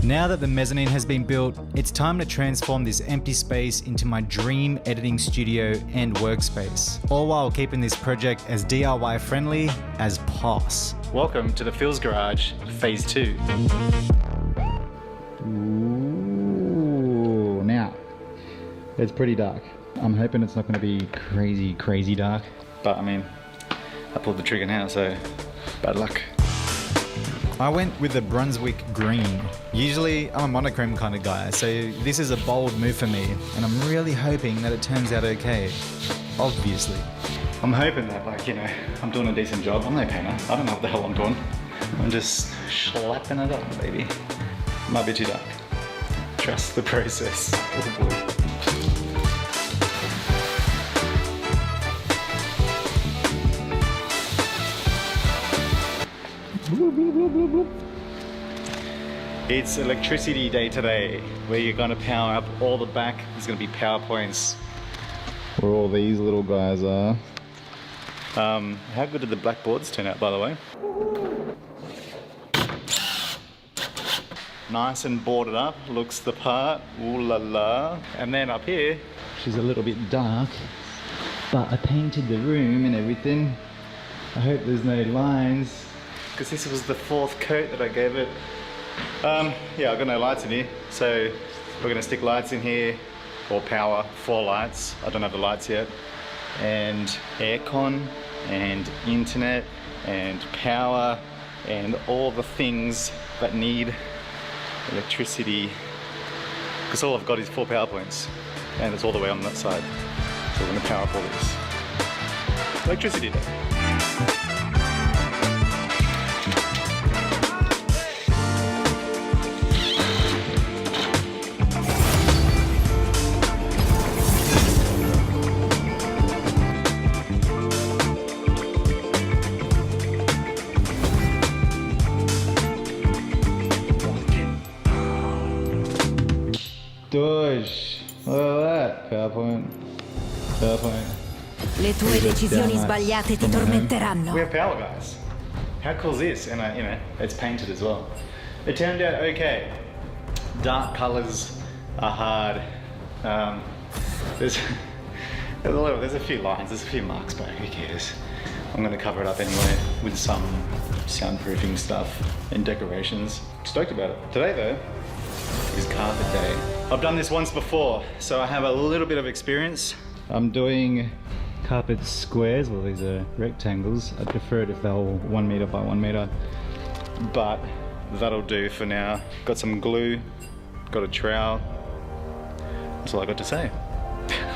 Now that the mezzanine has been built, it's time to transform this empty space into my dream editing studio and workspace, all while keeping this project as DIY friendly as possible. Welcome to the Phil's Garage, Phase 2. Ooh, now, it's pretty dark. I'm hoping it's not going to be crazy dark, but I mean, I pulled the trigger now, so bad luck. I went with the Brunswick green. Usually I'm a monochrome kind of guy, so this is a bold move for me, and I'm really hoping that it turns out okay. Obviously. I'm hoping that, I'm doing a decent job. I'm no painter. I don't know what the hell I'm doing. I'm just slapping it up, baby. Might be too dark. Trust the process. Oh boy. It's electricity day today, where you're going to power up all the back. There's going to be PowerPoints where all these little guys are. How good did the blackboards turn out, by the way? Nice and boarded up, looks the part. Ooh la la. And then up here, she's a little bit dark, but I painted the room and everything. I hope there's no lines, because this was the 4th coat that I gave it. Yeah, I've got no lights in here, so we're gonna stick lights in here, or power 4 lights. I don't have the lights yet. And aircon, and internet, and power, and all the things that need electricity. Because all I've got is 4 PowerPoints, and it's all the way on that side. So we're gonna power up all this. Electricity day. Doge, look at that. PowerPoint. Le tue decisioni sbagliate ti tormenteranno. We have power, guys. How cool is this? And it's painted as well. It turned out okay. Dark colors are hard. There's a few lines, there's a few marks, but who cares? I'm gonna cover it up anyway with some soundproofing stuff and decorations. Stoked about it. Today though, is carpet day. I've done this once before, so I have a little bit of experience. I'm doing carpet squares, well these are rectangles. I prefer it if they're all 1 meter by 1 meter, but that'll do for now. Got some glue, got a trowel. That's all I got to say.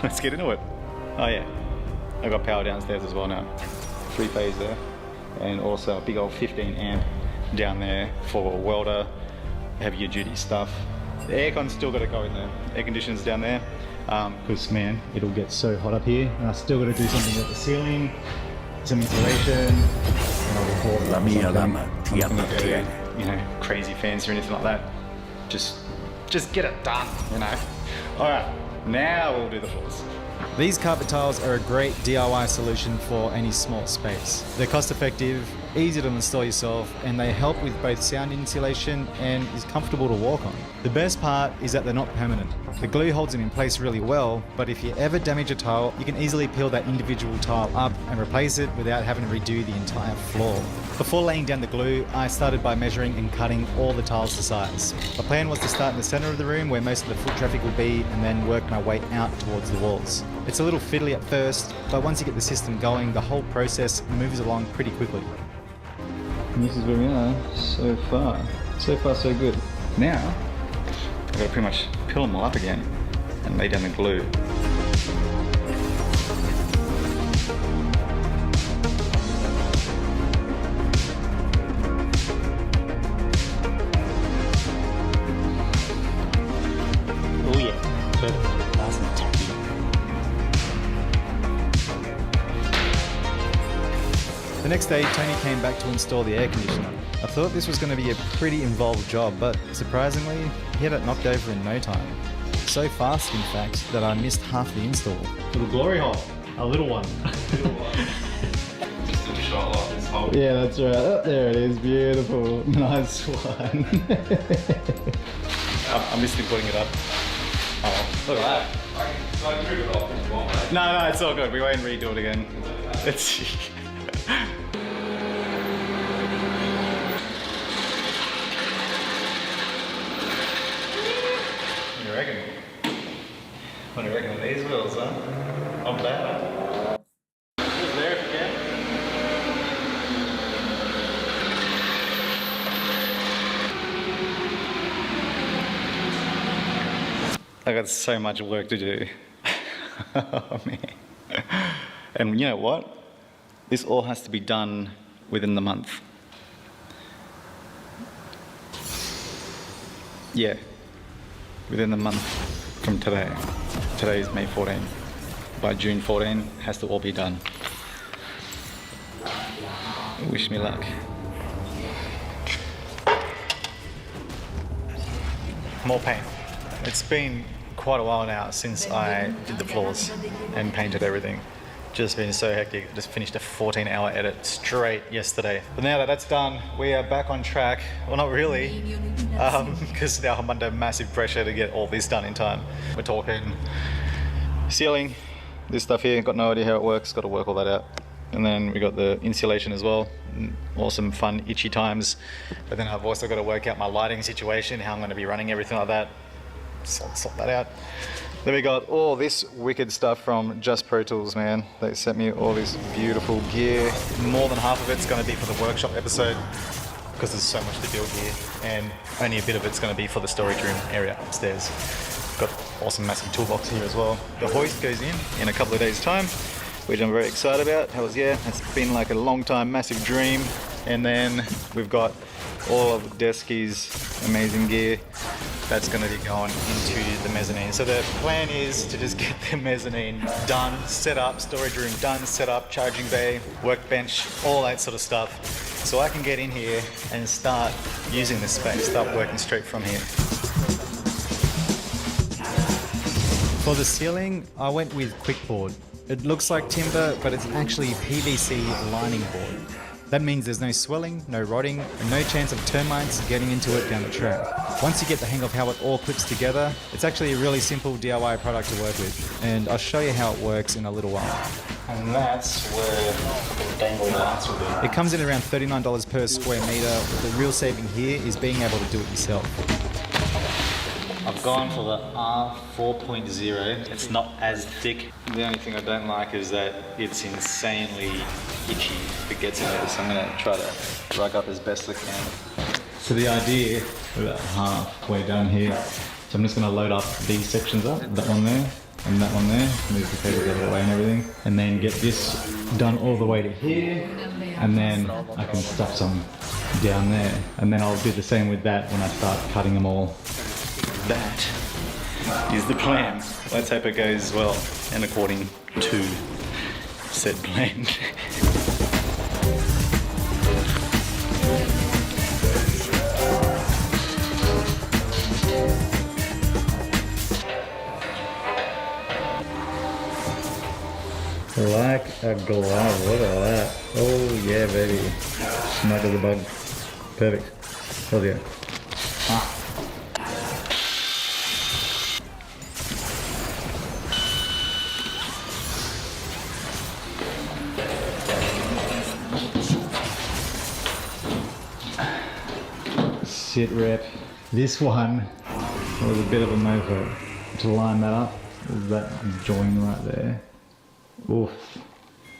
Let's get into it. Oh yeah, I got power downstairs as well now. 3-phase there, and also a big old 15 amp down there for a welder, heavier duty stuff. The aircon's still got to go in there. Air conditioner's down there. Because man, it'll get so hot up here. And I still got to do something with the ceiling, some insulation. La mia lama ti appartiene. Crazy fancy or anything like that. Just get it done, All right, now we'll do the floors. These carpet tiles are a great DIY solution for any small space. They're cost effective, easy to install yourself, and they help with both sound insulation and is comfortable to walk on. The best part is that they're not permanent. The glue holds them in place really well, but if you ever damage a tile, you can easily peel that individual tile up and replace it without having to redo the entire floor. Before laying down the glue, I started by measuring and cutting all the tiles to size. My plan was to start in the center of the room where most of the foot traffic will be, and then work my way out towards the walls. It's a little fiddly at first, but once you get the system going, the whole process moves along pretty quickly. And this is where we are so far. So far so good. Now, I've got to pretty much peel them all up again and lay down the glue. Oh yeah, perfect. Nice and tacky. The next day, Tony came back to install the air conditioner. I thought this was going to be a pretty involved job, but surprisingly, he had it knocked over in no time. So fast, in fact, that I missed half the install. Little glory hole. A little one. Just to shot like this whole. Yeah, that's right. Oh, there it is. Beautiful. Nice one. I missed him putting it up. Oh, look at that. So I drew it off if you want, mate. No, it's all good. We won't redo it again. It's. What do you reckon? What do you reckon of these wheels, huh? Not bad. Just there if you can. I got so much work to do. Oh man. And you know what? This all has to be done within the month. Yeah. Within the month from today. Today is May 14. By June 14, has to all be done. Wish me luck. More paint. It's been quite a while now since I did the floors and painted everything. Just been so hectic. Just finished a 14-hour edit straight yesterday. But now that that's done, we are back on track. Well, not really, because now I'm under massive pressure to get all this done in time. We're talking ceiling, this stuff here, got no idea how it works, got to work all that out. And then we got the insulation as well. Awesome, fun, itchy times. But then I've also got to work out my lighting situation, how I'm going to be running everything like that. Sort that out. Then we got all this wicked stuff from Just Pro Tools, man. They sent me all this beautiful gear. More than half of it's going to be for the workshop episode because there's so much to build here, and only a bit of it's going to be for the storage room area upstairs. Got awesome massive toolbox here as well. The hoist goes in a couple of days' time, which I'm very excited about. Hells yeah, it's been like a long time, massive dream. And then we've got all of Desky's amazing gear that's going to be going into the mezzanine. So the plan is to just get the mezzanine done, set up, storage room done, set up, charging bay, workbench, all that sort of stuff. So I can get in here and start using this space, start working straight from here. For the ceiling, I went with quickboard. It looks like timber, but it's actually PVC lining board. That means there's no swelling, no rotting, and no chance of termites getting into it down the track. Once you get the hang of how it all clips together, it's actually a really simple DIY product to work with, and I'll show you how it works in a little while. And that's where the dangling lights will be. It comes in around $39 per square meter. The real saving here is being able to do it yourself. I've gone for the R4.0. It's not as thick. The only thing I don't like is that it's insanely itchy if it gets in there, so I'm going to try to rug up as best I can. So the idea, we're about halfway down here. So I'm just going to load up these sections up, that one there and that one there, move the cables out of the way and everything, and then get this done all the way to here, and then I can stuff some down there, and then I'll do the same with that when I start cutting them all. That is the plan. Let's hope it goes well and according to said plan. Like a glove, look at that. Oh yeah, baby. Snuggle the bug. Perfect. Hell yeah. Sit rep. This one was a bit of a mofo to line that up. There's that join right there. Oof,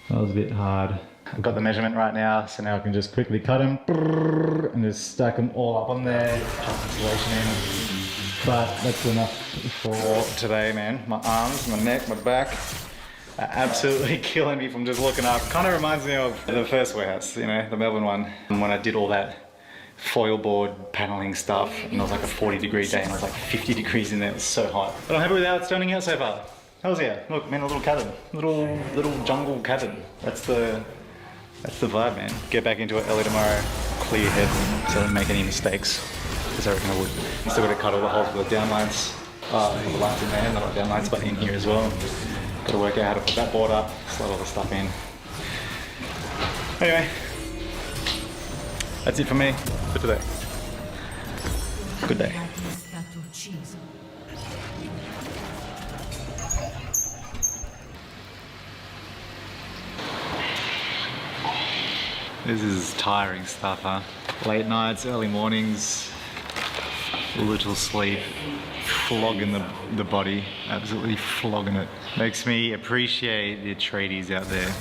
that was a bit hard. I've got the measurement right now, so now I can just quickly cut them and just stack them all up on there, chuck insulation in. But that's enough for today, man. My arms, my neck, my back are absolutely killing me from just looking up. Kind of reminds me of the first warehouse, you know, the Melbourne one, when I did all that foil board paneling stuff, and it was like a 40-degree day and it was like 50 degrees in there. It was so hot. But I'm happy with how it's turning out so far. Hells yeah. Look, man, a little cabin. Little jungle cabin. That's the vibe, man. Get back into it early tomorrow, clear your head, so I don't make any mistakes, because I reckon I would. I'm still got to cut all the holes for the downlights. The lights in there, not downlights, but in here as well. Got to work out how to put that board up, slide all the stuff in. Anyway, that's it for me for today. Good day. This is tiring stuff, huh? Late nights, early mornings, little sleep, flogging the body, absolutely flogging it. Makes me appreciate the tradies out there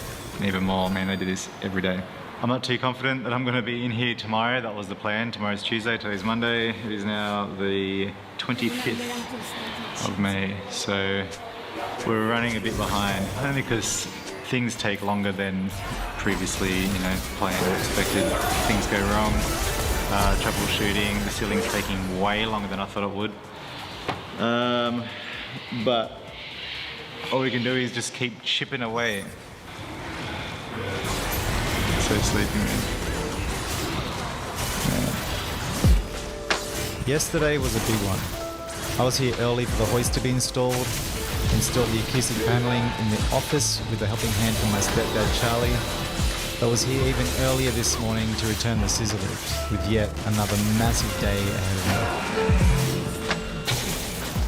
even more. Man, they do this every day. I'm not too confident that I'm going to be in here tomorrow. That was the plan. Tomorrow's Tuesday, today's Monday. It is now the 25th of May, so we're running a bit behind, only because things take longer than previously, you know, planned or expected. Things go wrong. Troubleshooting, the ceiling's taking way longer than I thought it would. But all we can do is just keep chipping away. So sleepy, man. Yesterday was a big one. I was here early for the hoist to be installed, installed the acoustic paneling in the office with a helping hand from my stepdad Charlie. I was here even earlier this morning to return the scissor lift, with yet another massive day ahead of me.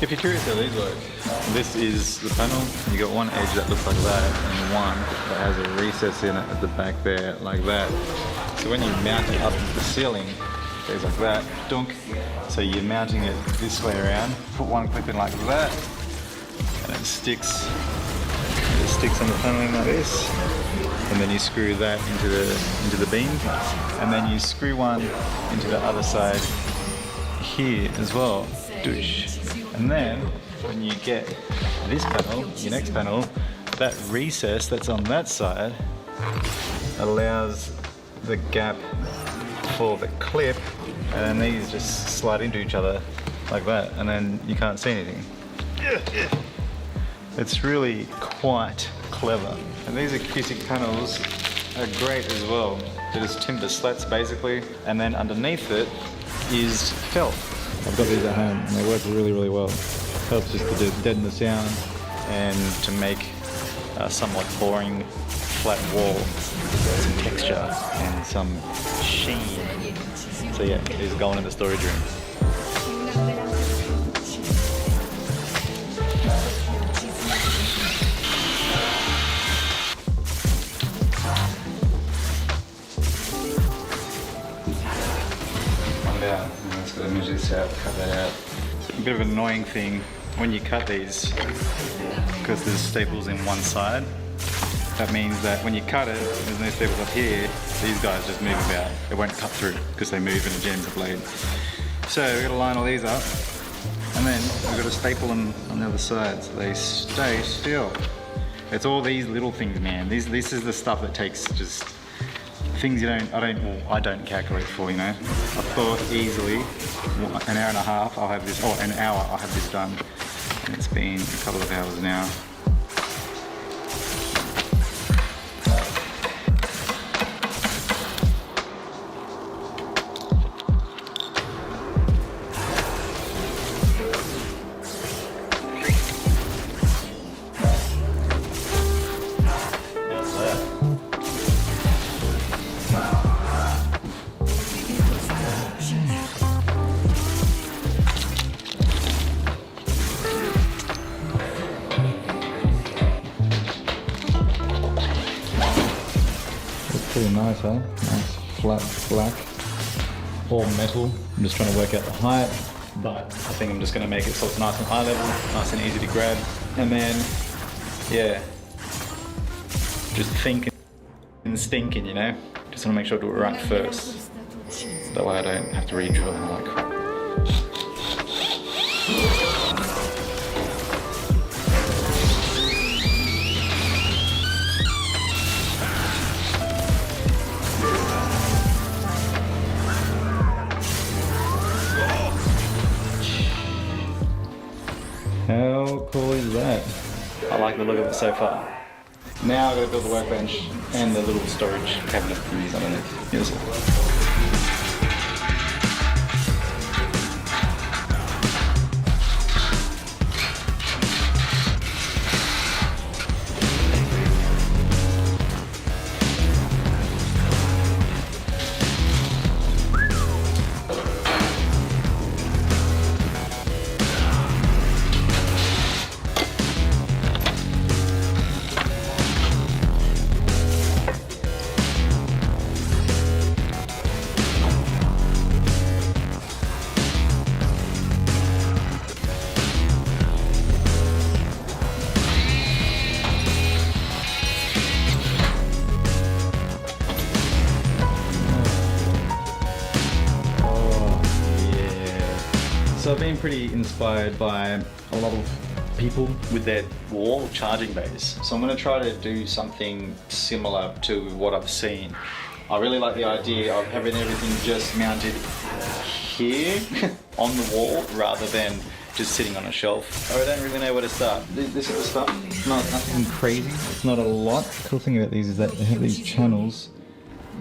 If you're curious how these work, this is the panel. You got one edge that looks like that, and one that has a recess in it at the back there, like that. So when you mount it up to the ceiling, it goes like that, dunk. So you're mounting it this way around. Put one clip in like that, and it sticks on the paneling like this. And then you screw that into the beam, and then you screw one into the other side here as well. Douche. And then when you get this panel, your next panel, that recess that's on that side allows the gap for the clip, and then these just slide into each other like that, and then you can't see anything. It's really quite clever. And these acoustic panels are great as well. They're just timber slats basically, and then underneath it is felt. I've got these at home and they work really, really well. Helps just to deaden the sound and to make a somewhat boring flat wall some texture and some sheen. So yeah, these are going in the storage room. Measure this out, cut that out. A bit of an annoying thing when you cut these, because there's staples in one side. That means that when you cut it, there's no staples up here, these guys just move about. It won't cut through because they move and it jams the blade. So we've got to line all these up, and then we've got to staple them on the other side so they stay still. It's all these little things, man. This is the stuff that takes just things I don't calculate for, you know. I thought easily an hour and a half I'll have this, or an hour I'll have this done. And it's been a couple of hours now. Pretty nice, huh? Nice flat black, all metal. I'm just trying to work out the height, but I think I'm just going to make it so it's nice and high level, nice and easy to grab, and then yeah, just thinking and stinking, you know. Just want to make sure I do it right first, that way I don't have to re-drill and like crap. How cool is that? I like the look of it so far. Now I've got to build the workbench and the little storage cabinet thingies underneath. Yes. So I've been pretty inspired by a lot of people with their wall charging bays. So I'm going to try to do something similar to what I've seen. I really like the idea of having everything just mounted here on the wall rather than just sitting on a shelf. I don't really know where to start. This is the stuff. nothing crazy. It's not a lot. The cool thing about these is that they have these channels,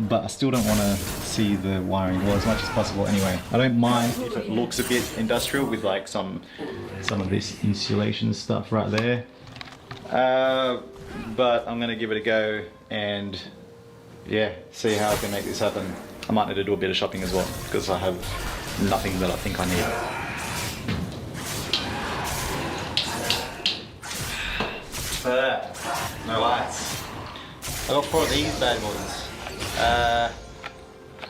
but I still don't want to see the wiring well as much as possible anyway. I don't mind if it looks a bit industrial with like some of this insulation stuff right there. But I'm going to give it a go and yeah, see how I can make this happen. I might need to do a bit of shopping as well because I have nothing that I think I need. No lights. I got 4 of these bad boys.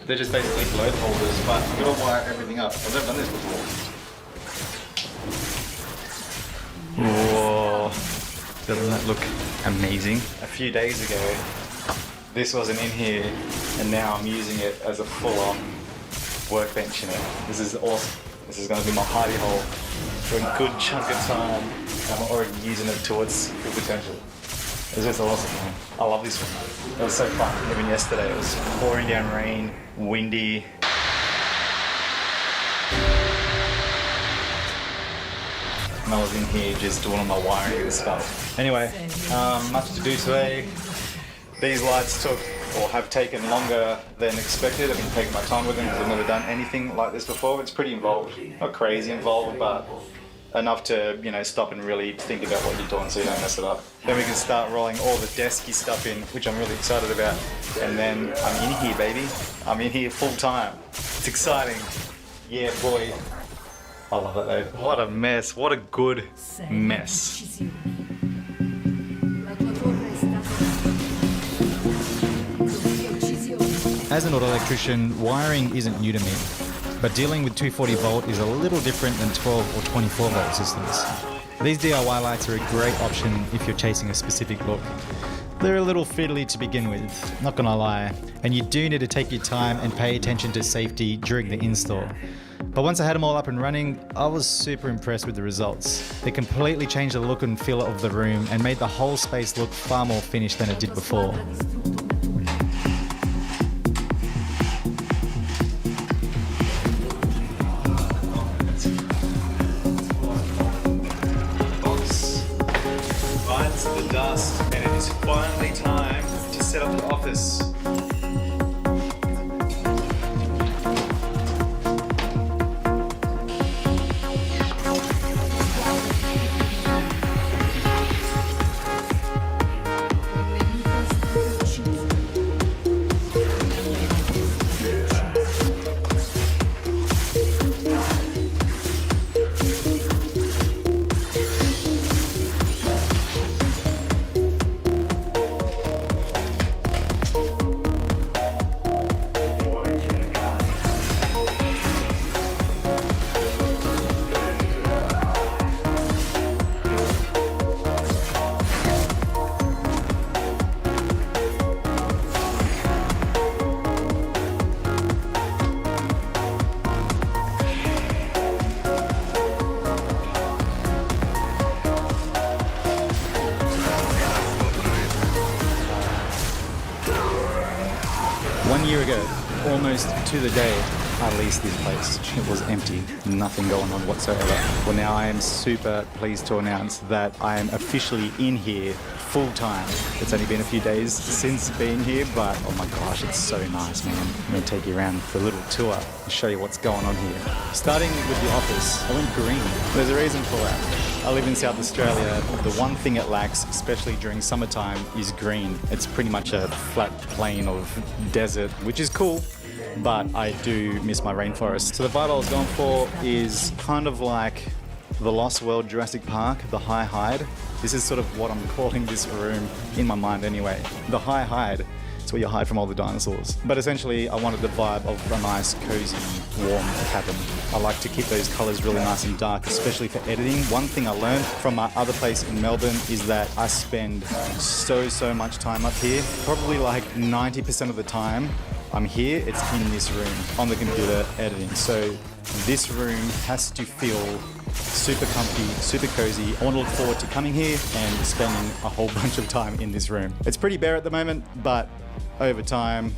They're just basically globe holders, but I'm gonna wire everything up. I've never done this before. Whoa, doesn't that look amazing? A few days ago, this wasn't in here, and now I'm using it as a full-on workbench in it. This is awesome. This is gonna be my hidey hole for a good chunk of time. I'm already using it towards full potential. It's just awesome, man. I love this one. It was so fun. Even yesterday, it was pouring down rain, windy. And I was in here just doing all my wiring and stuff. Anyway, much to do today. These lights took, or have taken longer than expected. I've been taking my time with them because I've never done anything like this before. It's pretty involved. Not crazy involved, but enough to, you know, stop and really think about what you're doing so you don't mess it up. Then we can start rolling all the desky stuff in, which I'm really excited about. And then I'm in here, baby. I'm in here full time. It's exciting. Yeah, boy. I love it though. What a mess. What a good mess. As an auto electrician, wiring isn't new to me, but dealing with 240 volt is a little different than 12 or 24 volt systems. These DIY lights are a great option if you're chasing a specific look. They're a little fiddly to begin with, not gonna lie, and you do need to take your time and pay attention to safety during the install. But once I had them all up and running, I was super impressed with the results. They completely changed the look and feel of the room and made the whole space look far more finished than it did before. The dust, and it is finally time to set up the office. year ago, almost to the day, I leased this place. It was empty, nothing going on whatsoever. Well, now I am super pleased to announce that I am officially in here full time. It's only been a few days since being here, but oh my gosh, it's so nice, man. I'm gonna take you around for a little tour and show you what's going on here. Starting with the office, I went green. There's a reason for that. I live in South Australia. The one thing it lacks, especially during summertime, is green. It's pretty much a flat plain of desert, which is cool, but I do miss my rainforest. So the vibe I was going for is kind of like the Lost World Jurassic Park, the High Hide. This is sort of what I'm calling this room in my mind anyway. The High Hide. It's where you hide from all the dinosaurs. But essentially, I wanted the vibe of a nice, cozy, warm cabin. I like to keep those colors really nice and dark, especially for editing. One thing I learned from my other place in Melbourne is that I spend so much time up here. Probably like 90% of the time I'm here, it's in this room on the computer editing. So this room has to feel super comfy, super cozy. I want to look forward to coming here and spending a whole bunch of time in this room. It's pretty bare at the moment, but over time,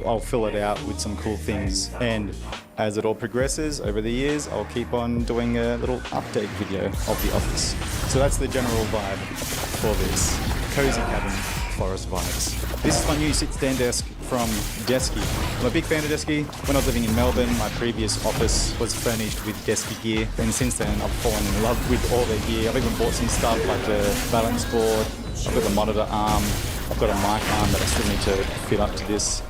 I'll fill it out with some cool things. And as it all progresses over the years, I'll keep on doing a little update video of the office. So that's the general vibe for this cozy cabin forest vibes. This is my new sit-stand desk from Desky. I'm a big fan of Desky. When I was living in Melbourne, my previous office was furnished with Desky gear, and since then I've fallen in love with all their gear. I've even bought some stuff like the balance board, I've got the monitor arm, I've got a mic arm that I still need to fit up to this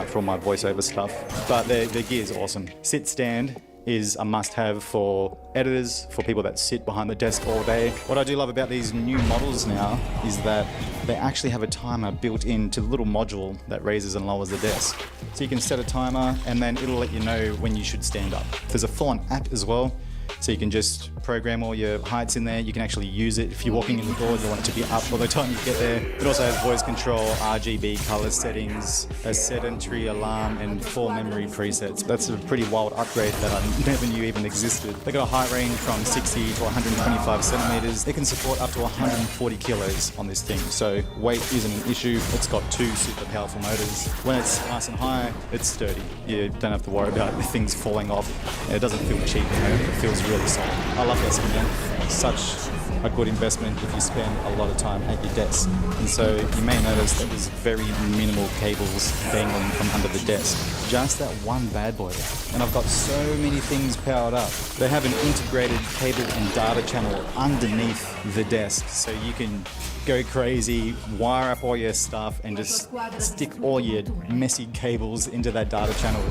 for my voiceover stuff. But their gear is awesome. Sit-stand is a must-have for editors, for people that sit behind the desk all day. What I do love about these new models now is that they actually have a timer built into the little module that raises and lowers the desk. So you can set a timer and then it'll let you know when you should stand up. There's a full-on app as well, so you can just program all your heights in there. You can actually use it if you're walking in the door, you want it to be up by the time you get there. It also has voice control, RGB color settings, a sedentary alarm, and 4 memory presets. That's a pretty wild upgrade that I never knew even existed. They got a height range from 60 to 125 centimeters. It can support up to 140 kilos on this thing, so weight isn't an issue. It's got 2 super powerful motors. When it's nice and high, it's sturdy. You don't have to worry about things falling off. And it doesn't feel cheap, you know? It feels really solid. I love that skin. Such a good investment if you spend a lot of time at your desk. And so you may notice that there's very minimal cables dangling from under the desk. Just that one bad boy. And I've got so many things powered up. They have an integrated cable and data channel underneath the desk, so you can go crazy, wire up all your stuff, and just stick all your messy cables into that data channel,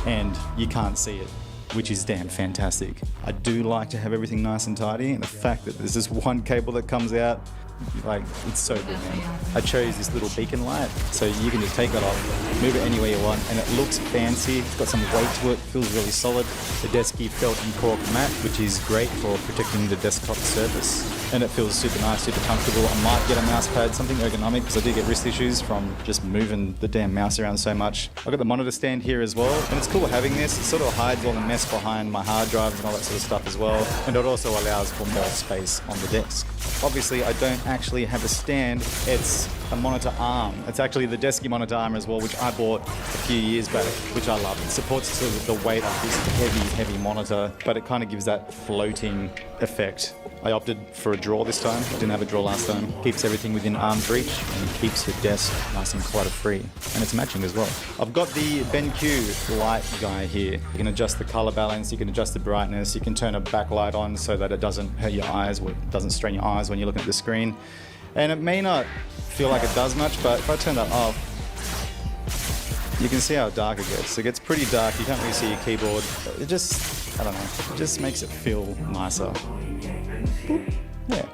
and you can't see it, which is damn fantastic. I do like to have everything nice and tidy, and the fact that there's this one cable that comes out, like, it's so good, man. I chose this little beacon light, so you can just take that off, move it anywhere you want, and it looks fancy. It's got some weight to it, feels really solid. The Desky felt and cork mat, which is great for protecting the desktop surface, and it feels super nice, super comfortable. I might get a mouse pad, something ergonomic, because I do get wrist issues from just moving the damn mouse around so much. I've got the monitor stand here as well, and it's cool having this. It sort of hides all the mess behind my hard drives and all that sort of stuff as well, and it also allows for more space on the desk. Obviously, I don't actually have a stand, it's a monitor arm. It's actually the Desky monitor arm as well, which I bought a few years back, which I love. It supports sort of the weight of this heavy monitor, but it kind of gives that floating effect. I opted for a drawer this time. I didn't have a drawer last time. Keeps everything within arm's reach and keeps your desk nice and clutter-free. And it's matching as well. I've got the BenQ light guy here. You can adjust the color balance, you can adjust the brightness, you can turn a backlight on so that it doesn't hurt your eyes, or it doesn't strain your eyes when you're looking at the screen. And it may not feel like it does much, but if I turn that off, you can see how dark it gets. It gets pretty dark, you can't really see your keyboard. It just, I don't know, it just makes it feel nicer. Yeah.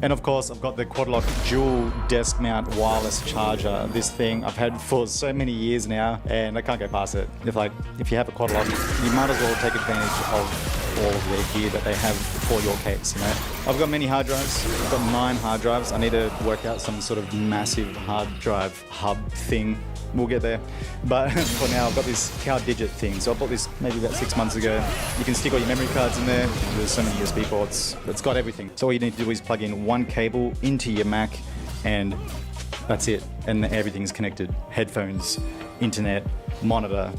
And of course, I've got the Quadlock dual desk mount wireless charger. This thing I've had for so many years now, and I can't go past it. If you have a Quadlock, you might as well take advantage of all of their gear that they have for your case, you know. I've got many hard drives. I've got 9 hard drives. I need to work out some sort of massive hard drive hub thing. We'll get there. But for now, I've got this Cow Digit thing. So I bought this maybe about 6 months ago. You can stick all your memory cards in there. There's so many USB ports. It's got everything. So all you need to do is plug in one cable into your Mac, and that's it. And everything's connected. Headphones, internet, monitor,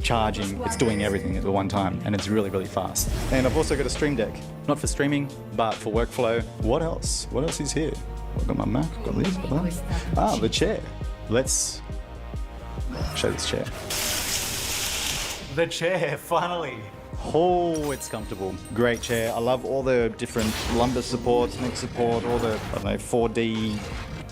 charging. It's doing everything at the one time, and it's really, really fast. And I've also got a Stream Deck. Not for streaming, but for workflow. What else? What else is here? I've got my Mac, got this, got that. Ah, the chair. Let's show this chair. The chair, finally. Oh, it's comfortable. Great chair. I love all the different lumbar supports, neck support, all the, 4D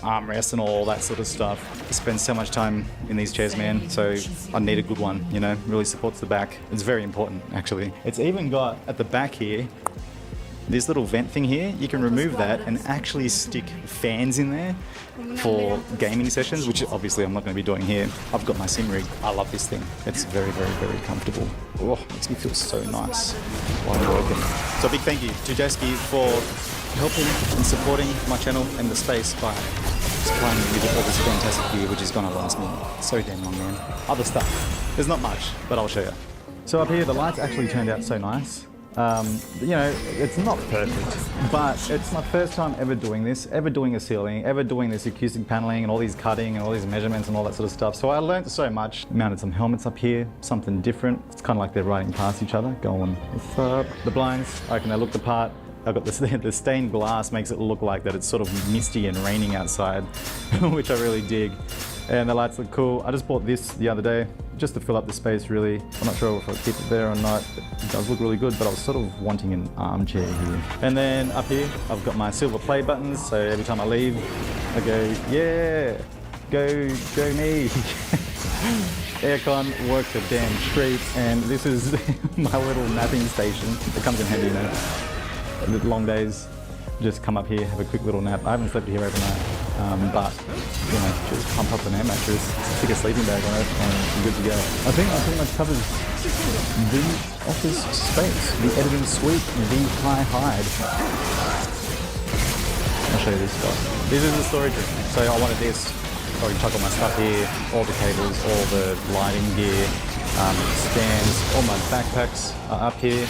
armrests and all that sort of stuff. I spend so much time in these chairs, man, so I need a good one, you know, really supports the back. It's very important, actually. It's even got, at the back here, this little vent thing here. You can remove that and actually stick fans in there for gaming sessions, which obviously I'm not going to be doing here. I've got my sim rig. I love this thing. It's very, very, very comfortable. Oh, makes me feel so nice while I'm working. So a big thank you to Desky for helping and supporting my channel and the space by supplying me with all this fantastic gear, which is going to last me so damn long, man. Other stuff. There's not much, but I'll show you. So up here, the lights actually turned out so nice. You know, it's not perfect, but it's my first time ever doing this, ever doing a ceiling, ever doing this acoustic paneling and all these cutting and all these measurements and all that sort of stuff. So I learned so much. Mounted some helmets up here, something different. It's kind of like they're riding past each other, going, what's up? The blinds, I reckon they look the part. I've got this, the stained glass makes it look like that it's sort of misty and raining outside, which I really dig. And the lights look cool. I just bought this the other day just to fill up the space really. I'm not sure if I'll keep it there or not. It does look really good, but I was sort of wanting an armchair here. And then up here, I've got my silver play buttons. So every time I leave, I go, yeah, go me. Aircon works a damn treat. And this is my little napping station. It comes in handy, you know. Long days, just come up here, have a quick little nap. I haven't slept here overnight. But you know, just pump up an air mattress, stick a sleeping bag on it, and you're good to go. I think that pretty much covers the office space, the editing suite, the high hide. I'll show you this spot. This is the storage room. So I wanted this, so I can chuck all my stuff here, all the cables, all the lighting gear, stands, all my backpacks are up here,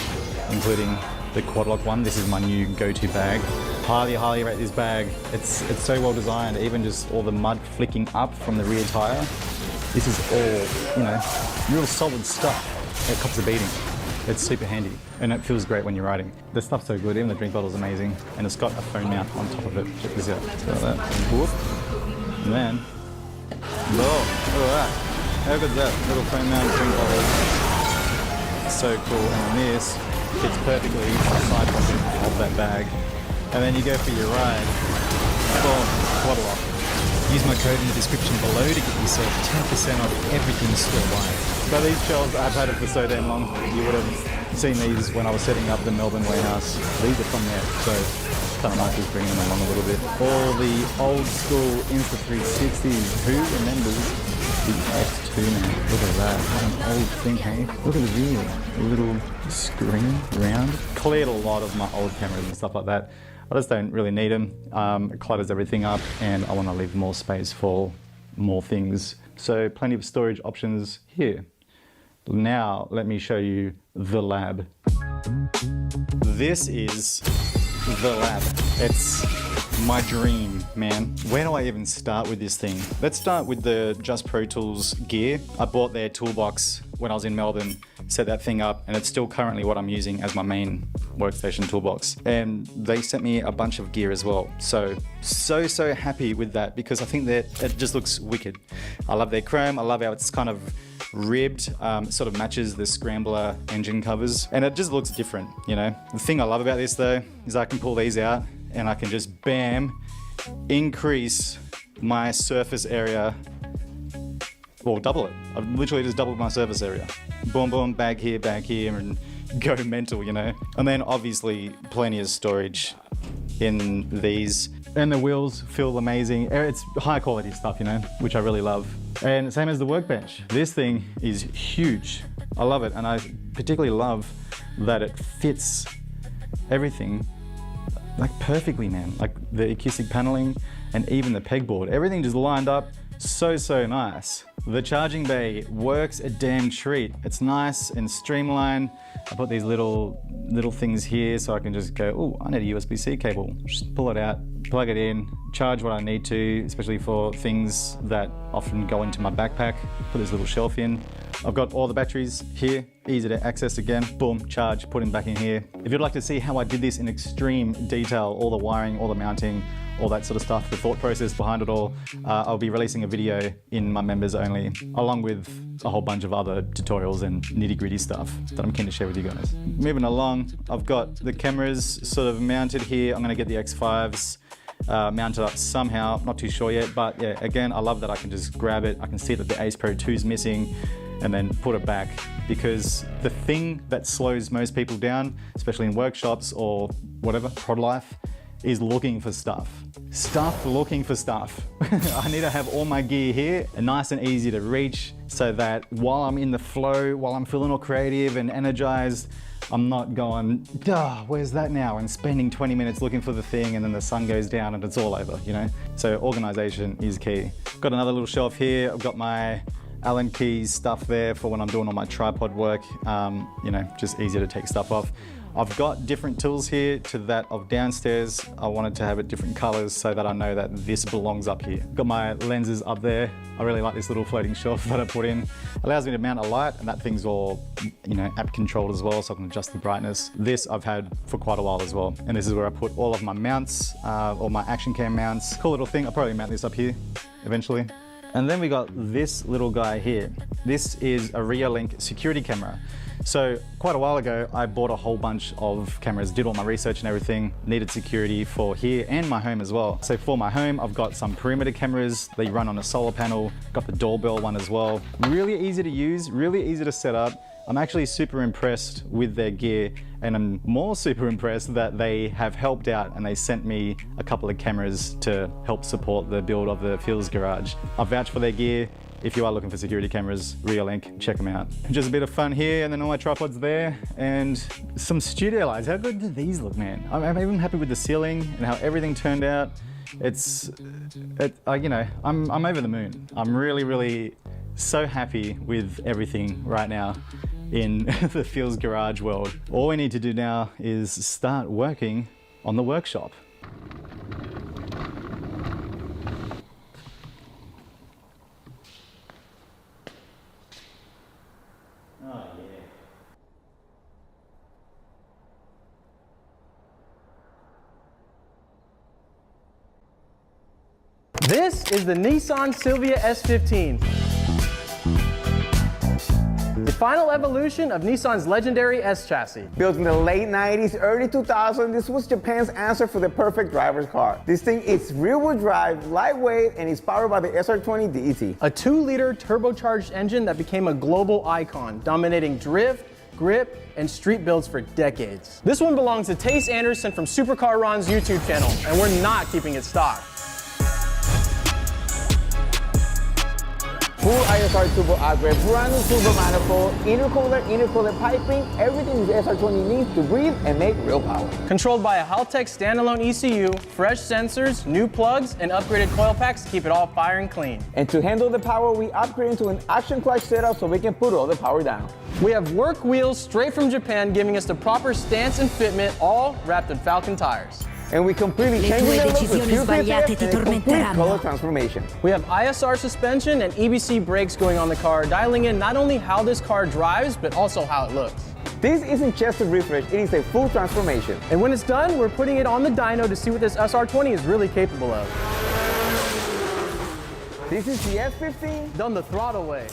including the quad lock one. This is my new go-to bag. Highly rate this bag. It's so well designed. Even just all the mud flicking up from the rear tire. This is all, you know, real solid stuff. It cops a beating. It's super handy and it feels great when you're riding. The stuff's so good. Even the drink bottle's amazing, and it's got a phone mount on top of it. Check this out. Look at that. Whoop. And then, oh, look at that. How good's that? Little phone mount drink bottle. So cool. And then this fits perfectly in the side pocket of that bag. And then you go for your ride. Boom, quad lock. Use my code in the description below to get yourself 10% off everything store-wide. So these shelves, I've had it for so damn long. You would have seen these when I was setting up the Melbourne warehouse. These are from there, so it's kind of nice just bringing them along a little bit. All the old school Insta360s. Who remembers the X2, man? Look at that. What an old thing, hey? Look at the view. A little screen round. Cleared a lot of my old cameras and stuff like that. I just don't really need them. It clutters everything up, and I want to leave more space for more things. So plenty of storage options here. Now let me show you the lab. This is the lab. It's my dream, man. Where do I even start with this thing? Let's start with the Just Pro Tools gear. I bought their toolbox when I was in Melbourne, set that thing up, and it's still currently what I'm using as my main workstation toolbox. And they sent me a bunch of gear as well. So happy with that, because I think that it just looks wicked. I love their chrome. I love how it's kind of ribbed. It sort of matches the Scrambler engine covers, and it just looks different, you know. The thing I love about this though is I can pull these out and I can just bam, increase my surface area, or double it. I've literally just doubled my surface area. Boom, boom, bag here, and go mental, you know. And then obviously plenty of storage in these. And the wheels feel amazing. It's high quality stuff, you know, which I really love. And same as the workbench. This thing is huge. I love it, and I particularly love that it fits everything like perfectly, man. Like the acoustic paneling and even the pegboard. Everything just lined up so nice. The charging bay works a damn treat. It's nice and streamlined. I put these little things here so I can just go, oh, I need a USB-C cable. Just pull it out, plug it in, charge what I need to, especially for things that often go into my backpack. Put this little shelf in. I've got all the batteries here, easy to access again. Boom, charge, put them back in here. If you'd like to see how I did this in extreme detail, all the wiring, all the mounting, all that sort of stuff, the thought process behind it all, I'll be releasing a video in my members only, along with a whole bunch of other tutorials and nitty-gritty stuff that I'm keen to share with you guys. Moving along, I've got the cameras sort of mounted here. I'm gonna get the X5s mounted up somehow, not too sure yet, but yeah, again, I love that I can just grab it. I can see that the Ace Pro 2 is missing and then put it back, because the thing that slows most people down, especially in workshops or whatever, prod life, is looking for stuff. Looking for stuff. I need to have all my gear here and nice and easy to reach, so that while I'm in the flow, while I'm feeling all creative and energized, I'm not going, duh, where's that now? And spending 20 minutes looking for the thing, and then the sun goes down and it's all over, you know? So organization is key. Got another little shelf here. I've got my Allen keys stuff there for when I'm doing all my tripod work. You know, just easier to take stuff off. I've got different tools here to that of downstairs. I wanted to have it different colors so that I know that this belongs up here. Got my lenses up there. I really like this little floating shelf that I put in. Allows me to mount a light, and that thing's all, you know, app controlled as well, so I can adjust the brightness. This I've had for quite a while as well. And this is where I put all of my mounts, all my action cam mounts. Cool little thing. I'll probably mount this up here eventually. And then we got this little guy here. This is a Real security camera. So quite a while ago, I bought a whole bunch of cameras, did all my research and everything, needed security for here and my home as well. So for my home, I've got some perimeter cameras. They run on a solar panel, got the doorbell one as well. Really easy to use, really easy to set up. I'm actually super impressed with their gear, and I'm more super impressed that they have helped out and they sent me a couple of cameras to help support the build of the Phil's garage. I vouch for their gear. If you are looking for security cameras, Real, check them out. Just a bit of fun here, and then all my tripods there, and some studio lights. How good do these look, man? I'm even happy with the ceiling and how everything turned out. You know, I'm over the moon. I'm really, really so happy with everything right now in the Phil's garage world. All we need to do now is start working on the workshop. This is the Nissan Silvia S15. The final evolution of Nissan's legendary S chassis. Built in the late 90s, early 2000s, this was Japan's answer for the perfect driver's car. This thing is rear-wheel drive, lightweight, and is powered by the SR20 DET. A 2-liter turbocharged engine that became a global icon, dominating drift, grip, and street builds for decades. This one belongs to Tace Anderson from Supercar Ron's YouTube channel, and we're not keeping it stock. Full ISR turbo upgrade, brand new turbo manifold, intercooler piping, everything the SR20 needs to breathe and make real power. Controlled by a Haltech standalone ECU, fresh sensors, new plugs, and upgraded coil packs to keep it all firing clean. And to handle the power, we upgraded to an action clutch setup so we can put all the power down. We have work wheels straight from Japan, giving us the proper stance and fitment, all wrapped in Falcon tires. And we completely Le changed tue the look with decisioni pure sbagliate PPF ti and a complete tormenteranno. color transformation. We have ISR suspension and EBC brakes going on the car, dialing in not only how this car drives, but also how it looks. This isn't just a refresh, it is a full transformation. And when it's done, we're putting it on the dyno to see what this SR20 is really capable of. This is the S15. Done the throttle way.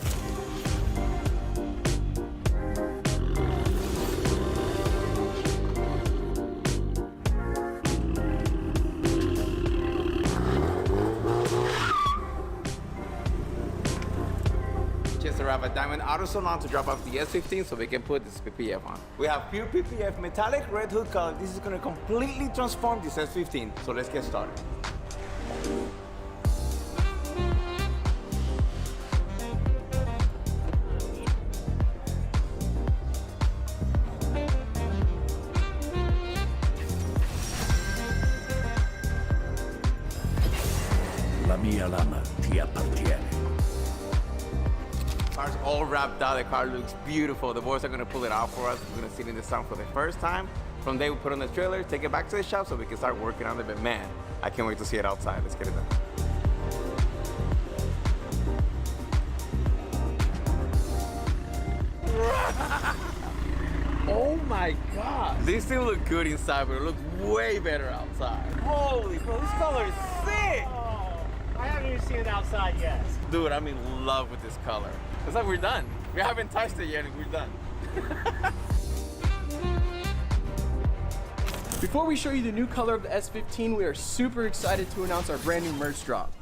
Just arrived at Diamond Auto Salon to drop off the S15 so we can put this PPF on. We have pure PPF metallic red hood color. This is going to completely transform this S15. So let's get started. La mia lama ti appartiene. Car's all wrapped out. The car looks beautiful. The boys are gonna pull it out for us. We're gonna sit in the sun for the first time. From there, we put on the trailer, take it back to the shop so we can start working on it. But man, I can't wait to see it outside. Let's get it done. Oh my God. This thing looks good inside, but it looks way better outside. Holy bro, this color is sick. I haven't even seen it outside yet. Dude, I'm in love with this color. It's like we're done. We haven't touched it yet and we're done. Before we show you the new color of the S15, we are super excited to announce our brand new merch drop.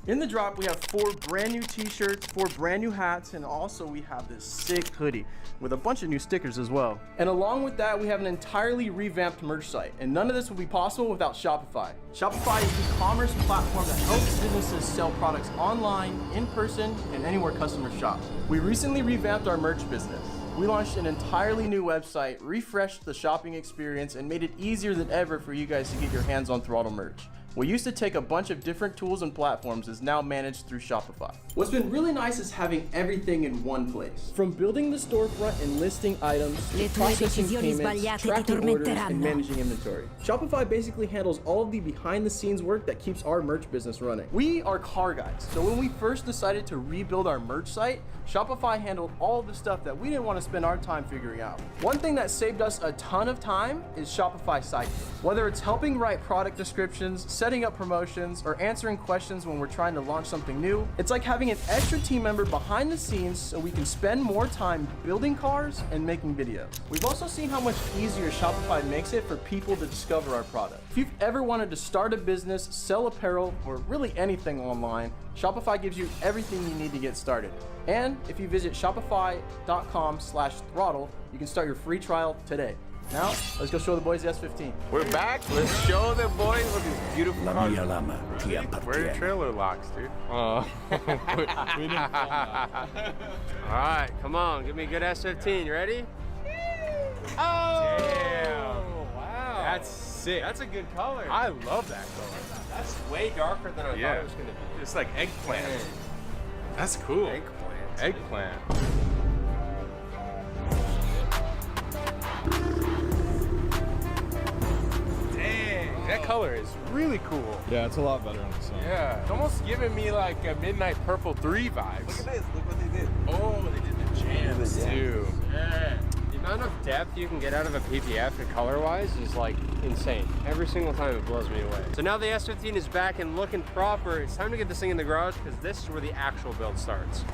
In the drop, we have 4 brand new t-shirts, 4 brand new hats, and also we have this sick hoodie with a bunch of new stickers as well. And along with that, we have an entirely revamped merch site, and none of this would be possible without Shopify. Shopify is the e-commerce platform that helps businesses sell products online, in person, and anywhere customers shop. We recently revamped our merch business. We launched an entirely new website, refreshed the shopping experience, and made it easier than ever for you guys to get your hands on Throttle merch. What used to take a bunch of different tools and platforms is now managed through Shopify. What's been really nice is having everything in one place. From building the storefront and listing items, Le to tue processing decisioni payments, sbagliate ti tracking orders, and tormenteranno. managing inventory. Shopify basically handles all of the behind-the-scenes work that keeps our merch business running. We are car guys, so when we first decided to rebuild our merch site, Shopify handled all the stuff that we didn't want to spend our time figuring out. One thing that saved us a ton of time is Shopify Sidekick. Whether it's helping write product descriptions, setting up promotions, or answering questions when we're trying to launch something new, it's like having an extra team member behind the scenes so we can spend more time building cars and making videos. We've also seen how much easier Shopify makes it for people to discover our product. If you've ever wanted to start a business, sell apparel, or really anything online, Shopify gives you everything you need to get started. And if you visit shopify.com/throttle, you can start your free trial today. Now, let's go show the boys the S15. We're back. Let's show the boys what this beautiful La car mia lama ti Where are the appartiene. trailer locks, dude? All right, come on, give me a good S15. You ready? Oh! Damn. Wow. That's sick. That's a good color. I love that color. That's way darker than I thought Yeah. it was gonna be. It's like eggplant. That's cool. Eggplant. Eggplant. Dang, that color is really cool. Yeah, it's a lot better on the sun. Yeah, it's almost giving me like a Midnight Purple 3 vibes. Look at this. Look what they did. Oh, they did the jams too. Yeah. The amount of depth you can get out of a PPF and color-wise is like insane. Every single time it blows me away. So now the S15 is back and looking proper. It's time to get this thing in the garage because this is where the actual build starts.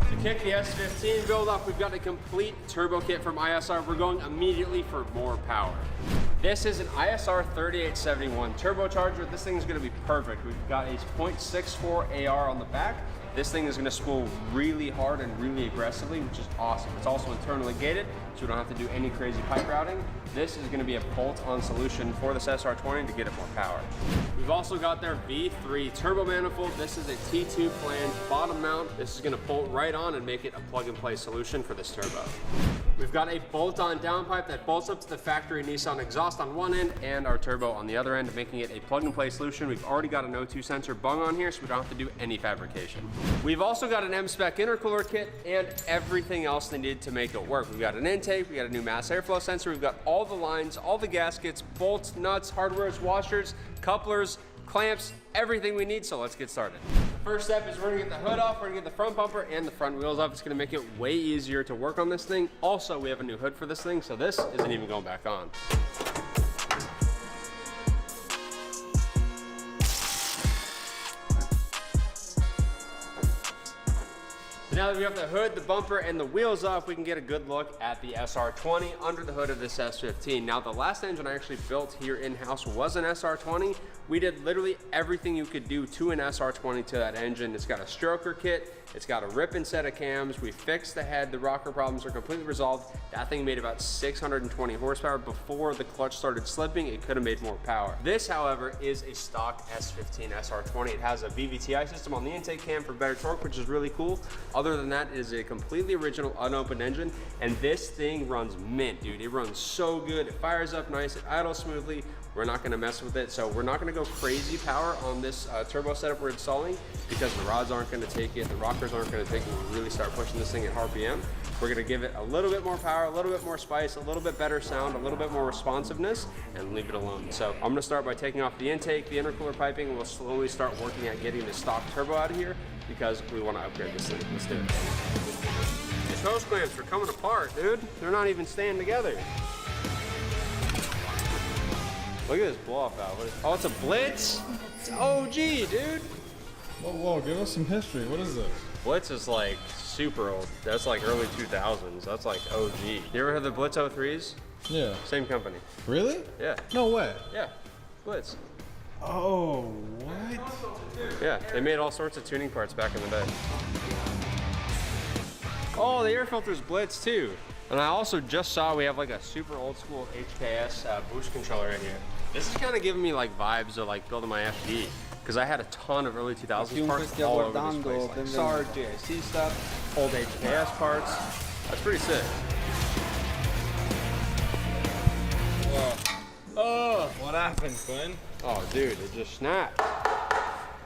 To kick the S15 build off, we've got a complete turbo kit from ISR. We're going immediately for more power. This is an ISR 3871 turbocharger. This thing is going to be perfect. We've got a 0.64 AR on the back. This thing is going to spool really hard and really aggressively, which is awesome. It's also internally gated, so we don't have to do any crazy pipe routing. This is going to be a bolt-on solution for this SR20 to get it more power. We've also got their V3 turbo manifold. This is a T2 flange bottom mount. This is going to bolt right on and make it a plug-and-play solution for this turbo. We've got a bolt-on downpipe that bolts up to the factory Nissan exhaust on one end and our turbo on the other end, making it a plug-and-play solution. We've already got an O2 sensor bung on here, so we don't have to do any fabrication. We've also got an M-Spec intercooler kit and everything else they need to make it work. We've got an intake, we got a new mass airflow sensor, we've got all the lines, all the gaskets, bolts, nuts, hardwares, washers, couplers, clamps, everything we need, so let's get started. The first step is we're gonna get the hood off, we're gonna get the front bumper and the front wheels off. It's gonna make it way easier to work on this thing. Also, we have a new hood for this thing, so this isn't even going back on. Now that we have the hood, the bumper, and the wheels off, we can get a good look at the SR20 under the hood of this S15. Now, the last engine I actually built here in-house was an SR20. We did literally everything you could do to an SR20 to that engine. It's got a stroker kit, it's got a rip-in set of cams, we fixed the head, the rocker problems are completely resolved. That thing made about 620 horsepower. Before the clutch started slipping, it could have made more power. This, however, is a stock S15 SR20. It has a VVTi system on the intake cam for better torque, which is really cool. Other than that, it is a completely original unopened engine, and this thing runs mint, dude. It runs so good, it fires up nice, it idles smoothly. We're not gonna mess with it, so we're not gonna go crazy power on this turbo setup we're installing because the rods aren't gonna take it, the rockers aren't gonna take it when we really start pushing this thing at RPM. We're gonna give it a little bit more power, a little bit more spice, a little bit better sound, a little bit more responsiveness, and leave it alone. So I'm gonna start by taking off the intake, the intercooler piping, and we'll slowly start working at getting the stock turbo out of here because we wanna upgrade this thing. Let's do it. These hose clamps are coming apart, dude. They're not even staying together. Look at this blow-off valve. Oh, it's a Blitz? It's OG, dude. Whoa, give us some history. What is this? Blitz is like super old. That's like early 2000s. That's like OG. You ever heard the Blitz 03s? Yeah. Same company. Really? Yeah. No way. Yeah. Blitz. Oh, what? Yeah, they made all sorts of tuning parts back in the day. Oh, the air filter's Blitz too. And I also just saw we have like a super old school HKS boost controller right here. This is kind of giving me like vibes of like building my FD. because I had a ton of early 2000s parts all over this place, like SAR, JIC stuff, old HKS parts. That's pretty sick. Whoa. Oh, What happened, Quinn? oh, dude, it just snapped.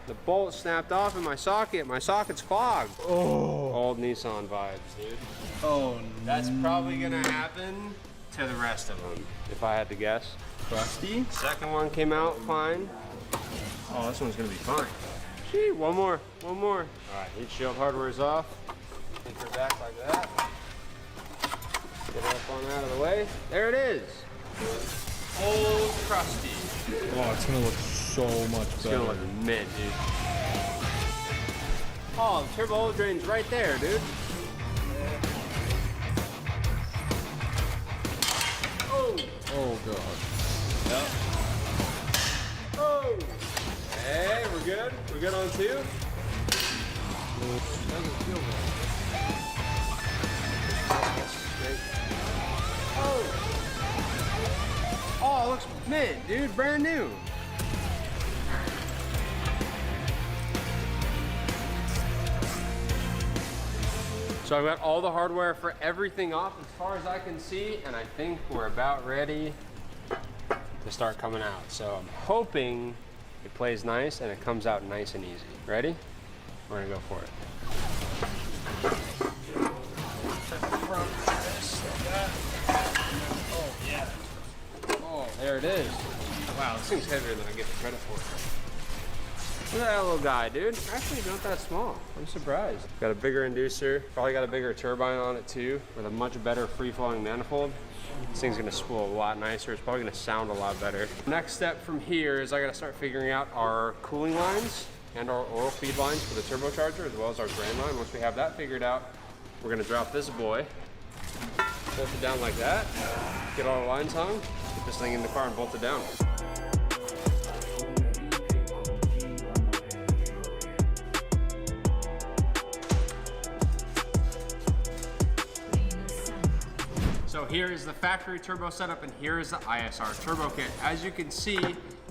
The bolt snapped off in my socket. My socket's clogged. Oh. Old Nissan vibes, dude. Oh, That's probably gonna happen to the rest of them, if I had to guess. crusty. Second one came out fine. Oh, this one's gonna be fine. Gee, one more. All right, heat shield hardware is off. Take her back like that. Get it up on out of the way. There it is. Old crusty. Oh, it's gonna look so much It's better. gonna look mint, dude. Oh, the turbo oil drain's right there, dude. Oh. Oh god. Yep. Oh. Hey, we're good. We're good on two. Doesn't feel good. Straight. Oh. Oh, it looks mint, dude. Brand new. So I've got all the hardware for everything off as far as I can see, and I think we're about ready to start coming out. So I'm hoping it plays nice and it comes out nice and easy. Ready? We're gonna go for it. Oh yeah. Oh, there it is. Wow, this thing's heavier than I get the credit for. Look at that little guy, dude. Actually, not that small. I'm surprised. Got a bigger inducer. Probably got a bigger turbine on it too, with a much better free-flowing manifold. This thing's gonna spool a lot nicer. It's probably gonna sound a lot better. Next step from here is I gotta start figuring out our cooling lines and our oil feed lines for the turbocharger, as well as our drain line. Once we have that figured out, we're gonna drop this boy, bolt it down like that, get all the lines hung, get this thing in the car and bolt it down. So here is the factory turbo setup, and here is the ISR turbo kit. As you can see,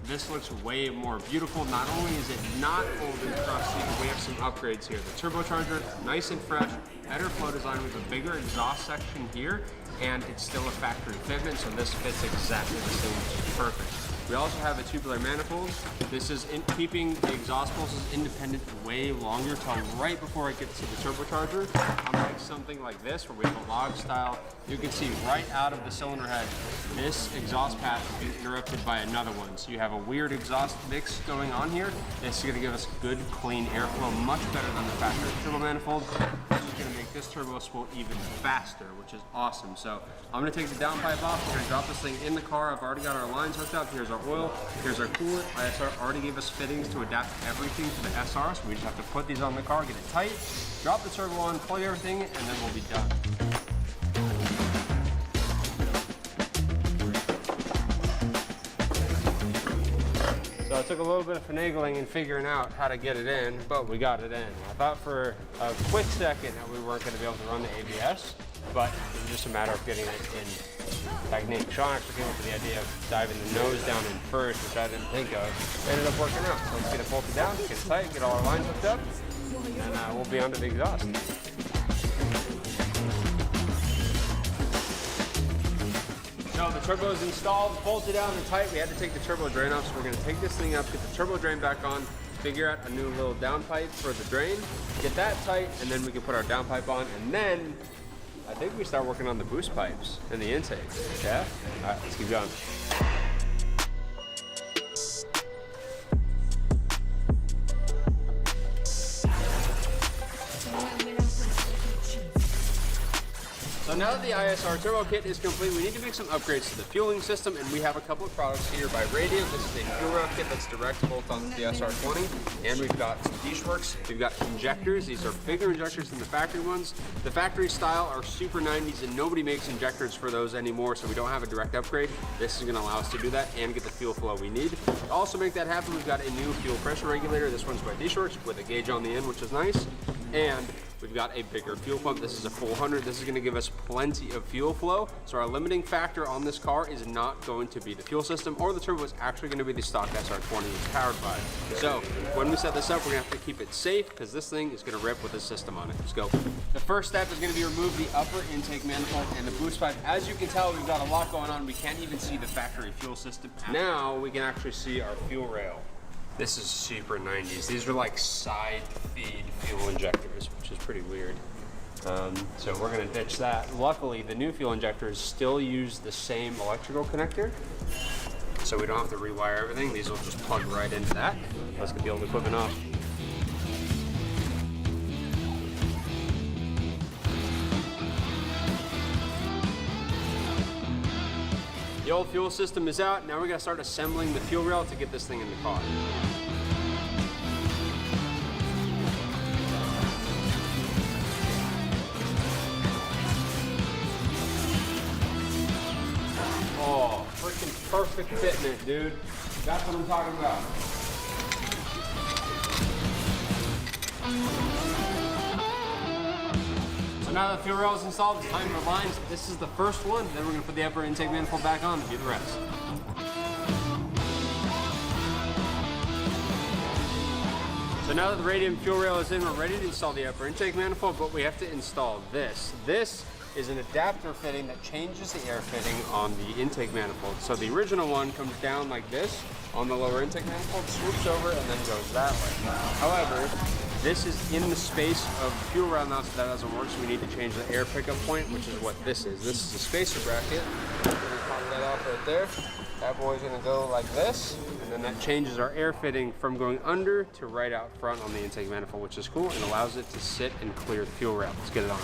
this looks way more beautiful. Not only is it not old and crusty, but we have some upgrades here. The turbocharger, nice and fresh, better flow design with a bigger exhaust section here, and it's still a factory fitment, so this fits exactly the same, which is perfect. We also have a tubular manifold. This is keeping the exhaust pulses independent way longer till right before it gets to the turbocharger. Unlike something like this, where we have a log style, you can see right out of the cylinder head, this exhaust path is interrupted by another one. So you have a weird exhaust mix going on here. This is gonna give us good, clean airflow, much better than the factory turbo manifold, which is gonna make this turbo spool even faster, which is awesome. So I'm gonna take the downpipe off. We're gonna drop this thing in the car. I've already got our lines hooked up. Here's our oil, here's our coolant. ISR already gave us fittings to adapt everything to the SR, so we just have to put these on the car, get it tight, drop the turbo on, plug everything, and then we'll be done. So it took a little bit of finagling and figuring out how to get it in, but we got it in. I thought for a quick second that we weren't going to be able to run the ABS, but it was just a matter of getting it in technique. Sean actually came up with the idea of diving the nose down in first, which I didn't think of. It ended up working out. So let's get it bolted down, get it tight, get all our lines hooked up, and we'll be under the exhaust. So the turbo is installed, bolted down and tight. We had to take the turbo drain off, so we're gonna take this thing up, get the turbo drain back on, figure out a new little downpipe for the drain, get that tight, and then we can put our downpipe on, and then I think we start working on the boost pipes and the intake. Yeah? All right, let's keep going. So now that the ISR turbo kit is complete, we need to make some upgrades to the fueling system, and we have a couple of products here by Radio. This is a fuel rail kit that's direct bolt onto the SR20, and we've got some D-Works. We've got injectors. These are bigger injectors than the factory ones. The factory style are super 90s, and nobody makes injectors for those anymore, so we don't have a direct upgrade. This is gonna allow us to do that and get the fuel flow we need. To also make that happen, we've got a new fuel pressure regulator. This one's by D-Works with a gauge on the end, which is nice. And we've got a bigger fuel pump. This is a 400. This is gonna give us plenty of fuel flow. So our limiting factor on this car is not going to be the fuel system or the turbo. It's actually gonna be the stock SR20 it's powered by. So when we set this up, we're gonna have to keep it safe because this thing is gonna rip with this system on it. Let's go. The first step is gonna be remove the upper intake manifold and the boost pipe. As you can tell, we've got a lot going on. We can't even see the factory fuel system. Now we can actually see our fuel rail. This is super 90s. These are like side feed fuel injectors, which is pretty weird. So we're gonna ditch that. Luckily, the new fuel injectors still use the same electrical connector, so we don't have to rewire everything. These will just plug right into that. Let's get the old equipment off. The old fuel system is out. Now we gotta start assembling the fuel rail to get this thing in the car. Oh, freaking perfect fitment, dude. That's what I'm talking about. So now that the fuel rail is installed, it's time for lines. This is the first one. Then we're gonna put the upper intake manifold back on and do the rest. So now that the radium fuel rail is in, we're ready to install the upper intake manifold, but we have to install this. This is an adapter fitting that changes the air fitting on the intake manifold. So the original one comes down like this on the lower intake manifold, swoops over, and then goes that way. However, this is in the space of fuel rail now, so that doesn't work, so we need to change the air pickup point, which is what this is. This is a spacer bracket. We're gonna pop that off right there. That boy's gonna go like this, and then that changes our air fitting from going under to right out front on the intake manifold, which is cool, and allows it to sit and clear the fuel rail. Let's get it on.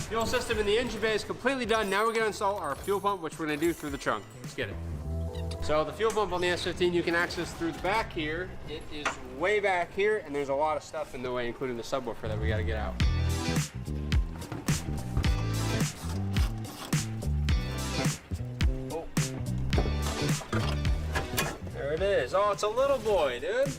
Fuel system in the engine bay is completely done. Now we're gonna install our fuel pump, which we're gonna do through the trunk. Let's get it. So the fuel pump on the S15 you can access through the back here. It is way back here, and there's a lot of stuff in the way, including the subwoofer that we gotta get out. Oh. There it is. Oh, it's a little boy, dude.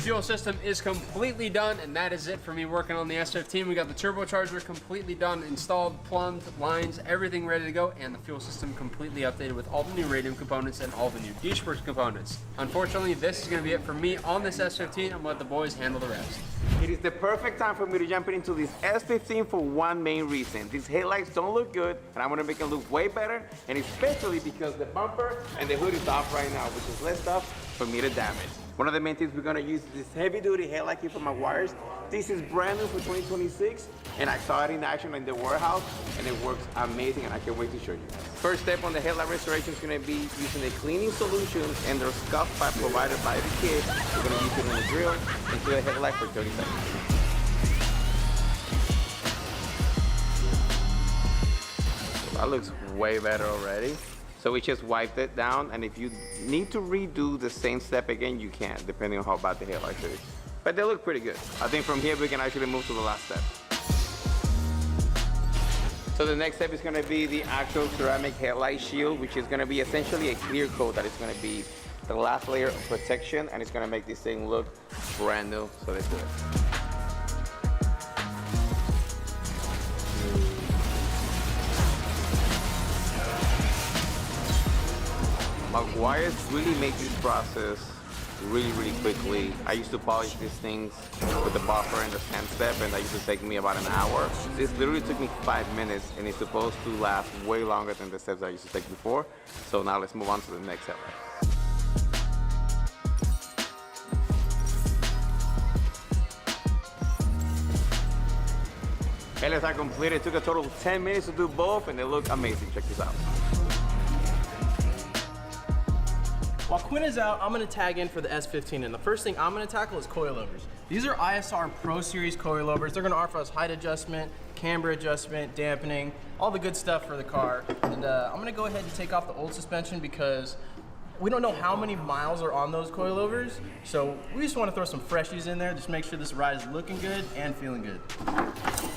Fuel system is completely done, and that is it for me working on the S15. We got the turbocharger completely done, installed, plumbed, lines, everything ready to go, and the fuel system completely updated with all the new radium components and all the new D-Works components. Unfortunately, this is going to be it for me on this S15. I'm going to let the boys handle the rest. It is the perfect time for me to jump into this S15 for one main reason. These headlights don't look good, and I'm gonna make them look way better, and especially because the bumper and the hood is off right now, which is less stuff for me to damage. One of the main things we're gonna use is this heavy duty headlight here for my wires. This is brand new for 2026, and I saw it in action in the warehouse, and it works amazing, and I can't wait to show you guys. First step on the headlight restoration is gonna be using a cleaning solution and their scuff pipe provided by the kit. We're gonna use it in the grill and clear the headlight for 30 seconds. That looks way better already. So we just wiped it down, and if you need to redo the same step again, you can, depending on how bad the headlights is. But they look pretty good. I think from here we can actually move to the last step. So the next step is gonna be the actual ceramic headlight shield, which is gonna be essentially a clear coat that is gonna be the last layer of protection, and it's gonna make this thing look brand new. So let's do it. My wires really make this process really quickly. I used to polish these things with the buffer and the sand step, and that used to take me about an hour. This literally took me 5 minutes, and it's supposed to last way longer than the steps I used to take before. So now let's move on to the next step. Headlights are completed. It took a total of 10 minutes to do both, and they look amazing. Check this out. While Quinn is out, I'm gonna tag in for the S15, and the first thing I'm gonna tackle is coilovers. These are ISR Pro Series coilovers. They're gonna offer us height adjustment, camber adjustment, dampening, all the good stuff for the car. And I'm gonna go ahead and take off the old suspension because we don't know how many miles are on those coilovers, so we just want to throw some freshies in there, just make sure this ride is looking good and feeling good.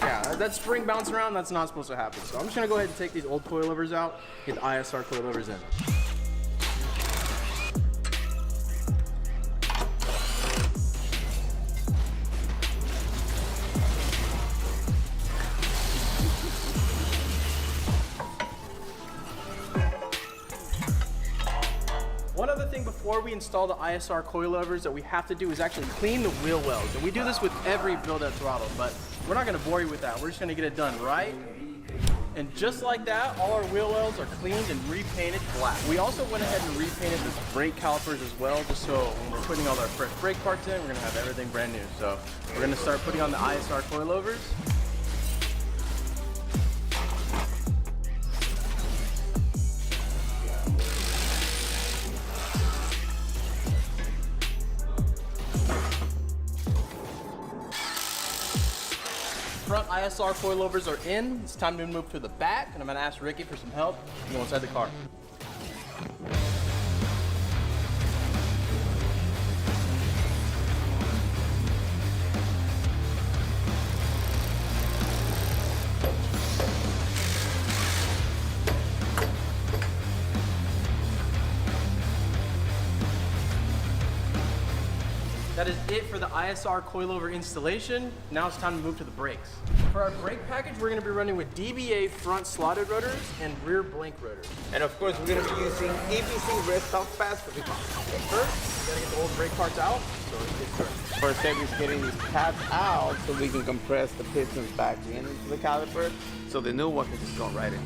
Yeah, that spring bouncing around, that's not supposed to happen. So I'm just gonna go ahead and take these old coilovers out, get the ISR coilovers in. One other thing before we install the ISR coilovers that we have to do is actually clean the wheel wells. And we do this with every build at Throttle, but we're not gonna bore you with that. We're just gonna get it done right. And just like that, all our wheel wells are cleaned and repainted black. We also went ahead and repainted the brake calipers as well, just so when we're putting all our fresh brake parts in, we're gonna have everything brand new. So we're gonna start putting on the ISR coilovers. Front ISR coilovers are in. It's time to move to the back, and I'm gonna ask Ricky for some help to go inside the car. That is it for the ISR coilover installation. Now it's time to move to the brakes. For our brake package, we're gonna be running with DBA front slotted rotors and rear blank rotors. And of course, we're gonna be using EBC red stuff pads for the car. First, we gotta get the old brake parts out, so let's get started. First step is getting these pads out so we can compress the pistons back into the caliper so the new one can just go right in.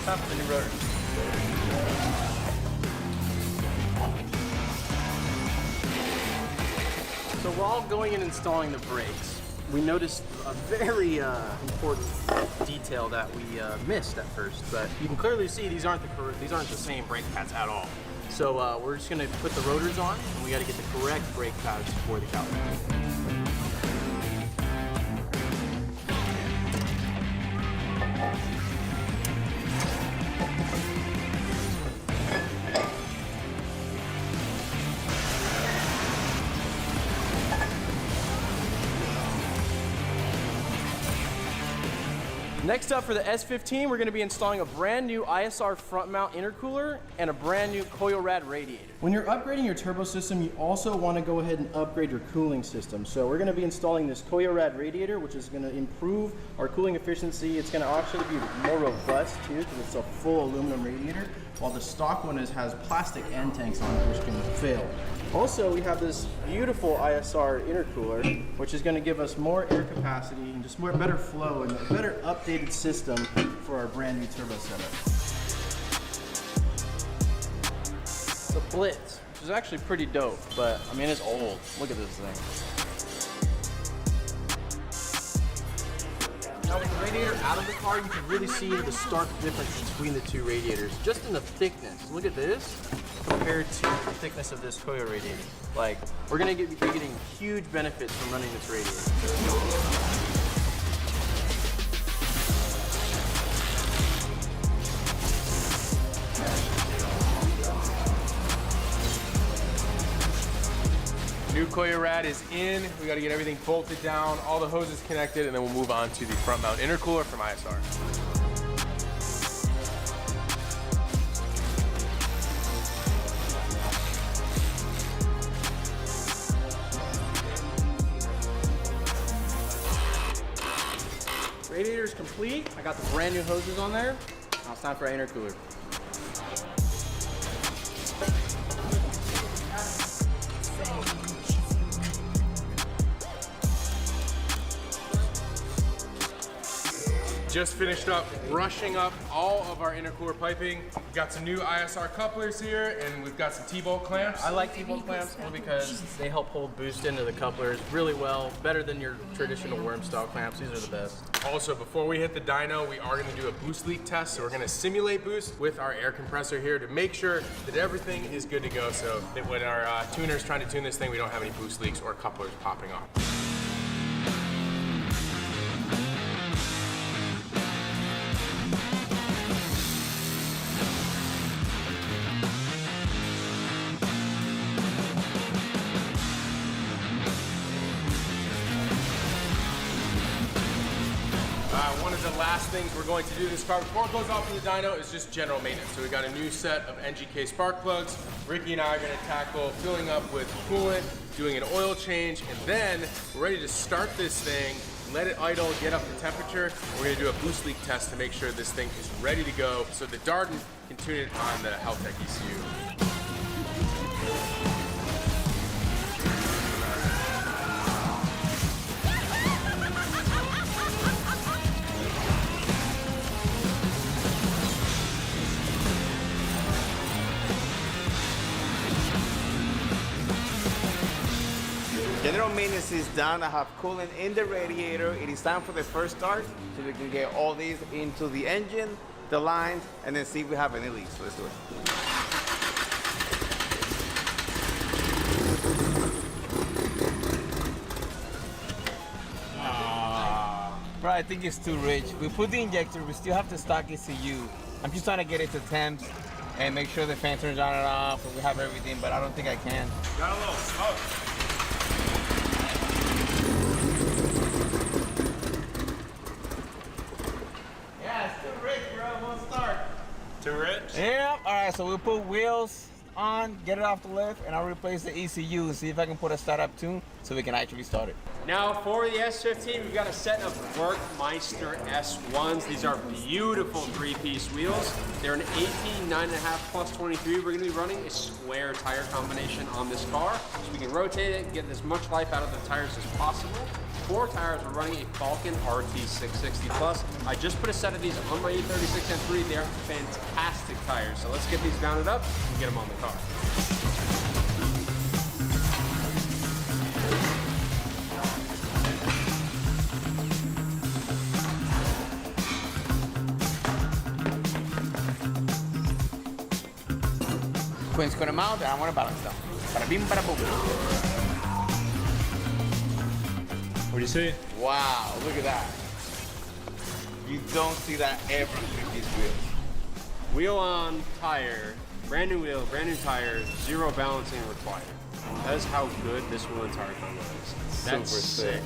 Time for the new rotor. So while going and installing the brakes, we noticed a very important detail that we missed at first. But you can clearly see these aren't the same brake pads at all. So we're just going to put the rotors on, and we got to get the correct brake pads for the caliper. Next up for the S15, we're going to be installing a brand new ISR front mount intercooler and a brand new coil rad radiator. When you're upgrading your turbo system, you also want to go ahead and upgrade your cooling system. So we're going to be installing this coil rad radiator, which is going to improve our cooling efficiency. It's going to actually be more robust too, because it's a full aluminum radiator, while the stock one has plastic end tanks on it, which can fail. Also, we have this beautiful ISR intercooler, which is going to give us more air capacity and just better flow and a better updated system for our brand new turbo setup. It's a Blitz, which is actually pretty dope, but I mean, it's old. Look at this thing. Now with the radiator out of the car, you can really see the stark difference between the two radiators, just in the thickness. Look at this compared to the thickness of this coil radiator. Like, we're gonna be getting huge benefits from running this radiator. New coil rad is in. We got to get everything bolted down, all the hoses connected, and then we'll move on to the front mount intercooler from ISR. Radiator's complete. I got the brand new hoses on there. Now it's time for our intercooler. just finished up brushing up all of our intercooler piping. We've got some new ISR couplers here, and we've got some T-bolt clamps. I like T-bolt clamps only because they help hold boost into the couplers really well, better than your traditional worm style clamps. These are the best. Also, before we hit the dyno, we are gonna do a boost leak test. So we're gonna simulate boost with our air compressor here to make sure that everything is good to go, so that when our tuner's trying to tune this thing, we don't have any boost leaks or couplers popping off. One of the last things we're going to do this car before it goes off to the dyno is just general maintenance. So we got a new set of NGK spark plugs. Ricky and I are gonna tackle filling up with coolant, doing an oil change, and then we're ready to start this thing, let it idle, get up to temperature. We're gonna do a boost leak test to make sure this thing is ready to go so that Darden can tune it on the Heltec ECU. General maintenance is done. I have coolant in the radiator. It is time for the first start, so we can get all these into the engine, the lines, and then see if we have any leaks. So let's do it. Bro, I think it's too rich. We put the injector, we still have the stock ECU. I'm just trying to get it to temps and make sure the fan turns on and off, and we have everything, but I don't think I can. Got a little smoke. Too rich? Yeah, all right, so we'll put wheels on, get it off the lift, and I'll replace the ECU and see if I can put a startup tune so we can actually start it. Now for the S15, we've got a set of Workmeister S1s. These are beautiful three-piece wheels. They're an 18, 9.5 plus 23. We're gonna be running a square tire combination on this car, so we can rotate it, get as much life out of the tires as possible. 4 tires, we're running a Falcon RT660 Plus. I just put a set of these on my E36 M3. They're fantastic tires. So let's get these mounted up and get them on the car. Quinn's gonna mount and I wanna balance them. Bada bim, bada boom. What do you see? Wow, look at that. You don't see that ever with these wheels. Wheel on, tire, brand new wheel, brand new tire, 0 balancing required. That is how good this wheel and tire combo is. That's Super sick.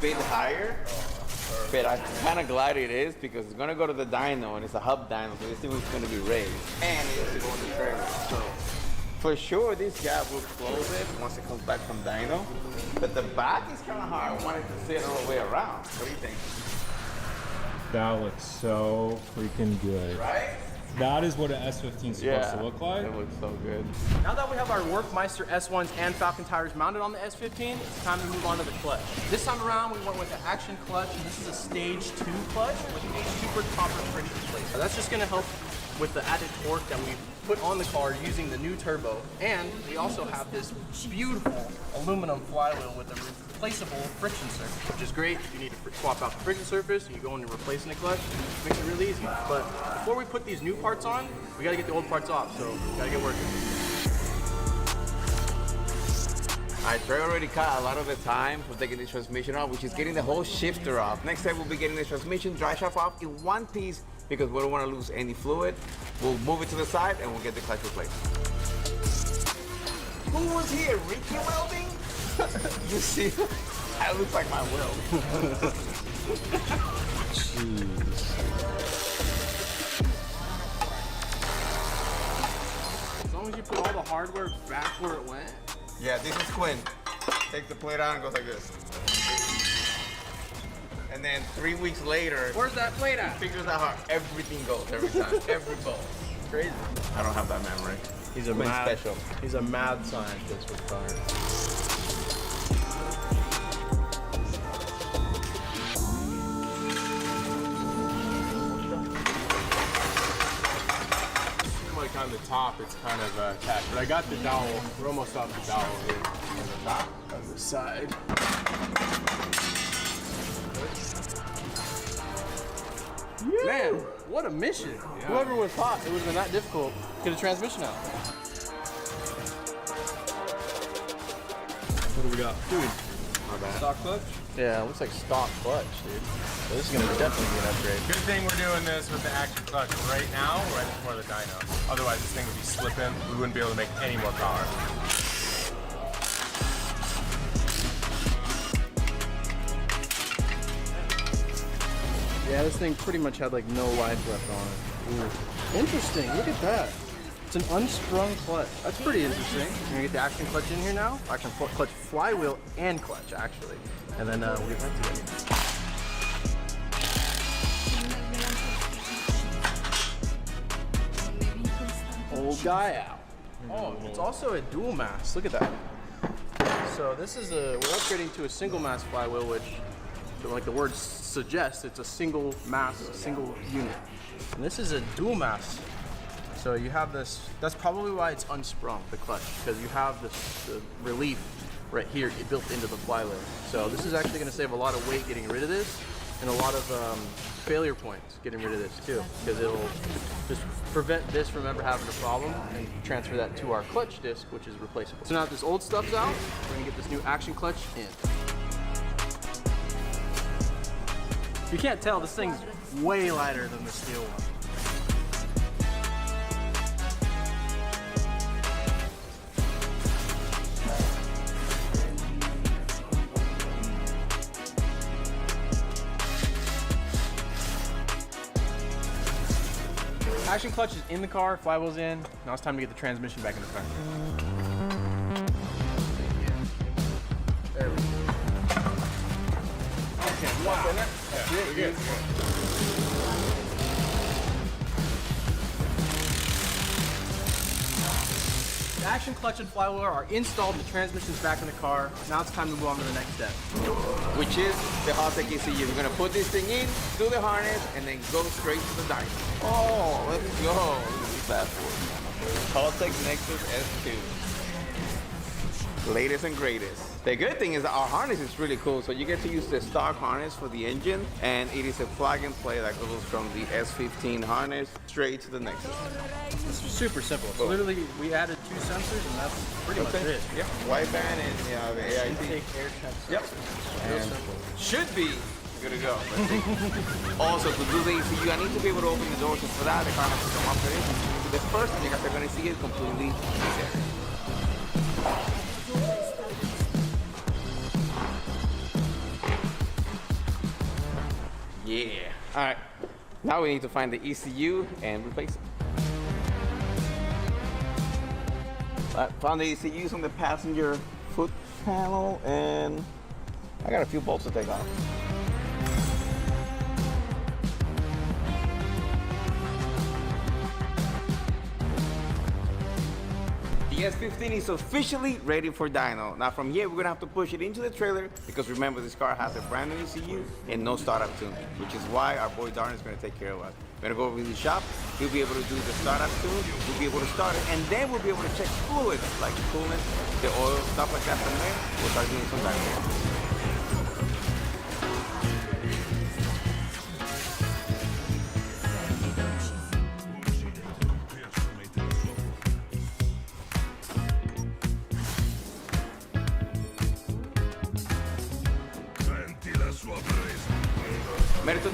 Bit higher, but I'm kind of glad it is because it's going to go to the dyno and it's a hub dyno, so this thing is going to be raised and it's going to go in the trailer. So for sure this gap will close it once it comes back from dyno, but the back is kind of hard. I wanted to sit all the way around. What do you think? That looks so freaking good. Right? That is what an S15 is supposed to look like. It looks so good. Now that we have our Workmeister S1s and Falcon tires mounted on the S15, it's time to move on to the clutch. This time around, we went with the Action clutch, and this is a stage 2 clutch with a super copper pretty display. So that's just gonna help with the added torque that we put on the car using the new turbo. And we also have this beautiful aluminum flywheel with a replaceable friction surface, which is great if you need to swap out the friction surface and you go into replacing the clutch. It makes it really easy. But before we put these new parts on, we gotta get the old parts off, so we gotta get working. Alright, Trey already cut a lot of the time for taking the transmission off, which is getting the whole shifter off. Next time we'll be getting the transmission dry shaft off in one piece because we don't want to lose any fluid. We'll move it to the side and we'll get the clutch replaced. Who was here? Ricky welding? You see? That looks like my weld. So long as you put all the hardware back where it went. Yeah, this is Quinn. Take the plate out and goes like this. And then 3 weeks later, Where's that plate at? figures out how everything goes every time, every bowl. Crazy. I don't have that memory. He's a Quinn's mad special. He's a mad scientist with cars. Like on the top, it's kind of attached. But I got the dowel. We're almost off the dowel here on the top, on the side. Man, what a mission. Yeah. Whoever would have thought it would have been that difficult to get a transmission out. What do we got? Dude. My bad. Stock clutch? Yeah, it looks like stock clutch, dude. So this is gonna definitely be an upgrade. Good thing we're doing this with the action clutch right now, right before the dyno. Otherwise, this thing would be slipping. We wouldn't be able to make any more power. Yeah, this thing pretty much had like no life left on it. Ooh. Interesting, look at that. It's an unsprung clutch. That's pretty interesting. We're gonna get the action clutch in here now. Action clutch flywheel and clutch, actually. And then we'll get that together. Old guy out. Oh, it's also a dual mass. Look at that. So this is we're upgrading to a single mass flywheel, which, like the word suggests, it's a single mass, a single unit. And this is a dual mass. So you have this, that's probably why it's unsprung, the clutch, because you have this the relief right here built into the flywheel. So this is actually going to save a lot of weight getting rid of this, and a lot of failure points getting rid of this too, because it'll just prevent this from ever having a problem and transfer that to our clutch disc, which is replaceable. So now that this old stuff's out, we're going to get this new action clutch in. You can't tell, this thing's way lighter than the steel one. Action clutch is in the car, flywheel's in. Now it's time to get the transmission back in the car. There we go. Okay, wow. That's it. We're good. The action clutch and flywheel are installed, the transmission's back in the car. Now it's time to move on to the next step. Which is the Haltech ECU. We're gonna put this thing in, do the harness, and then go straight to the dyno. Oh, let's go. Look at this bad boy. Haltech Nexus S2. Latest and greatest. The good thing is that our harness is really cool. So you get to use the stock harness for the engine, and it is a plug and play that goes from the S15 harness straight to the Nexus. It's super simple. So literally, we added 2 sensors, and that's pretty much it. Yep, wideband and the AIT. Intake, air temp. Yep. And should be good to go. Also, to do the ECU, I need to be able to open the doors, and for that, the car has to come up with it. So the first thing that they're going to see is completely easy. Yeah. All right. Now we need to find the ECU and replace it. I found the ECUs on the passenger foot panel, and I got a few bolts to take off. The S15 is officially ready for dyno. Now from here, we're gonna have to push it into the trailer because remember, this car has a brand new ECU and no startup tune, which is why our boy Darren is gonna take care of us. We're gonna go over to the shop, he'll be able to do the startup tune, we'll be able to start it, and then we'll be able to check fluids like the coolant, the oil, stuff like that from there. We'll start doing some dyno.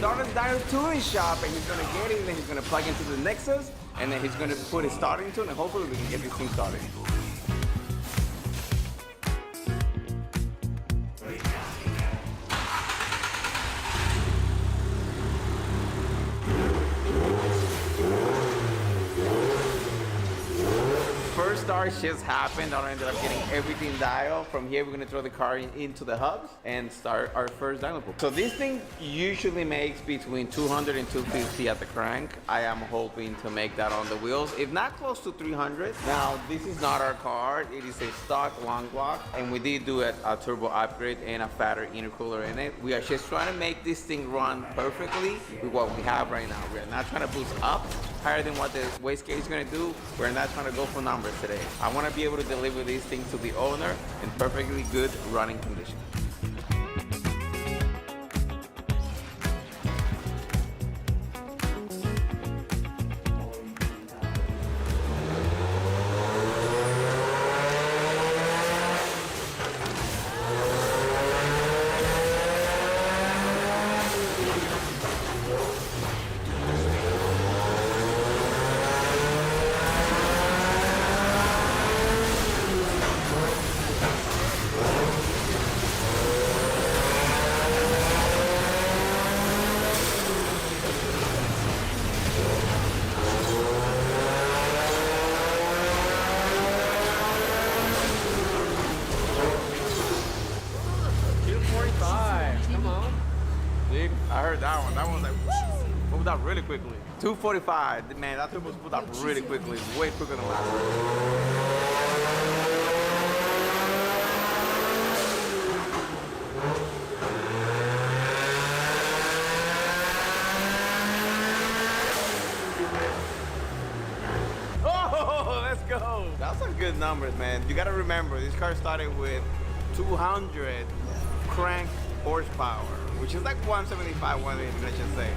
Darren's dyno tuning shop, and he's gonna get it, and then he's gonna plug into the Nexus, and then he's gonna put his starting tune, and hopefully we can get this thing started. start just happened. I ended up getting everything dialed. From here, we're gonna throw the car into the hubs and start our first dyno pool. So this thing usually makes between 200 and 250 at the crank. I am hoping to make that on the wheels, if not close to 300. Now, this is not our car. It is a stock long block, and we did do a turbo upgrade and a fatter intercooler in it. We are just trying to make this thing run perfectly with what we have right now. We're not trying to boost up higher than what the wastegate is going to do. We're not trying to go for numbers today. I want to be able to deliver these things to the owner in perfectly good running condition. I heard that one. That one was like, woo! Moved up really quickly. 245. Man, that turbo was moved up really quickly. Way quicker than last one. Oh, let's go. That's some good numbers, man. You gotta remember, this car started with 200 crank horsepower, which is like 175, 180, let's just say.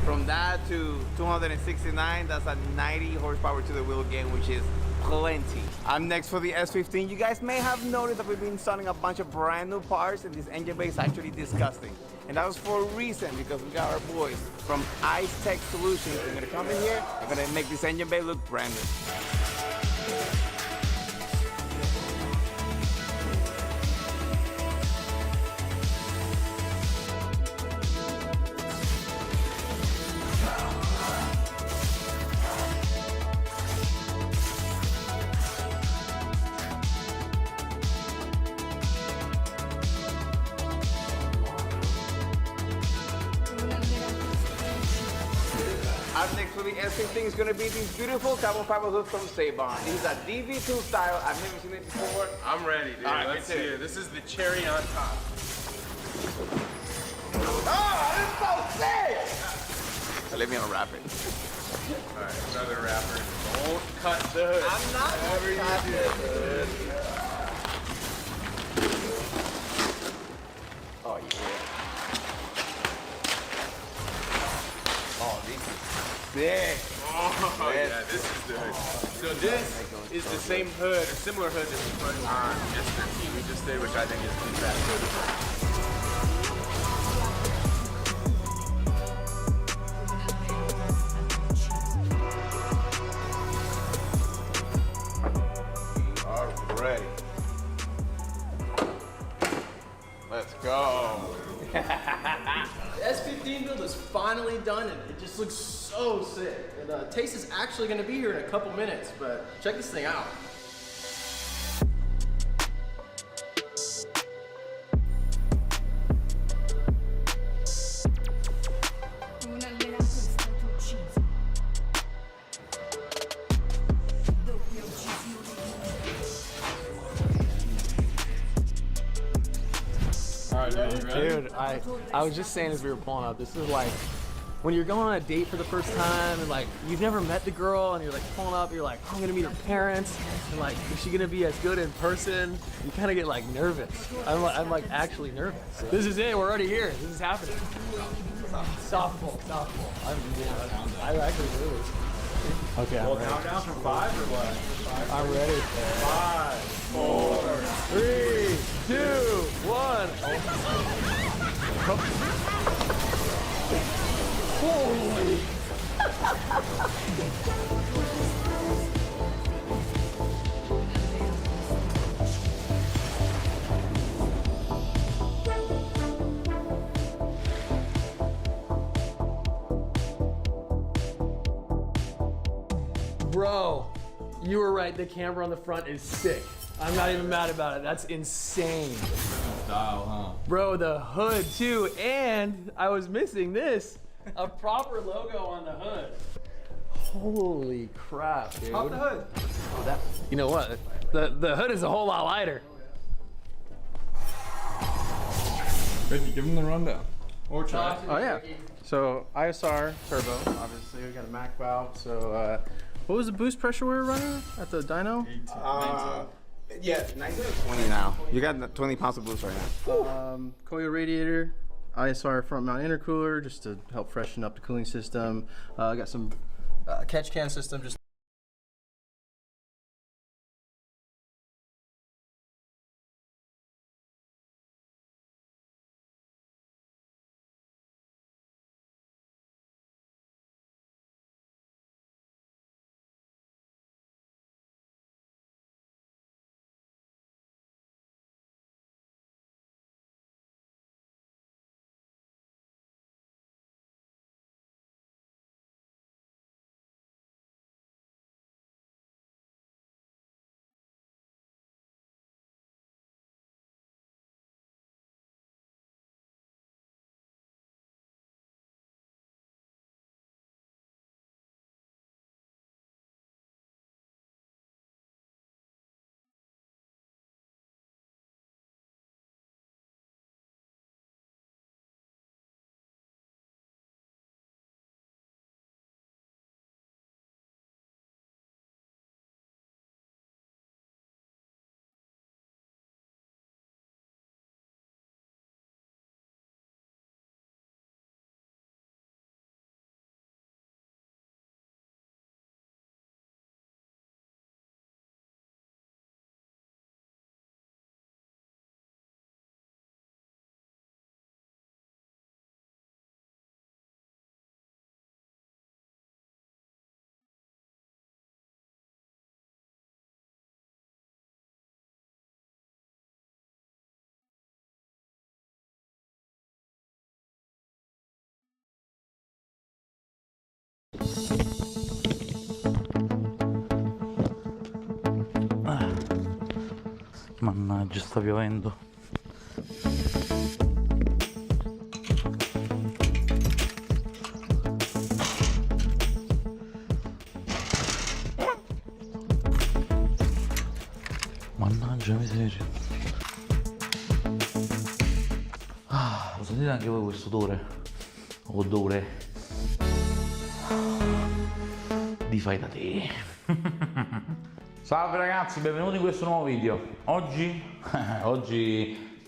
From that to 269, that's a 90 horsepower to the wheel gain, which is plenty. I'm next for the S15. You guys may have noticed that we've been installing a bunch of brand new parts, and this engine bay is actually disgusting. And that was for a reason, because we got our boys from Ice Tech Solutions. They're gonna come in here, they're gonna make this engine bay look brand new. Up next for the S15 is going to be this beautiful carbon fiber hood from Sabon. This is a DV2 style. I've never seen it before. I'm ready, dude. Right, let's see it. This is the cherry on top. Oh, this is so sick! So let me unwrap it. All right, another wrapper. Don't cut the hood. I'm not Whatever cutting you do. Oh, yeah. Oh, this is sick. Oh, yeah, this is the hood. So this is the same hood, or similar hood that we put on S13 we just did, which I think is the best hood. Ready. Let's go. The S15 build is finally done, and it just looks so sick. And Taste is actually going to be here in a couple minutes, but check this thing out. Dude, I was just saying as we were pulling up, this is like when you're going on a date for the first time and like you've never met the girl and you're like pulling up, you're like, oh, I'm gonna meet her parents, and like, is she gonna be as good in person? You kind of get like nervous. I'm like actually nervous. This is it. We're already here. This is happening. Softball. I'm actually nervous. Okay, I'm ready. Countdown from 5 or what? I'm ready. 5, 4, 3, 2, 1. Holy. Bro, You were right, the camera on the front is sick. I'm not even mad about it. That's insane. Style, huh? Bro, the hood too, and I was missing this. A proper logo on the hood. Holy crap, dude. Pop the hood. Oh, that, you know what? The hood is a whole lot lighter. Ricky, give him the rundown. Or try. Oh yeah. So ISR turbo, obviously we got a Mac valve. So what was the boost pressure we were running at the dyno? Yeah, 19 or 20 now. You got 20 pounds of boost right now. Coil radiator, ISR front mount intercooler just to help freshen up the cooling system. I got some catch can system just. Mannaggia, sta piovendo. Mannaggia miseria. Lo sentite anche voi questo odore di fai da te. Salve ragazzi, benvenuti in questo nuovo video. Oggi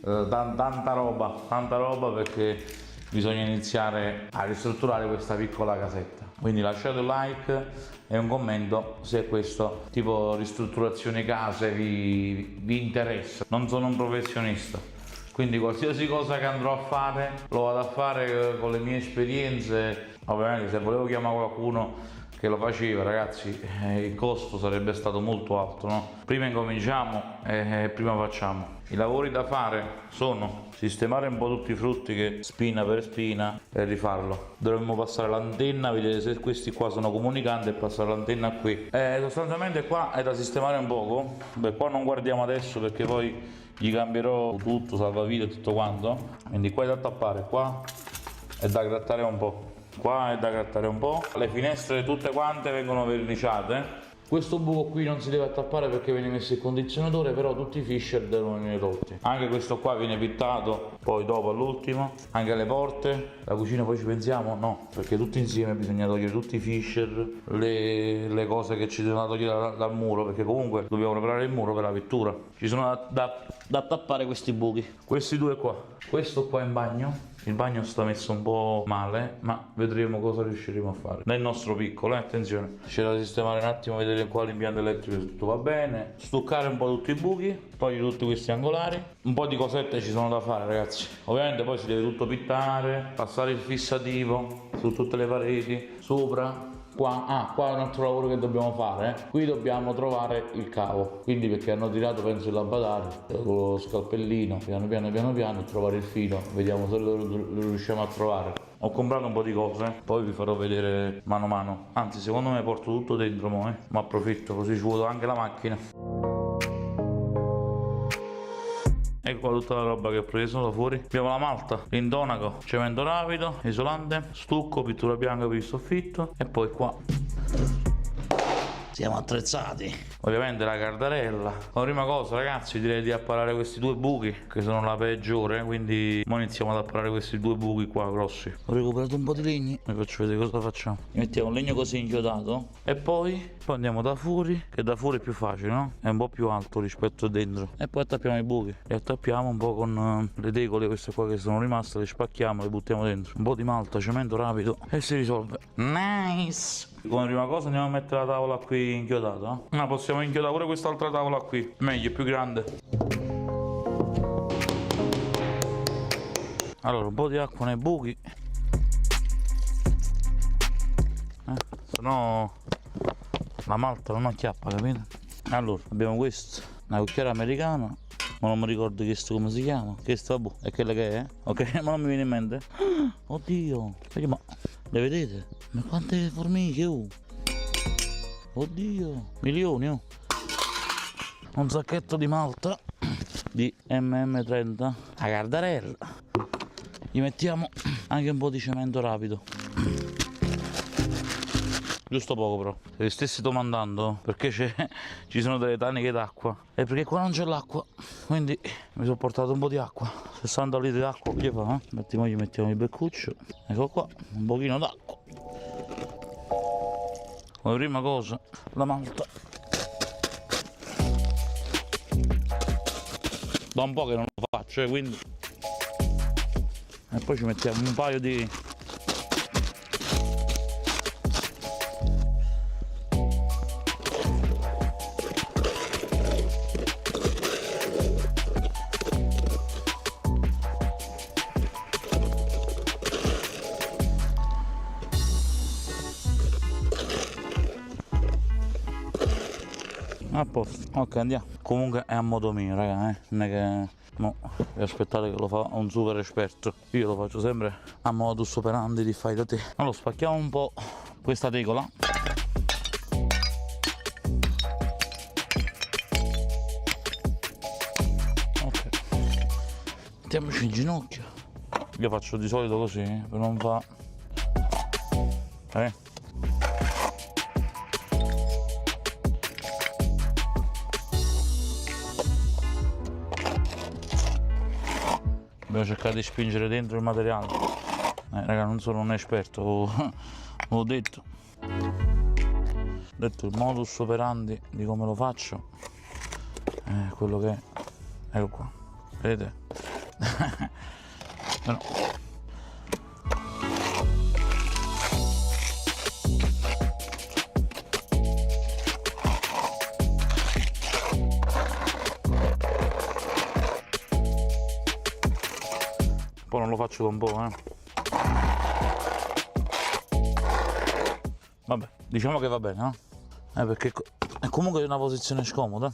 tanta roba perché bisogna iniziare a ristrutturare questa piccola casetta. Quindi lasciate un like e un commento se questo tipo ristrutturazione case vi interessa. Non sono un professionista, quindi qualsiasi cosa che andrò a fare lo vado a fare con le mie esperienze. Ovviamente se volevo chiamare qualcuno che lo faceva, ragazzi, il costo sarebbe stato molto alto, no? Prima incominciamo e prima facciamo. I lavori da fare sono sistemare un po' tutti i frutti che spina per spina e rifarlo. Dovremmo passare l'antenna, vedete se questi qua sono comunicanti, e passare l'antenna qui. Sostanzialmente qua è da sistemare un poco. Beh, qua non guardiamo adesso perché poi gli cambierò tutto, salvavita e tutto quanto. Quindi qua è da tappare, qua è da grattare un po'. Qua è da grattare un po', le finestre tutte quante vengono verniciate. Questo buco qui non si deve attappare perché viene messo il condizionatore, però tutti i fisher devono venire tolti. Anche questo qua viene pittato, poi dopo all'ultimo. Anche le porte, la cucina poi ci pensiamo? No, perché tutti insieme bisogna togliere tutti i fisher, le cose che ci devono togliere dal muro, perché comunque dobbiamo preparare il muro per la pittura. Ci sono da tappare questi buchi. Questi due qua. Questo qua in bagno. Il bagno sta messo un po' male, ma vedremo cosa riusciremo a fare. Nel nostro piccolo, attenzione. C'è da sistemare un attimo, vedere qua l'impianto elettrico se tutto va bene. Stuccare un po' tutti i buchi, togliere tutti questi angolari. Un po' di cosette ci sono da fare, ragazzi. Ovviamente poi si deve tutto pittare, passare il fissativo su tutte le pareti, sopra, Qua è un altro lavoro che dobbiamo fare. Qui dobbiamo trovare il cavo, quindi perché hanno tirato penso il lampadario con lo scalpellino, piano piano trovare il filo, vediamo se lo riusciamo a trovare. Ho comprato un po' di cose, poi vi farò vedere mano a mano. Anzi, secondo me porto tutto dentro ma approfitto, così ci vuoto anche la macchina. Ecco qua tutta la roba che ho preso da fuori. Abbiamo la malta, l'intonaco, cemento rapido, isolante, stucco, pittura bianca per il soffitto e poi qua siamo attrezzati. Ovviamente la cardarella. La prima cosa, ragazzi, direi di apparare questi due buchi che sono la peggiore, quindi ora iniziamo ad apparare questi due buchi qua grossi. Ho recuperato un po' di legni, vi faccio vedere cosa facciamo. Mettiamo un legno così inchiodato e poi andiamo da fuori, che da fuori è più facile, no? È un po' più alto rispetto a dentro. E poi attappiamo i buchi. Li attappiamo un po' con le tegole, queste qua che sono rimaste, le spacchiamo, le buttiamo dentro. Un po' di malta, cemento rapido e si risolve. Nice! Come prima cosa andiamo a mettere la tavola qui inchiodata. Ma possiamo inchiodare pure quest'altra tavola qui. Meglio, è più grande. Allora, un po' di acqua nei buchi. Se no la malta non acchiappa, capito? Allora, abbiamo questo, una cucchiaia americana. Ma non mi ricordo questo come si chiama. Questo vabbè, è quella che è, ok? Ma non mi viene in mente. Oddio, ma le vedete? Ma quante formiche, oh! Oddio, milioni, oh! Un sacchetto di malta di MM30, la cardarella. Gli mettiamo anche un po' di cemento rapido. Giusto poco però. Se vi stessi domandando perché ci sono delle taniche d'acqua, è perché qua non c'è l'acqua, quindi mi sono portato un po' di acqua. 60 litri d'acqua, che fa? Gli mettiamo il beccuccio, ecco qua, un pochino d'acqua. Come prima cosa la malta. Da un po' che non lo faccio, quindi. E poi ci mettiamo un paio di a posto. Ok, andiamo. Comunque è a modo mio, raga, non è che no, vi aspettate che lo fa un super esperto. Io lo faccio sempre a modus operandi di fai da te. Allora spacchiamo un po' questa tegola. Ok, mettiamoci in ginocchio. Io faccio di solito così per non fa Dobbiamo cercare di spingere dentro il materiale. Raga, non sono un esperto, l'ho detto. Ho detto il modus operandi di come lo faccio è quello che è. Ecco qua, vedete? Però poi non lo faccio da un po', Vabbè, diciamo che va bene, no? Perché è comunque una posizione scomoda.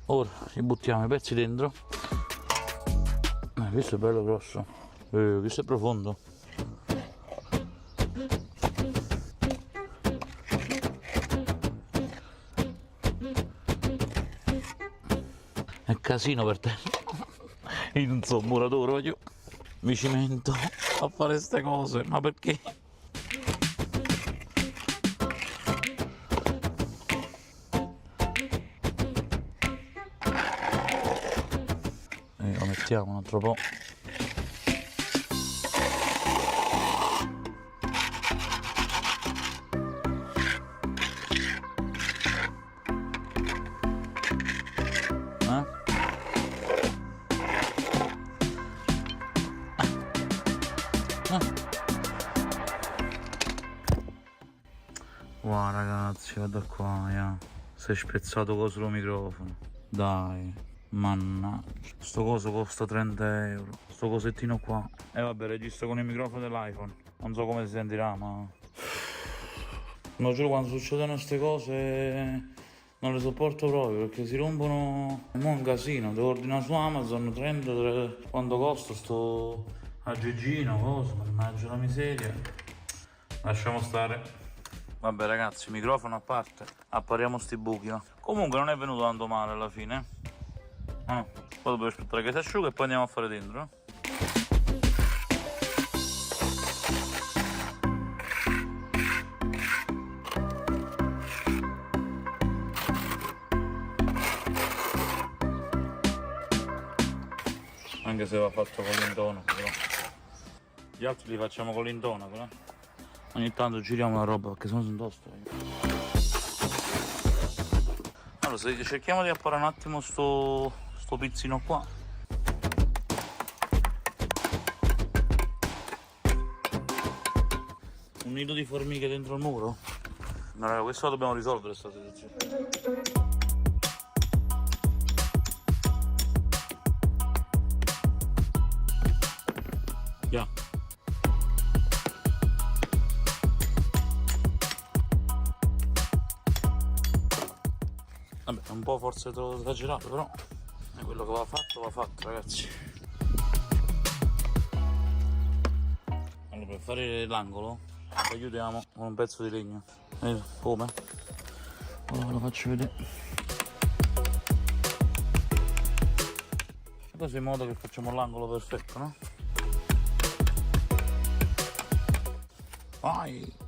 Ora ci buttiamo i pezzi dentro. Questo è bello grosso. Questo è profondo. È casino per te. Io non so un muratore, voglio. Mi cimento a fare ste cose, ma perché? Lo mettiamo un altro po'. Wow ragazzi, guarda qua, si è spezzato coso sul microfono. Dai, Mannaggia, sto coso costa 30 euro, sto cosettino qua. E vabbè, registro con il microfono dell'iPhone, non so come si sentirà, ma... No, giuro, quando succedono queste cose non le sopporto proprio, perché si rompono... È un casino, devo ordinare su Amazon, 30, quanto costa sto aggeggino, cosa, mannaggia la miseria. Lasciamo stare. Vabbè ragazzi, microfono a parte, appariamo sti buchi, no? Comunque non è venuto tanto male alla fine. Poi dobbiamo aspettare che si asciuga e poi andiamo a fare dentro, no? Anche se va fatto con l'intonaco, però. Gli altri li facciamo con l'intonaco, no? Ogni tanto giriamo la roba perché sennò sono tosto. Allora, se cerchiamo di apparare un attimo sto pizzino qua. Un nido di formiche dentro il muro? No raga, questo lo dobbiamo risolvere sta situazione. Yeah. Vabbè, è un po' forse esagerato, però è quello che va fatto ragazzi. Allora, per fare l'angolo aiutiamo con un pezzo di legno. Vedete come? Ora lo faccio vedere. E così in modo che facciamo l'angolo perfetto, no? Vai!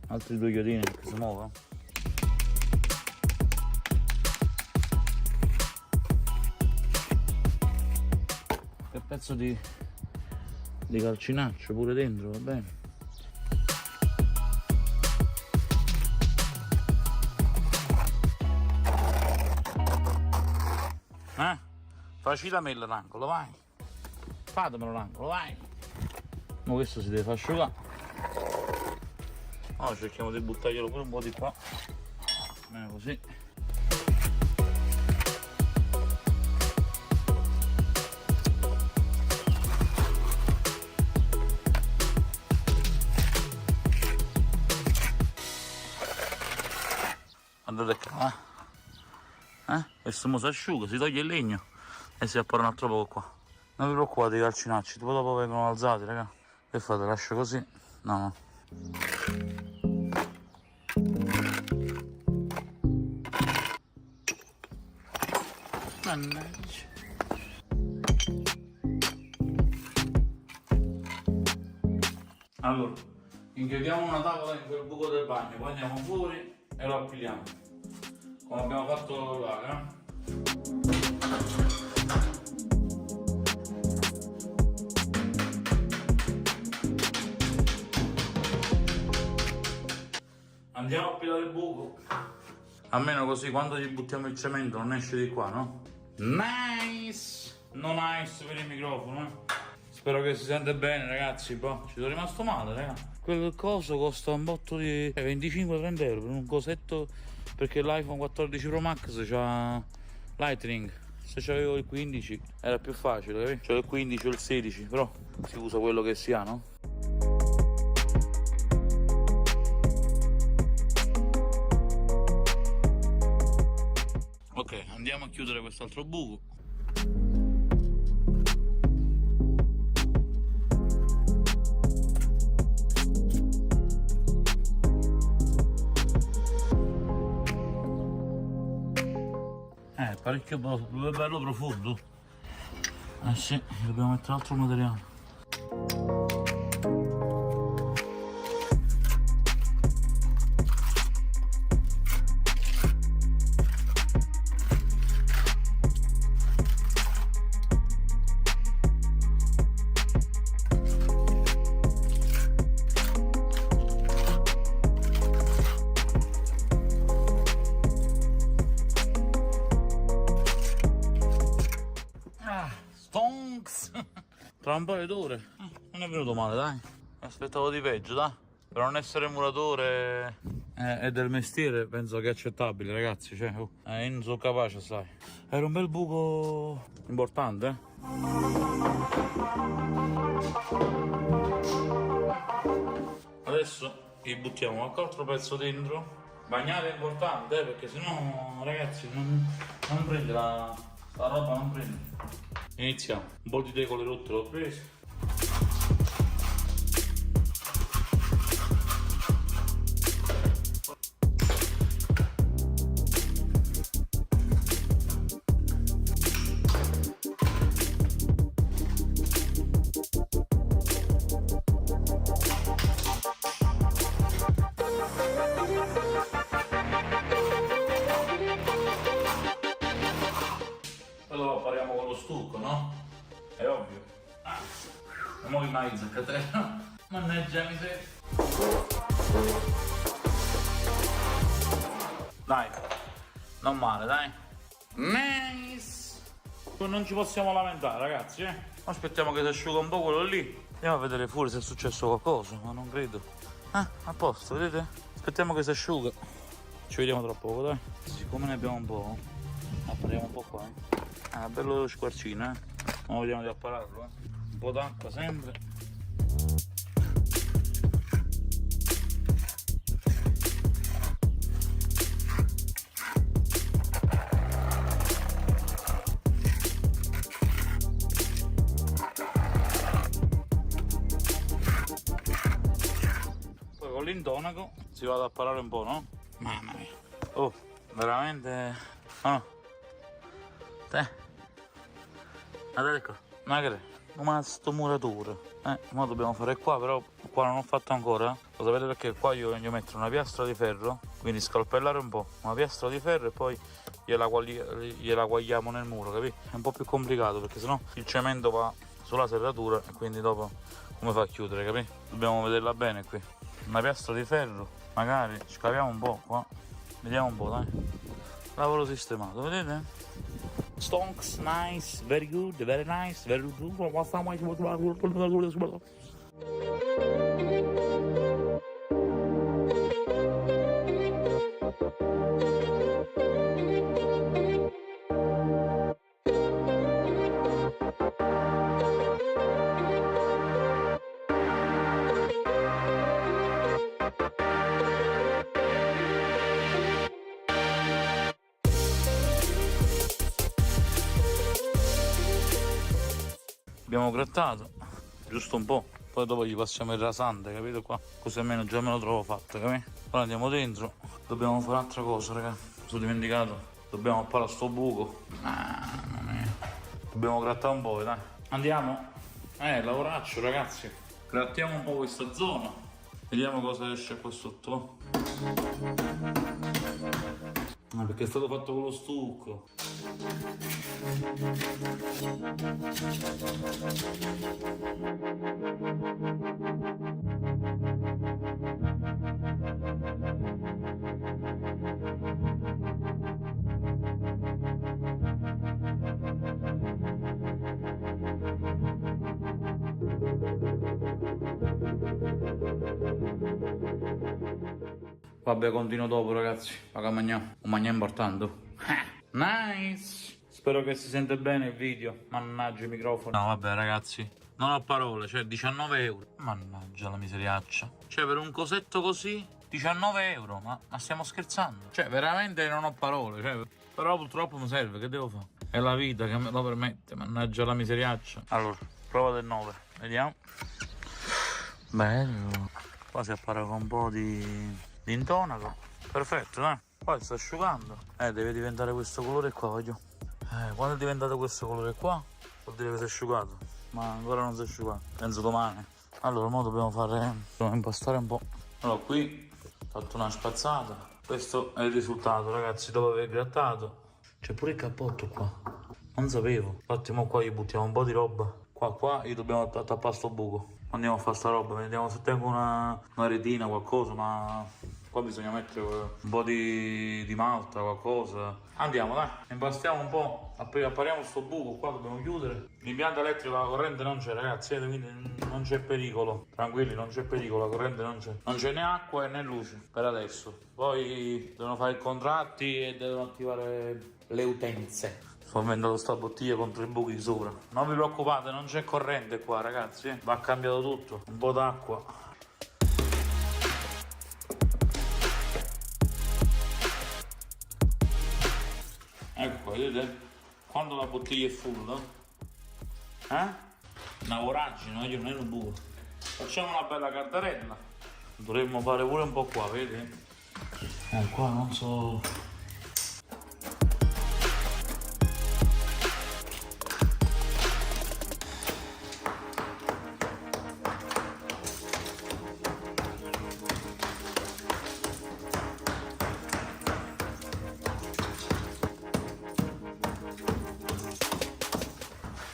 Altri due chiodini che si muovono. Che pezzo di calcinaccio pure dentro, va bene. Facilamelo l'angolo, vai. Fatemelo l'angolo, vai. Ma questo si deve far asciugare. Ora cerchiamo di buttarglielo pure un po' di qua. Bene così. Guardate qua, questo mo si asciuga, si toglie il legno e si appare un altro poco qua. Non vi preoccupate i calcinacci, tipo dopo vengono alzati, raga. Che fate? Lascio così? No. Mannaggia. Allora, inchiodiamo una tavola in quel buco del bagno, poi andiamo fuori e lo appiliamo. Come abbiamo fatto là, Andiamo a appilare il buco. Almeno così quando gli buttiamo il cemento non esce di qua, no? Nice! Non nice per il microfono, Spero che si sente bene, ragazzi. Boh, ci sono rimasto male, raga. Quel coso costa un botto di 25-30 euro per un cosetto, perché l'iPhone 14 Pro Max c'ha Lightning. Se c'avevo il 15 era più facile, capito? C'ho il 15 o il 16, però si usa quello che si ha, no? Ok, andiamo a chiudere quest'altro buco. Parecchio bello profondo. Sì, dobbiamo mettere altro materiale. Tra tra un paio d'ore. Non è venuto male, dai. Mi aspettavo di peggio, dai. Per non essere muratore e del mestiere penso che è accettabile, ragazzi. Cioè, non sono capace, sai. Era un bel buco importante, eh. Adesso gli buttiamo qualche altro pezzo dentro. Bagnare è importante, perché sennò, ragazzi, non prende la roba, non prende. Iniziamo. Un po' di tegole rotte l'ho preso. Allora pariamo con lo stucco, no? È ovvio. E mo' in mezzo a catena. Mannaggia miseria. Dai, non male, dai. Nice. Non ci possiamo lamentare, ragazzi, eh. Aspettiamo che si asciuga un po' quello lì. Andiamo a vedere fuori se è successo qualcosa, ma non credo. A posto, vedete? Aspettiamo che si asciuga. Ci vediamo tra poco, dai. Siccome ne abbiamo un po', appariamo un po' qua, bello squarcino, Ora vediamo di appararlo, Un po' d'acqua sempre. Poi con l'intonaco si va ad apparare un po', no? Mamma mia. Oh, veramente... Ecco, ma sto muratore. Ora dobbiamo fare qua, però qua non ho fatto ancora. Lo sapete perché? Qua io voglio mettere una piastra di ferro, quindi scalpellare un po', una piastra di ferro e poi gliela quagliamo nel muro, capito? È un po' più complicato perché sennò il cemento va sulla serratura e quindi dopo come fa a chiudere, capito? Dobbiamo vederla bene qui. Una piastra di ferro, magari scaviamo un po' qua, vediamo un po', dai. Lavoro sistemato, vedete? Stonks, nice, very good, very nice, very good. Abbiamo grattato, giusto un po', poi dopo gli passiamo il rasante, capito qua? Così almeno già me lo trovo fatto, capito? Ora andiamo dentro, dobbiamo fare un'altra cosa, raga, mi sono dimenticato, dobbiamo apparare sto buco, mamma mia, dobbiamo grattare un po', dai, andiamo, lavoraccio ragazzi, grattiamo un po' questa zona, vediamo cosa esce qua sotto. Perché è stato fatto con lo stucco. Vabbè, continuo dopo ragazzi, paga mangiare, un mangiare importante. Nice! Spero che si sente bene il video, mannaggia il microfono. No vabbè ragazzi, non ho parole, cioè 19 euro. Mannaggia la miseriaccia. Cioè per un cosetto così, 19 euro, ma stiamo scherzando? Cioè veramente non ho parole, cioè, però purtroppo mi serve, che devo fare? È la vita che me lo permette, mannaggia la miseriaccia. Allora, prova del 9, vediamo. Bello. Qua si appare con un po' di intonaco, perfetto, dai. Poi sta asciugando, deve diventare questo colore qua, voglio. Quando è diventato questo colore qua vuol dire che si è asciugato, ma ancora non si è asciugato, penso domani. Allora ora dobbiamo impastare un po'. Allora qui ho fatto una spazzata, questo è il risultato ragazzi dopo aver grattato. C'è pure il cappotto qua, non sapevo. Infatti mo qua gli buttiamo un po' di roba, qua gli dobbiamo tappare sto buco. Andiamo a fare sta roba, vediamo se tengo una retina, qualcosa, ma Qua bisogna mettere un po' di malta, qualcosa. Andiamo, dai, impastiamo un po'. Appariamo sto buco, qua dobbiamo chiudere. L'impianto elettrico, la corrente non c'è, ragazzi, quindi non c'è pericolo. Tranquilli, non c'è pericolo, la corrente non c'è. Non c'è né acqua né luce, per adesso. Poi devono fare i contratti e devono attivare le utenze. Sto avendo sta bottiglia contro i buchi di sopra. Non vi preoccupate, non c'è corrente qua, ragazzi. Va cambiato tutto. Un po' d'acqua. Ecco qua, vedete? Quando la bottiglia è full, una voragine, non è un buco. Facciamo una bella cardarella. Dovremmo fare pure un po' qua, vedi? Qua non so.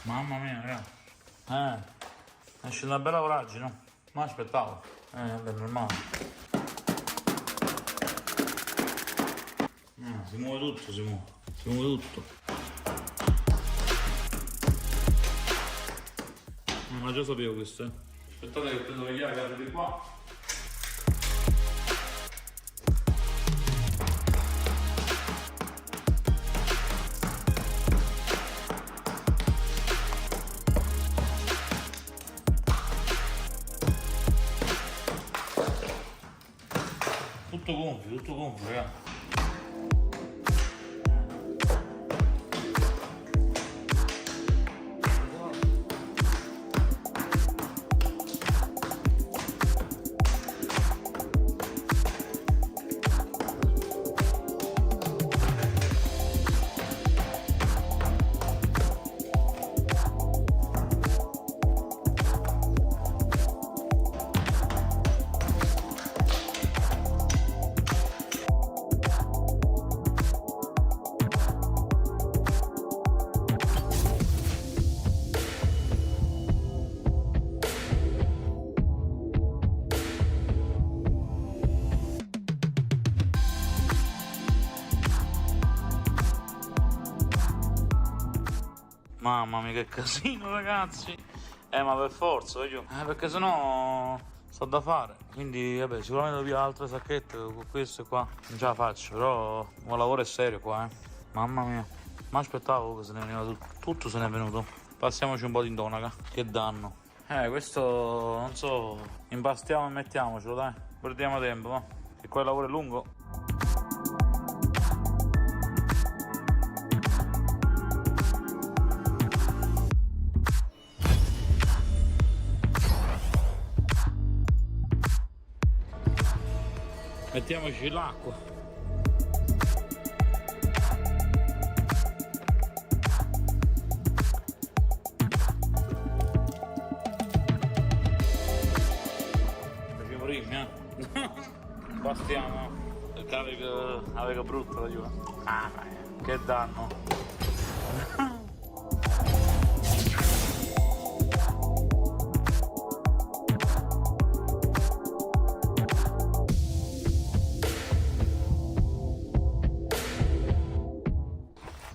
Mamma mia, raga. Esce una bella voragine, no? Ma aspettavo. Vabbè, normale. Si muove tutto, si muove tutto. Ma già sapevo questo, Aspettate che prendo le chiavi di qua. Tutto gonfio, raga. Mamma mia che casino, ragazzi. Ma per forza, voglio. Perché sennò sto da fare. Quindi vabbè, sicuramente via altre sacchette con questo qua. Non ce la faccio, però il lavoro è serio qua, Mamma mia. Ma aspettavo che se ne veniva tutto se ne è venuto. Passiamoci un po' di intonaca. Che danno. Questo non so. Impastiamo e mettiamocelo, dai. Perdiamo tempo, va. Che qua il lavoro è lungo. Mettiamoci l'acqua. Facciamo prima, Bastiamo. Perché aveva brutta la giù. Che danno.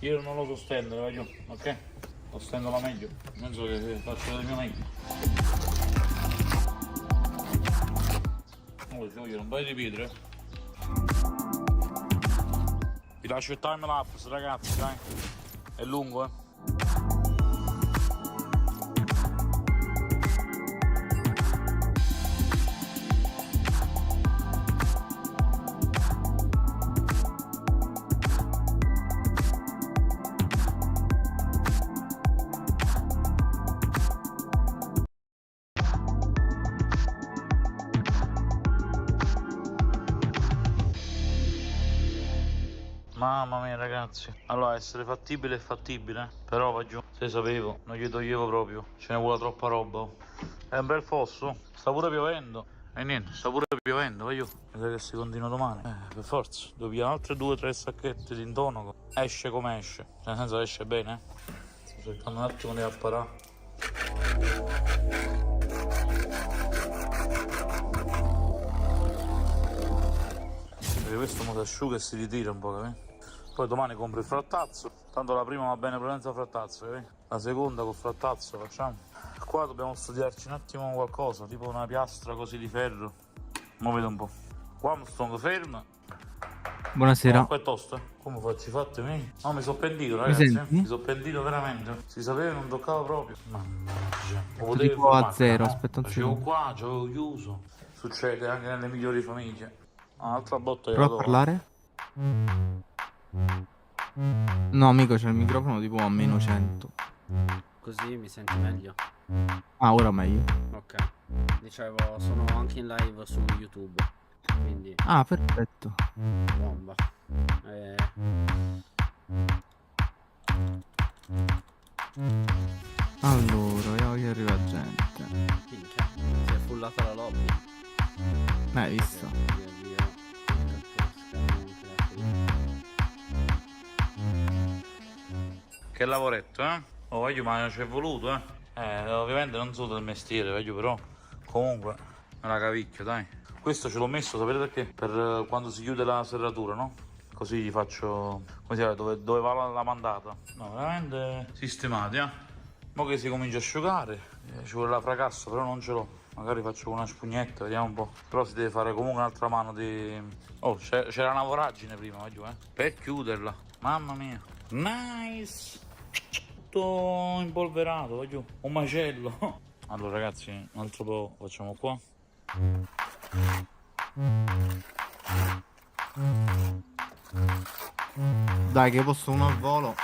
Io non lo so stendere, voglio, ok? Lo stendo la meglio, penso che faccio del mio meglio. Ci vogliono un paio di pietre. Vi lascio il time lapse, ragazzi, dai. È lungo, Mamma mia, ragazzi. Allora, essere fattibile è fattibile, però va giù. Se sapevo, non gli toglievo proprio. Ce ne vuole troppa roba. È un bel fosso. Sta pure piovendo. E niente, sta pure piovendo, va giù. Vedete che si continua domani. Per forza. Devo pigliare altre 2 o 3 sacchette di intonaco. Esce come esce. Nel senso esce bene. Sto cercando un attimo di apparare. questo mo si asciuga e si ritira un po', capì? Poi domani compro il frattazzo, tanto la prima va bene pure senza frattazzo, capì? La seconda col frattazzo facciamo. Qua dobbiamo studiarci un attimo qualcosa, tipo una piastra così di ferro. Mo vedo un po'. Qua mi sto fermo. Buonasera. Qua è tosto, Come faccio fatte me? No, mi sono pentito, ragazzi. Mi sono pentito veramente. Si sapeva, non toccava proprio. Mannaggia. Lo potevo Tipo a fermare, zero, no? aspetta un Facevo secondo. qua, ci avevo chiuso. Succede anche nelle migliori famiglie. Un'altra botta Prova a parlare? No, amico, c'è il microfono tipo a meno 100. Così mi senti meglio. Ah, ora meglio. Ok. Dicevo, sono anche in live su YouTube. Quindi. Ah, perfetto. Bomba. Allora, e oggi arriva gente. Minchia, si è fullata la lobby. Hai visto? Che lavoretto, Oh, voglio, ma ci è voluto, ovviamente non so del mestiere, voglio, però comunque me la cavicchio, dai. Questo ce l'ho messo, sapete perché? Per quando si chiude la serratura, no? Così gli faccio, come si chiama, dove va la mandata. No, veramente sistemati, Mo che si comincia a asciugare, ci vuole la fracassa, però non ce l'ho. Magari faccio una spugnetta, vediamo un po'. Però si deve fare comunque un'altra mano di... Oh, c'era una voragine prima, voglio, per chiuderla. Mamma mia. Nice! Tutto impolverato, voglio. Un macello. Allora ragazzi, un altro po' facciamo qua. Dai, che posso uno al volo.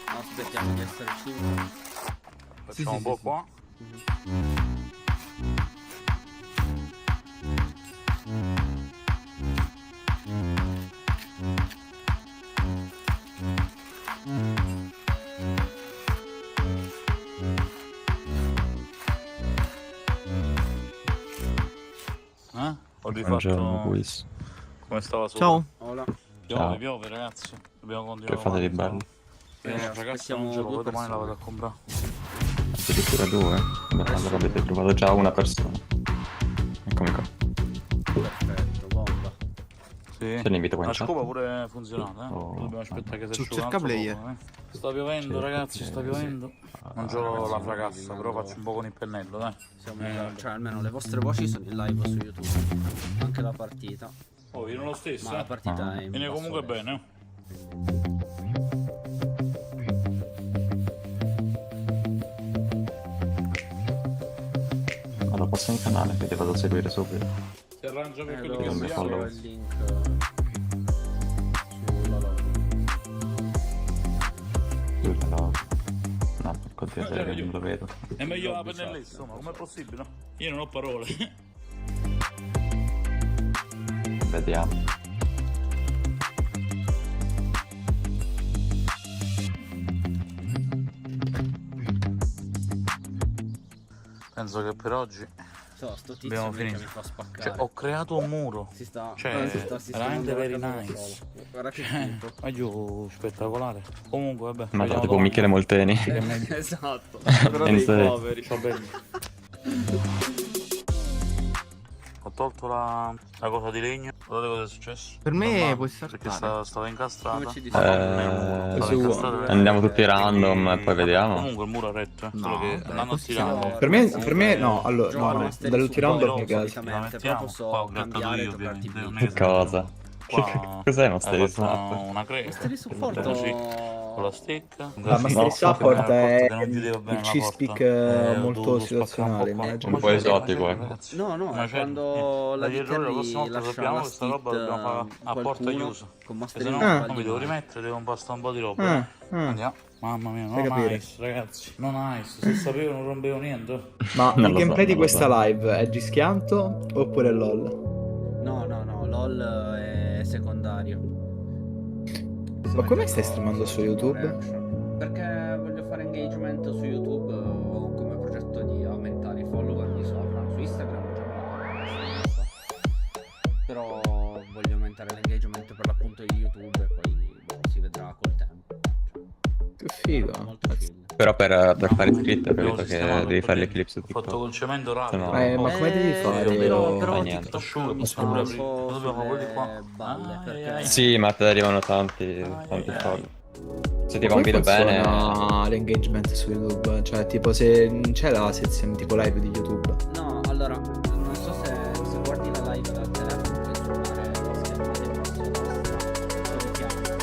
Aspettiamo di essere 5. Facciamo un po' qua. Ho rifatto come stava sopra. Ciao. Hola. Piove ragazzi. Dobbiamo continuare. Che fate di bello? Ragazzi, non ce l'ho, domani la vado a comprare. Addirittura due? Beh, allora avete trovato già una persona. Eccomi qua. Perfetto, bomba. Sì. C'è l'invito qua in La chat? scopa pure è funzionata, Oh. Dobbiamo aspettare che si Sul asciuga un cerca altro player. poco, Sta piovendo ragazzi, sta piovendo. Non c'ho la fracassa, però faccio un po' con il pennello, dai. Cioè almeno le vostre voci sono in live su YouTube. Anche la partita. Oh, viene lo stesso, Ma la partita è in viene basso comunque destra. bene, Allora, passo in canale che ti vado a seguire subito. Si arrangia per quello Devo che mettere sia. il link sulla lobby. No, per continuare non lo vedo. È meglio la pennelletta, insomma, com'è possibile? Io non ho parole. Vediamo. Penso che per oggi sto tizio abbiamo che mi finito. fa spaccare. Ho creato un muro. Si sta Veramente sistemando very la casa da nice. solo. Guarda che finto. Ma giù, spettacolare. Comunque, vabbè. Ma vediamo tipo domani. Michele Molteni. Esatto. Però dei poveri. Sto bene. Ho tolto la cosa di legno. Guardate cosa è successo. Per me Normale, puoi perché startare. stava incastrata. Come ci dici? Andiamo tutti random e poi vediamo. Comunque il muro è retto, No, solo che dai, andando a così tirare. siamo. Per me no, allora, Gioco no, Master dall'ulti su round Gioco, mi piace. solitamente, Qua però posso ho grattato cambiare e io, giocarti ovviamente, prima. Che cosa? Qua Cos'è uno ho stesso? fatto una crepa. Master supporto. Così, con la stecca. La Master No, Support è che non chiudeva bene il la C-Stick porta. molto Dovuto situazionale, spaccare un po' qua. immagino. Un po' esotico, ecco. No, no, Ma è c'è- quando la dagli errori la prossima Viterbi volta lascia sappiamo la questa roba dobbiamo fare stick a porta qualcuno chiusa. con Se Master no Support non mi devo rimettere, devo impastare un po' di roba. Andiamo. Mamma mia, Fai non capire. nice, ragazzi. Non nice. Se sapevo non rompevo niente. Ma Non il lo gameplay so, di non lo so. questa live è Gischianto oppure LOL? No, LOL è secondario. Ma come stai streamando su YouTube? Perché voglio fare engagement su YouTube, ho come progetto di aumentare i follower di sopra. Su Instagram già me la abbastanza. Però voglio aumentare l'engagement per l'appunto di YouTube e poi si vedrà col tempo. Che figo. Molto figo. Però per fare iscritto ho capito che devi fare le clip su TikTok. Fatto con cemento rapido. Ma come devi fare? Però asciugo, mi sembra dobbiamo quelli qua. balle, perché Sì, ma te ne arrivano tanti follow. Se ti va un video bene. L'engagement su YouTube, cioè tipo se non c'è la sezione tipo live di YouTube. no, allora, non so se guardi la live dal telefono puoi trovare la schermata in basso a destra dove ti apre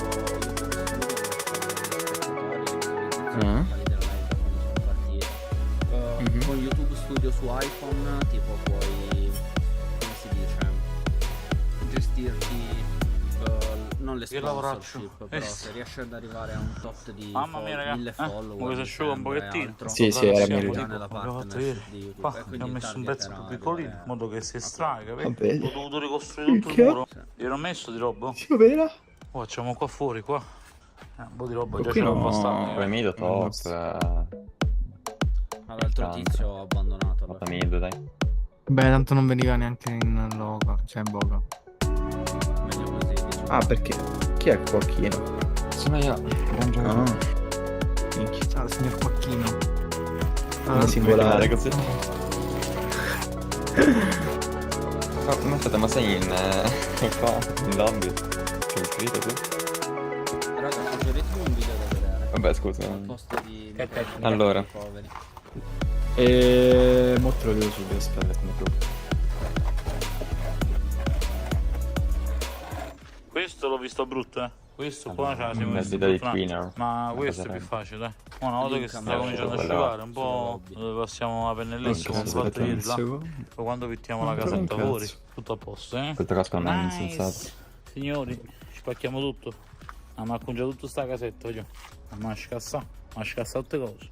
con YouTube Studio su iPhone tipo puoi, come si dice, gestirti non le sponsorship, però se riesci ad arrivare a un tot di 1000 follower si asciuga un pochettino. Sì, era meglio. nella partnership di YouTube e Ho quindi messo un pezzo più piccolino in modo che si estrae, capito? Vabbè. Ho dovuto ricostruire tutto il muro. Gliel'ho messo di roba? Sì, va bene. Oh, facciamo qua fuori, qua. Un po' di roba già qui ce l'ho no. abbastanza. Premido top. l'altro tizio ho abbandonato alla fine. Premido, dai. Beh, tanto non veniva neanche in logo, cioè in voga. Meglio così, diciamo. Ah, perché? Chi è Quacchino? Sono io. Buongiorno. Ciao, signor Quacchino. Singolare così. Ma aspetta, ma sei in qua, in lobby? Che hai scritto tu? Raga, suggeritemi un video da vedere. Vabbè, scusa. Al posto di Allora. poveri. Mo te lo vedo subito, aspetta come tu. Questo l'ho visto brutto, eh. Questo qua ce la siamo Nel visti video di brutto un attimo. Twinner. Ma questo è più facile, dai. Una volta che si sta cominciando a asciugare, un po' passiamo la pennelletta come ho fatto ieri là. Poi quando mettiamo la casetta fuori, tutto a posto, eh. Questo casco non è insensato. Signori, spacchiamo tutto. Andiamo a congiare tutta sta casetta, io. Andiamo a scassare tutte cose.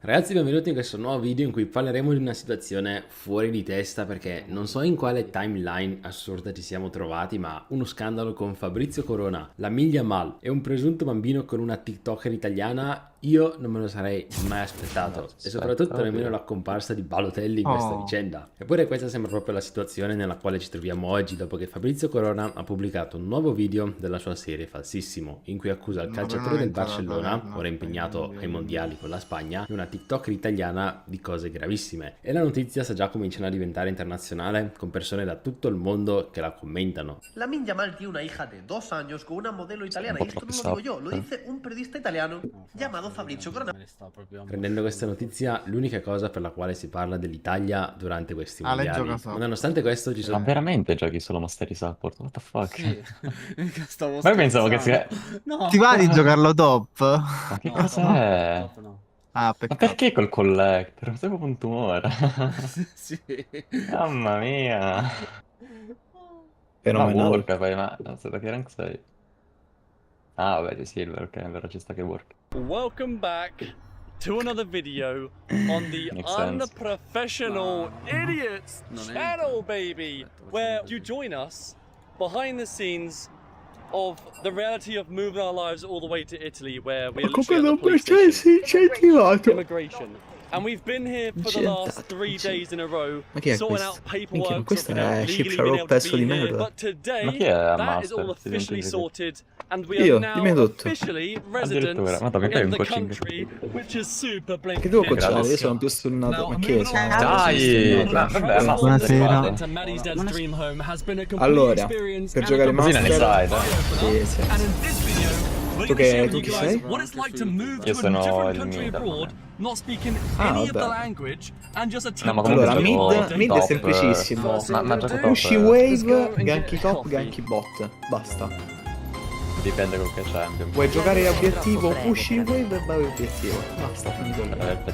Ragazzi, benvenuti in questo nuovo video in cui parleremo di una situazione fuori di testa, perché non so in quale timeline assurda ci siamo trovati, ma uno scandalo con Fabrizio Corona, la Miglia Mal e un presunto bambino con una TikToker italiana, io non me lo sarei mai aspettato, e soprattutto nemmeno la comparsa di Balotelli in questa vicenda. Eppure questa sembra proprio la situazione nella quale ci troviamo oggi, dopo che Fabrizio Corona ha pubblicato un nuovo video della sua serie Falsissimo, in cui accusa il calciatore del Barcellona, ora impegnato ai mondiali con la Spagna, e una TikToker italiana di cose gravissime. E la notizia sta già cominciando a diventare internazionale, con persone da tutto il mondo che la commentano. La Minja Mal tiene una hija de 2 años con una modelo italiana, y esto no lo digo yo, lo dice un periodista italiano llamado Fabrizio Corona. Prendendo questa notizia, l'unica cosa per la quale si parla dell'Italia durante questi mondiali. Ma nonostante questo ci sono... Ma veramente giochi solo Mastery Support? What the fuck? Sì. Ma io pensavo che sia... No. Ti va di giocarlo top? Ma che cosa è? No. Ah, Ma perché col collector? Sei proprio un tumore. Sì. Mamma mia. Ma Fenomenale. work poi, ma aspetta, che rank sei? Ah vabbè, c'è Silver, ok, è vero, ci sta che work. Welcome back to another video on the Makes sense. Unprofessional Idiots channel, baby, where you join us behind the scenes of the reality of moving our lives all the way to Italy, where we're literally at the police station, immigration. And we've been here for the last 3 days in a row, sorting out paperwork, Questo legally è being able to pezzo be di here. merda. But today, Ma chi è a that is all Master? officially sorted, and we Io, are now dimmi tutto. officially residents Madonna, che fai in un the coaching? country, which is super blank. Che devo conciare? Io sono più stunnato. Ma che Dai! Vabbè, ma Buonasera. Allora, per giocare Così ne sai, Master... dai. Sì. Tu chi sei? Io sono il mid. Ah, vabbè. No, ma Allora, comunque mid è top, semplicissimo. ma gioco top. Pushy wave, ganky top, ganky bot. Basta. Dipende con che champion. Vuoi giocare a obiettivo? Pushy wave e vai obiettivo. Basta, finito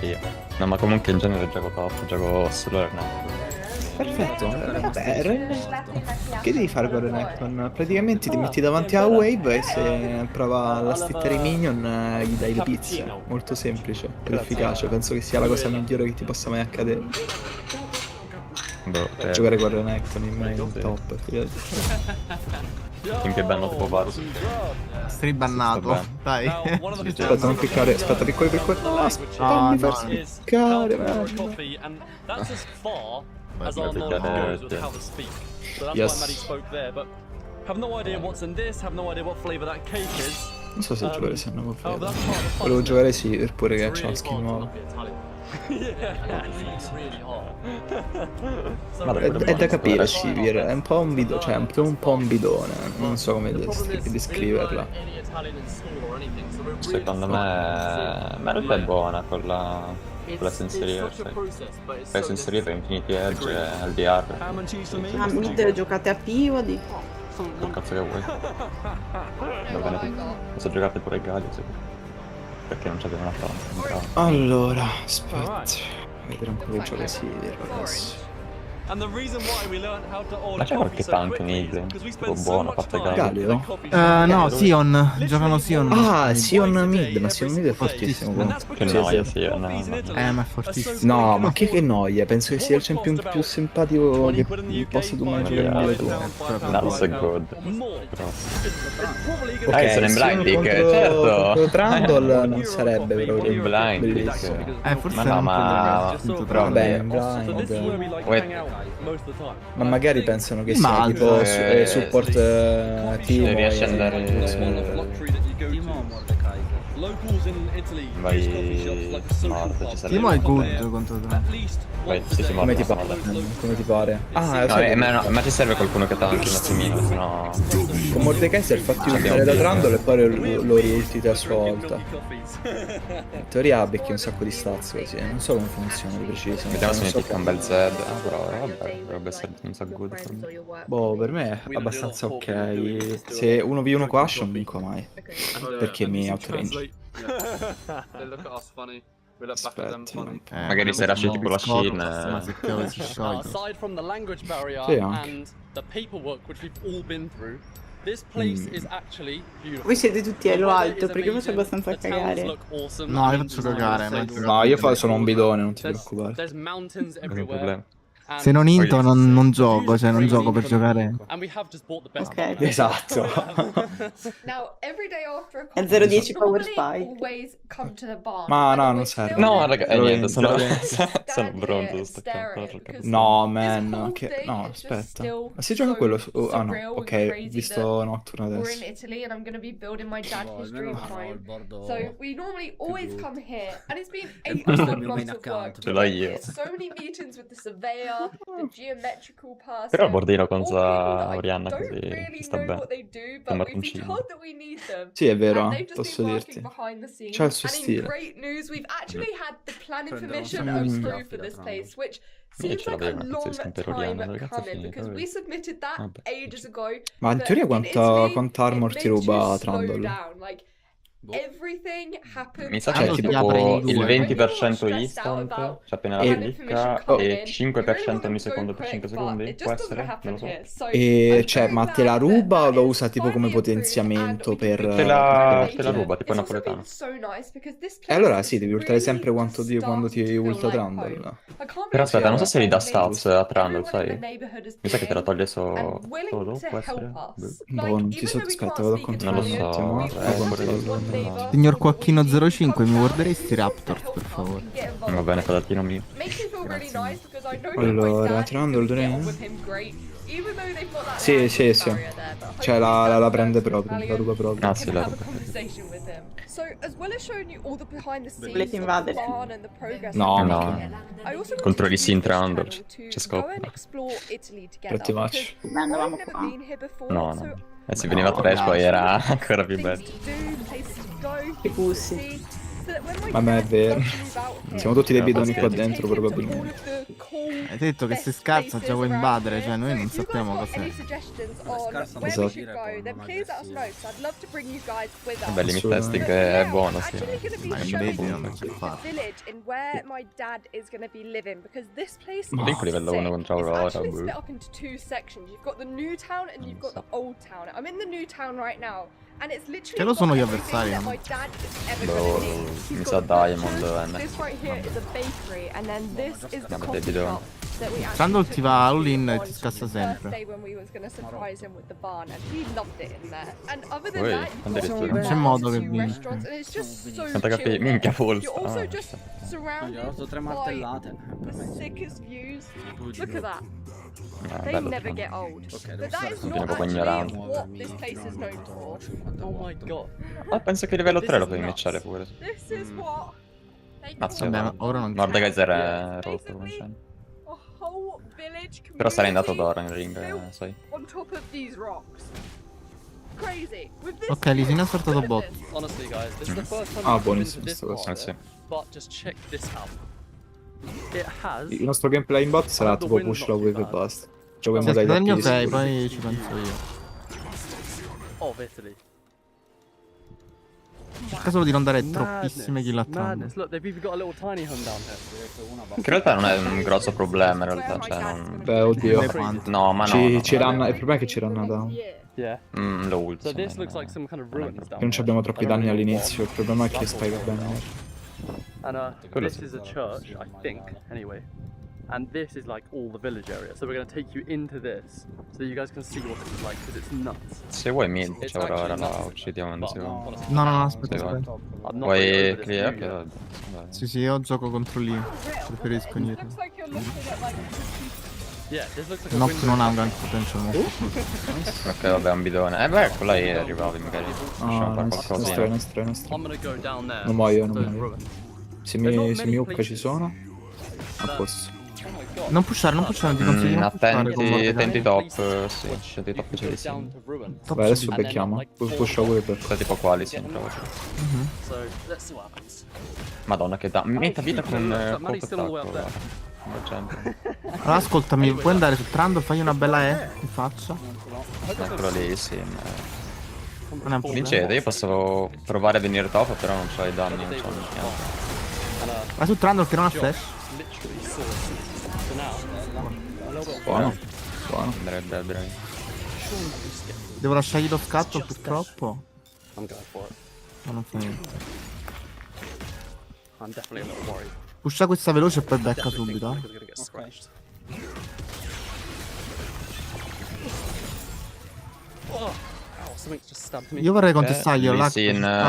lì. No, ma comunque in genere gioco top, gioco solo no. Perfetto. Vabbè, che devi fare con Renekton? Praticamente ti metti davanti a wave e se prova la stittare i minion gli dai le pizze. Molto semplice ed efficace. Penso che sia la cosa migliore che ti possa mai accadere. Giocare con Renekton in main top. In che banno tipo farlo? Stai bannato. Dai. Aspetta, non cliccare. Aspetta, piccolo. Aspetta, mi far cliccare. as our knowledge goes with how to speak. So that's why Maddie spoke there, but have no idea what's in this, have no idea what flavor that cake is. Non so se giocare se non volevo giocare sì, per pure che c'è una skin nuova. È da capire Sivir, è un po' un bidone, cioè un po' un bidone, non so come descriverla. Secondo me in realtà è buona con la sensoria, la sensoria per Infinity Edge e LDR. Ah, mid giocate a P o di? Che cazzo che vuoi? Va bene tutto. Posso giocare pure ai Galio perché non c'aveva una fama. Allora, aspetta. Vedere un po' che gioca Sivir adesso. Ma c'è qualche tank mid? Tipo buono, a parte Galio? No, Sion. Giocano Sion. Ah, Sion mid, ma Sion mid è fortissimo. Che noia, Sion. Ma è fortissimo. No, ma che noia, penso che sia il champion più simpatico che possa tu mai giocare tu. Not so good. Ok, sono in blind Sion pick, certo. contro Trundle non sarebbe proprio In blind bellissimo. Forse vabbè, in blind. Ma magari pensano che sia tipo support team. Riesce ad andare. Vai smart, ci sarebbe. Timo è good contro te. Vai, sì, come ti pare? Come ti pare? Ah, ma ci serve qualcuno che tanchi un attimino, sennò. Con Mordekaiser fatti ultare da Trundle e poi lo riultiti a sua volta. In teoria becchi un sacco di staz così, non so come funziona di preciso. Vediamo se mi picca un bel Zed. Però vabbè, dovrebbe essere un sacco good per me. Boh, per me è abbastanza ok. Se 1v1 con Ash non vinco mai. Perché mi outrange. Aspetta, magari se lasci tipo la Shin. Aside from the language barrier and the paperwork which we've all been through, this place is actually beautiful. Voi siete tutti a lo alto perché faccio abbastanza cagare. No, io faccio cagare. No, io sono un bidone, non ti preoccupare. There's mountains everywhere. Se non into non gioco, cioè non gioco per giocare. Ok. Esatto. È 0-10 power spike. Ma no, non serve. No, raga, niente, sono pronto sto No, man, no, aspetta. Ma si gioca quello su... Ah no, ok, visto Nocturne adesso. Ce l'ho io. Però il bordino contro Orianna così sta bene. È marroncino. Sì, è vero, posso dirti. C'ha il suo stile. Io ce l'avevo una pezza di scampero Orianna, dove cazzo è finito? Ma in teoria quanta armor ti ruba Trundle? Mi sa che è tipo il 20% instant, cioè appena la clicca, e 5% ogni secondo per 5 secondi? Può essere? Non lo so. E cioè, ma te la ruba o lo usa tipo come potenziamento per... Te la ruba, tipo napoletano. E allora sì, devi ultare sempre quando ti ulta Trundle. Però aspetta, non so se gli dà stats a Trundle, sai? Mi sa che te la toglie solo dopo, può essere? Boh, non ti so, aspetta, vado a controllare un attimo. Signor Quacchino 05, mi guarderesti Raptors per favore? Va bene, patatino mio. Allora, Trundle sì. Cioè la prende proprio, la ruba proprio. Ah sì, la ruba. Volete invadere? No. Controlli sì in Trundle, c'è scopo. Pretty much. Andavamo qua. No. E se veniva trash poi era ancora più bello. Che pussi. Ma è vero. Siamo tutti dei bidoni qua dentro probabilmente. Hai detto che se scarsa già vuoi invadere, cioè noi non sappiamo cos'è. Esatto. Vabbè, limit testing è buono, sì. Ma in baby non c'è fare. Link livello 1 contro Aurora. Che lo sono gli avversari? Mi sa Diamond, Vabbè, bidone. Trundle ti va all-in e ti scassa sempre. Non c'è modo che vinci. Quanta capì? Minchia Falls. Gli ho dato 3 martellate. Look at that. Ah, They bello, never bello. get old. Ok, But that is Sono not proprio actually ignorante. what this place is known for. Oh my god. Ah, penso che livello 3 lo puoi matchare pure. This is what they Mazza, Vabbè, ora non c'è. Mordekaiser è rotto come c'è. a whole village Però sarei andato community d'ora in ring, built sai. on top of these rocks. Crazy. With this Ok, Lisina ha sortato bot. Honestly, guys, this is the first time Ah, I've been buonissimo to this sta cosa. part, Sì. but just check this out. It has Il nostro gameplay in bot sarà tipo push la wave e basta. Giochiamo Se dai aspetta il mio tappi 6, sicuri. poi ci penso io. of Italy. Cerca solo di non dare troppissime kill a Trundle. Madness. Look, they've even got a little tiny home down here. Che in realtà non è un grosso problema, in realtà, cioè non... Beh, oddio. No, ma no. Ci ranna, il problema è che ci ranna down. Yeah. Lo ult. So this looks like some kind of ruins down Che non ci abbiamo troppi danni all'inizio, il problema è che spike bene. And this is a church, I think, anyway. And this is like all the village area. So we're going to take you into this so that you guys can see what it's like because it's nuts. Se vuoi mid, cioè ora la uccidiamo un secondo. No, aspetta, Se vuoi. aspetta. Vuoi clear? Ok, vabbè. Sì, io gioco contro lì. Preferisco niente. Nox non ha un gran potential. Ok, vabbè, un bidone. Beh, ecco, lei arrivavi magari. Riusciamo a fare qualcosa. Nostro. I'm going to go down there. Non muoio. Se mi upca ci sono. A posto. Non pushare, non ti consiglio di non pushare con Attenti top, sì, attenti top ce li siamo. Vabbè, adesso becchiamo. Push a wave. Sta tipo quali siamo, bravo. Madonna che da... Meta vita con colpo attacco. Allora ascoltami, puoi andare su Trundle, fagli una bella E in faccia. Quello lì, sì. Non è un problema. Vincete, io posso provare a venire top, però non c'ho i danni, non c'ho niente. Vai su Trundle che non ha flash. Buono. Bravi. Devo lasciargli lo scatto purtroppo. Ma non fa niente. Pusha questa veloce e poi becca subito. Io vorrei contestarglielo là.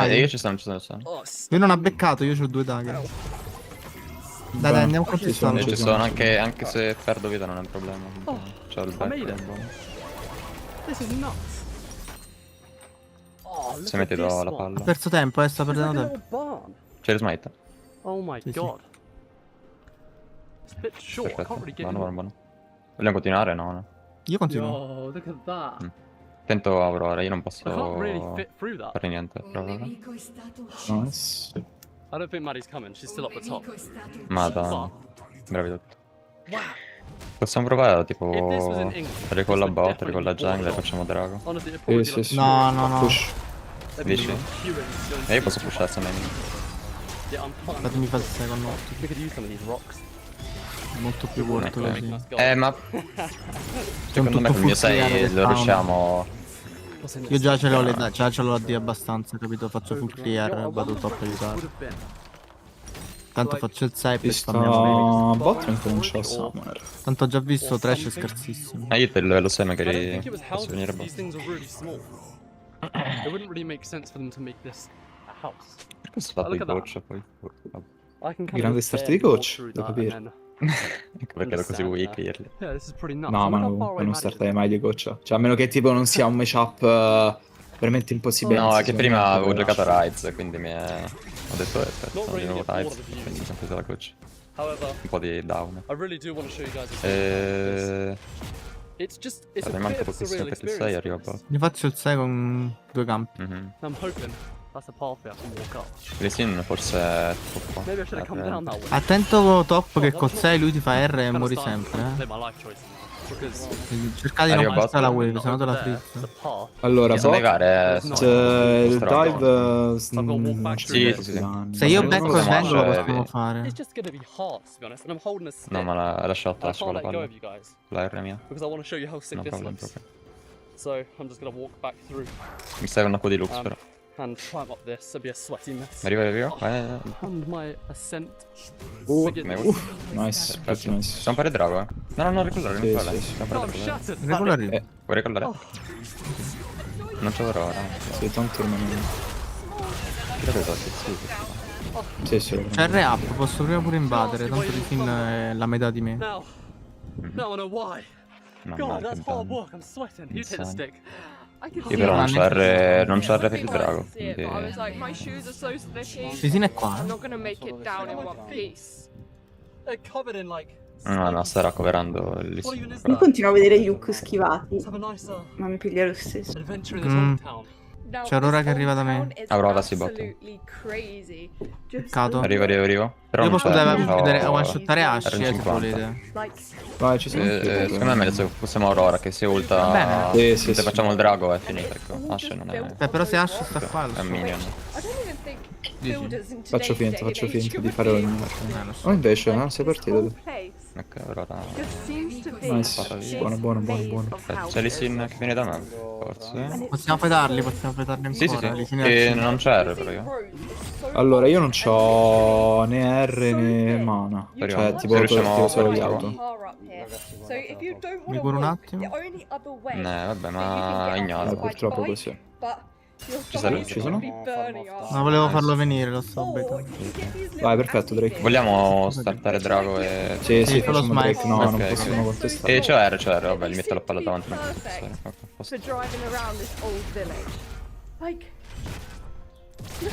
Io ci sono. Lui non ha beccato, io ho 2 dagger. Dai, andiamo a contestarlo. Ci sono, anche se perdo vita non è un problema. C'ho il back. Se metti do la palla. Ha perso tempo, sta perdendo tempo. C'è il smite. Oh my god. Perfetto, buono. Vogliamo continuare? No. Io continuo. Yo, look at that. Attento Aurora, io non posso fare niente. Nice. I don't think Maddie's coming, she's still up the top. Madonna, bravi tutti. Possiamo provare tipo con la bot, con la jungle e facciamo drago. Sì. No. Push. Dici? E io posso pushare se meglio. Fatemi fare il secondo. Molto più corto così. Ma secondo me con il mio 6 lo riusciamo. Io già ce l'ho la D abbastanza, capito? Faccio full clear, vado top a aiutare. Tanto faccio il 6 per spammarmi. Bot non comincia a summoner. Tanto ho già visto trash scarsissimo. Io per il livello 6 magari posso venire a bot. It wouldn't really make sense for them to make this a house. Perché sono stato di coach poi? Grande start di coach, devo capire. Ecco perché ero così weak ieri. No, ma non startai mai di coach. Cioè, a meno che tipo non sia un matchup veramente impossibile. No, è che prima avevo giocato a Rise, quindi ho detto aspetta, di nuovo Rise, quindi mi sono preso la coach. Un po' di down. Mi manca pochissimo per il 6, arrivo a bot. Ne faccio il 6 con 2 campi. Lisin forse è troppo. Attento top che col 6 lui ti fa R e muori sempre. Cercate di non passare la wave, se no te la frizzo. Allora, bot, il dive sì. Se io becco e vengo lo possiamo fare. No, ma la shot lascio la palla. La R mia. No problem. So I'm just gonna walk back through. Mi serve un acqua di lux però. and climb up this. It'll be a sweaty mess. Arrivo. And my ascent. Nice, Perfetto. nice. Possiamo fare il drago, eh? No, ricollare, Sì, ricollare. sì, sì. Possiamo fare il drago. Regolare. Vuoi ricollare? Non ce l'avrò ora. Sì, tanto rimane. Credo che sì. Sì, sì. C'è il re-up, posso prima pure invadere, tanto di fin è la metà di me. Now I know why. God, that's hard work. I'm sweating. You take the stick. Io però non c'ho il re per il drago. Quindi... Fisina è qua. No, starà coverando lì. Io continuo a vedere Yuk schivati, ma mi piglia lo stesso. C'è Aurora che arriva da me. Aurora si botte. Peccato. Arrivo. Però io non posso c'è. one-shottare Ash se volete. Vai, ci siamo. Secondo me è meglio se fossimo Aurora, che se ulta. Sì, se facciamo il drago è finito. Ecco. Ash non è. Però se Ash sta qua. È un minion. Faccio finta di fare ogni volta. Oh, invece, no? Sei partito. Ok, Aurora. Nice. Buono. C'è Lissin che viene da me. Forse. Possiamo fightarli ancora. Sì. E non c'è R però io. Allora, io non c'ho né R né mana. Cioè, tipo, riusciamo solo a gli fare auto. Mi curo un attimo. Vabbè, ma ignaro. Purtroppo così. Ci sarebbe. Ci sono? No, volevo farlo venire, lo so. Vai, perfetto, Drake. Vogliamo startare Drago e... Sì, fa lo facciamo smite. Drake. No, non possiamo contestare. E c'è R, vabbè, gli metto la palla davanti.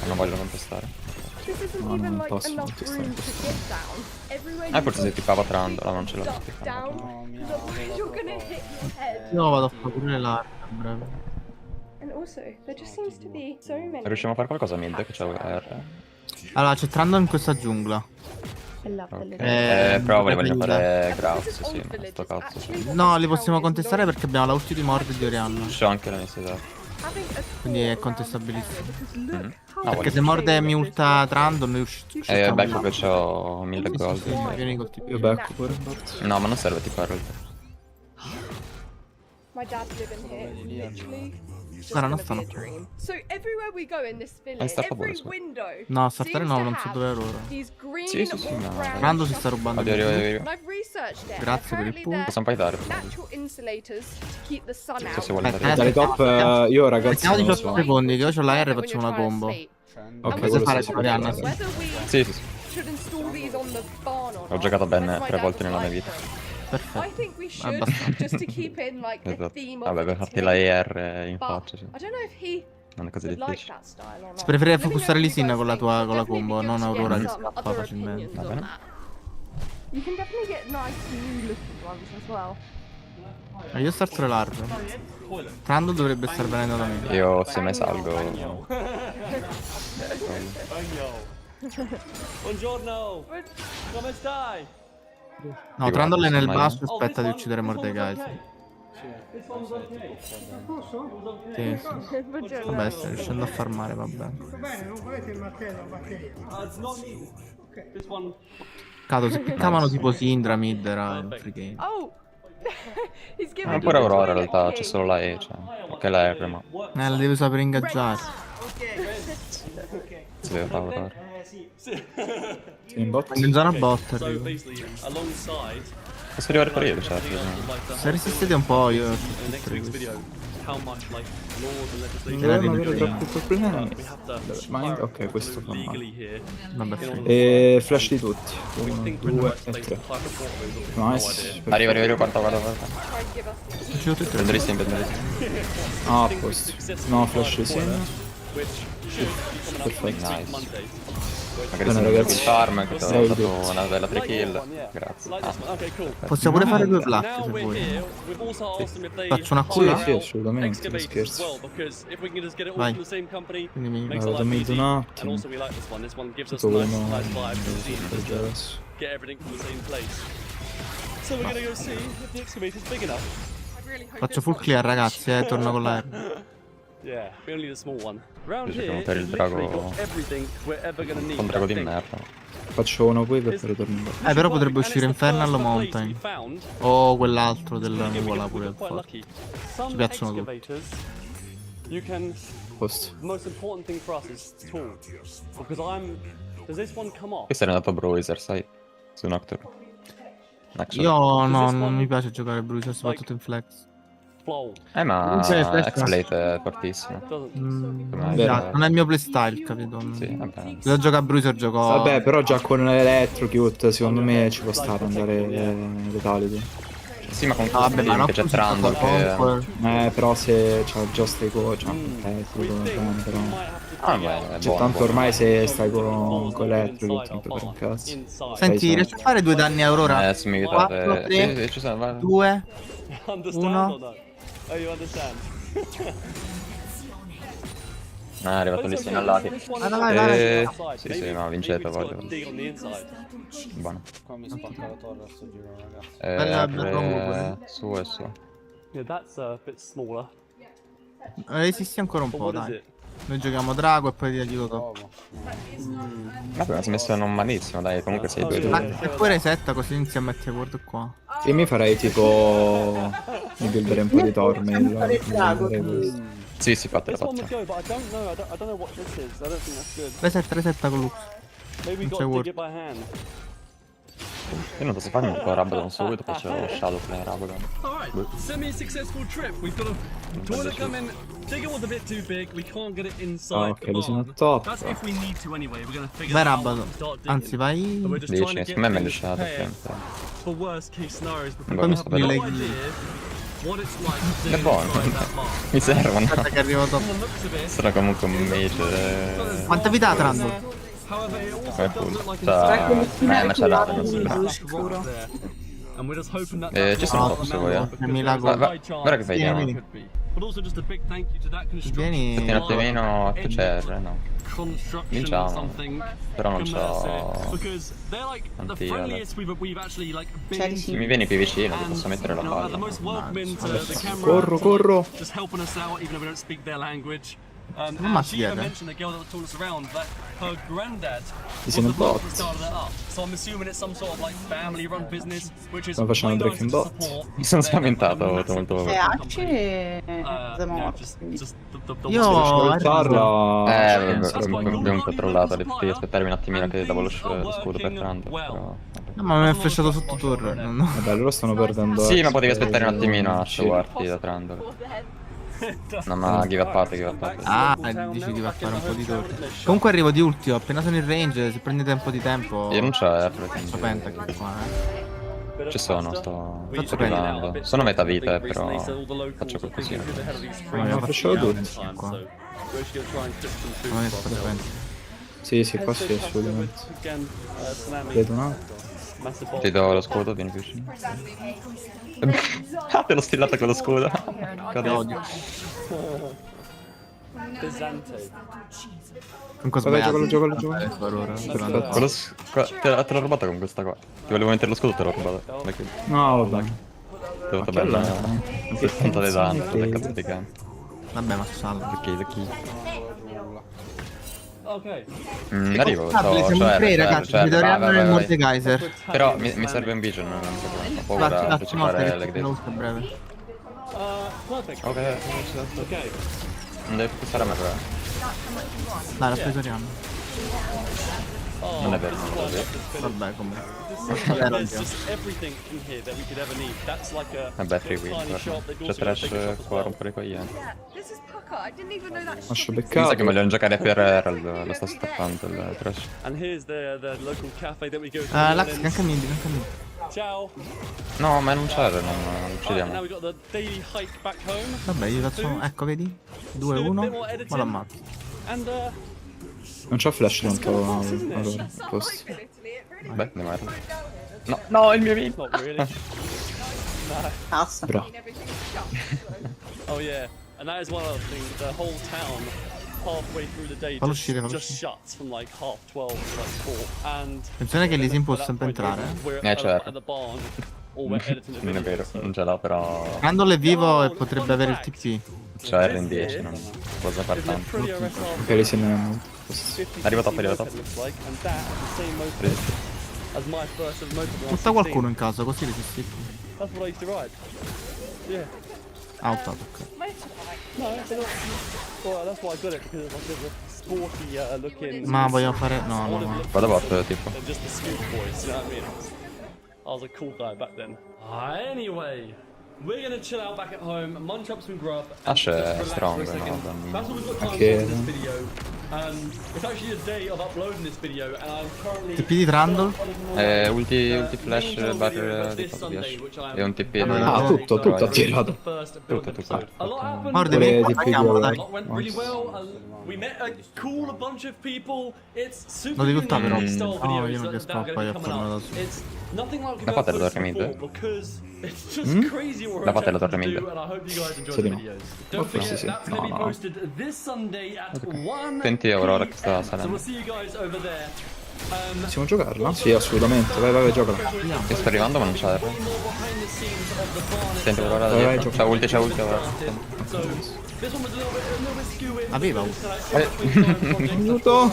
Non voglio contestare. No, non posso contestare. Forse se ti pava trandola, non ce l'ho. Io vado a fare pure l'arca a breve. Riusciamo a fare qualcosa mid che c'è R? Allora, c'è Trando in questa giungla. Però voglio fare Caos, sì, ma sto cazzo. No, li possiamo contestare perché abbiamo la ulti di Mord di Orianna. C'ho anche la necessità. Quindi è contestabilissimo. Perché se Morde mi ulta Trando noi usciamo. Becco che c'ho 1000 gold. Vieni col tipo. Io becco pure. No, ma non serve tipo R. Guarda, non stanno qua. No, startare no, non so dove è Aurora. Sì, ma... Trando si sta rubando. Arrivo. Grazie per il punto. Possiamo fightare. Se vuole Dalle top, io ragazzi. Mettiamo 18 secondi, che io ho la R e facciamo una combo. Ok, cosa fare con Orianna? Sì. Ho giocato bene 3 volte nella mia vita. Perfetto. Vabbè, per farti la ER in faccia. Non è così difficile. Preferirei focussare Lissin con la combo, non Aurora che scappa facilmente. Va bene. Io starto le larve. Trando dovrebbe star venendo da me. Io se mai salgo. Buongiorno. Come stai? No, Trandol è nel basso, aspetta di uccidere Mordecai. Sì. Vabbè, sto riuscendo a farmare, vabbè. Cato, se piccavano tipo Syndra, mid era il free game. Ma pure Aurora in realtà, c'è solo la E, cioè. Ok, la R, ma... La devi sapere ingaggiare. Si deve fare Aurora. In bot? In zona bot arrivo. Posso arrivare con io, cioè. Se resistete un po' io non avere troppi problemi. Ok, questo fa male. Vabbè, e flash di tutti. 1, 2 e 3. Nice. Arriva, guarda. Prendo Lissin. Ah, a posto. No, flash di Sin. Perfetto. Nice. Magari bene, se ragazzi. il farm, che ti ho dato una bella 3 kill. Grazie. Possiamo pure fare 2 black se vuoi. Faccio una culla? Sì, assolutamente, non scherzo. Vai. Quindi mi vado mid un attimo. Tutto uno adesso. Faccio full clear ragazzi, torno con la R. Giochiamo per il drago. Un drago di merda. Faccio una wave e poi ritorno. Però potrebbe uscire Infernal Mountain. O quell'altro della nuvola pure. Ci piacciono tutti. Posto. The most important thing for us is to talk. Because does this one come off? Questo è andato Bruiser, sai? Su Nocturne. Io non mi piace giocare Bruiser, soprattutto in flex. Ma X-Blade è fortissimo. Non è il mio playstyle, capito? Sì, vabbè. Se gioco a Bruiser gioco... Vabbè, però già con l'Electrocute secondo me ci può stare andare Letality. Sì, ma comunque che c'è Trundle che... però se c'ha già stai però... C'è tanto ormai se stai con Electrocute sempre per un cazzo. Senti, riesci a fare 2 danni a Aurora? Se mi 4, 3, 2, 1... Oh, you understand? È arrivato lì segnalati. Vai. Sì, no, vincete, voglio. Buono. Qua mi spacca la torre a sto giro, ragazzi. Su e su. Yeah, that's a bit smaller. Resisti ancora un po', dai. Noi giochiamo drago e poi ti aiuto dopo. Vabbè, ma smesso non malissimo, dai, comunque sei 2-2. E poi resetta così inizia a mettere guarda qua. Io mi farei tipo... mi builderei un po' di torme. Sì, fatela. Resetta con Lux. Non c'è word. Io non posso fare un po' Rabadon subito, poi c'è lo Shadow Play Rabadon. Alright, semi-successful trip. We've got a toilet come in. Digger was a bit too big. We can't get it inside the barn. That's if we need to anyway. We're gonna figure Vai that out. Rabadon. Anzi, vai... Dici, secondo me è meglio Shadow Play. For worst case scenarios, poi mi scopri le... È buono. Mi servono. Aspetta che arrivo dopo. Sono comunque un mage. Quanta vita ha Trundle? Ma c'è la ci sono top se vuoi. Guarda che fai diamo. Vieni un attimino FCR, no. Vinciamo. Però non c'ho mi vieni più vicino, ti posso mettere la palla. Corro. Non ma si chiede. Ti sei nel bot. Sto facendo breaking bot. Mi sono spaventato molto. Io abbiamo controllato, devi aspettarmi un attimino che davo lo scudo per Trundle. No, ma mi è flashato sotto torre. Vabbè, loro stanno perdendo. Sì, ma potevi aspettare un attimino a sciaguarti da Trundle. No, ma give up. Ah, dici che va a fare un po' di torre. Comunque arrivo di ultimo, appena sono in range, se prendete un po' di tempo. Io non c'ho Penta che qua, ci sono, sto arrivando. Sono metà vita, però faccio qualcosina. Ma faccio tutti qua. Sì, qua sì, assolutamente. Vedo un altro. Ti do lo scudo, vieni più vicino. Ah, te l'ho stillato con lo scudo. Con cosa gioco. Te l'ho rubato con questa qua. Ti volevo mettere lo scudo, te l'ho rubato. No, vabbè. Ti ho fatto bene. 70 di danno, che cazzo di cane. Vabbè, ma salvo. Chi? Ok. Arrivo, ragazzi, mi dovremmo nel Mordekaiser. Però mi serve un vision, non ho paura di partecipare alle gate. Ok. Non devi fare a me però. Dai, la presoriamo. Non è vero, vabbè, comunque. Vabbè, free win. C'è trash qua a rompere i coglioni. Lascio Mi beccato. sa che vogliono giocare per Herald, lo sto staffando il trash. Lax, anche midi. Ciao. No, ma non c'era, non uccidiamo. Vabbè, io faccio... Ecco, vedi? 2-1. Ma l'ammazzo. Non c'ho flash tanto. Allora, posto. Beh, ne vai. No, il mio win. Bravo. Oh yeah, and that is one other thing. The whole town, halfway through the day, just shuts from like 12:30 to like 4. And attenzione che l'Isim può sempre entrare. Certo. Non è vero, non ce l'ho però. Randall è vivo e potrebbe avere il TP. C'è R10, non cosa far tanto. Ok, se ne Arriva top. Butta qualcuno in casa, così resisti. Ultato, ok. No, that's why I got it, because like there's a sporty looking. Ma voglio fare... No, no, no. Vado bot, tipo. Just the scoop boys, you know what I mean? I was a cool guy back then. Anyway, we're gonna chill out back at home, munch up some grub. Ash è strong, That's all we've got time for Okay. this video. It's actually a day of uploading this video, and I'm currently. TP di Trundle? Ulti flash bar di Caos. E un TP. Ah, tutto ha tirato. Tutto. Guarda, mi attacchiamo, dai. Went really well. We met a cool bunch of people. It's super Lo devi tuttare però. unique style No, io videos non that riesco are a going poi to a be coming farlo da up. solo. It's nothing like Da we've fate la posted torre before mid. because it's just crazy what we're Da fate la attempting torre to mid. do, and I hope you guys enjoy Sì, the no. videos. Don't forget that's going to be posted this Sunday at 1 20 euro ora che sta So salendo. we'll see you guys over there. Possiamo giocarla? Sì, assolutamente. Vai, giocala. Io sto arrivando ma non c'è. Senti per ora da Vai, dietro. gioca. C'è ulti ora. Aveva Aiuto!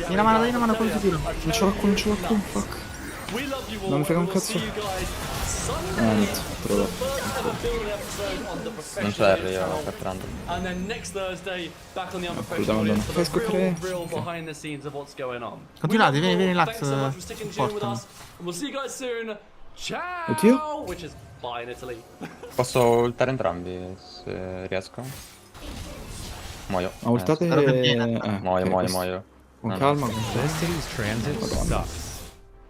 Dai una mano, quello ti tiro. Non ce l'ho qua, fuck. Non mi frega un cazzo. Niente, trovato. Non c'è Harry, io sto entrando. And then next Thursday, back on the Assolutamente unprofessional non. for the real behind the scenes of what's going on. Continuate, vieni Lax. Thanks so much for sticking to it with portami. us. And we'll see you guys soon. Ciao! Oddio. Which is bye in Italy. Posso ultare entrambi se riesco? Muoio. Ma ultate... Muoio. Con calma, con This city's transit sucks.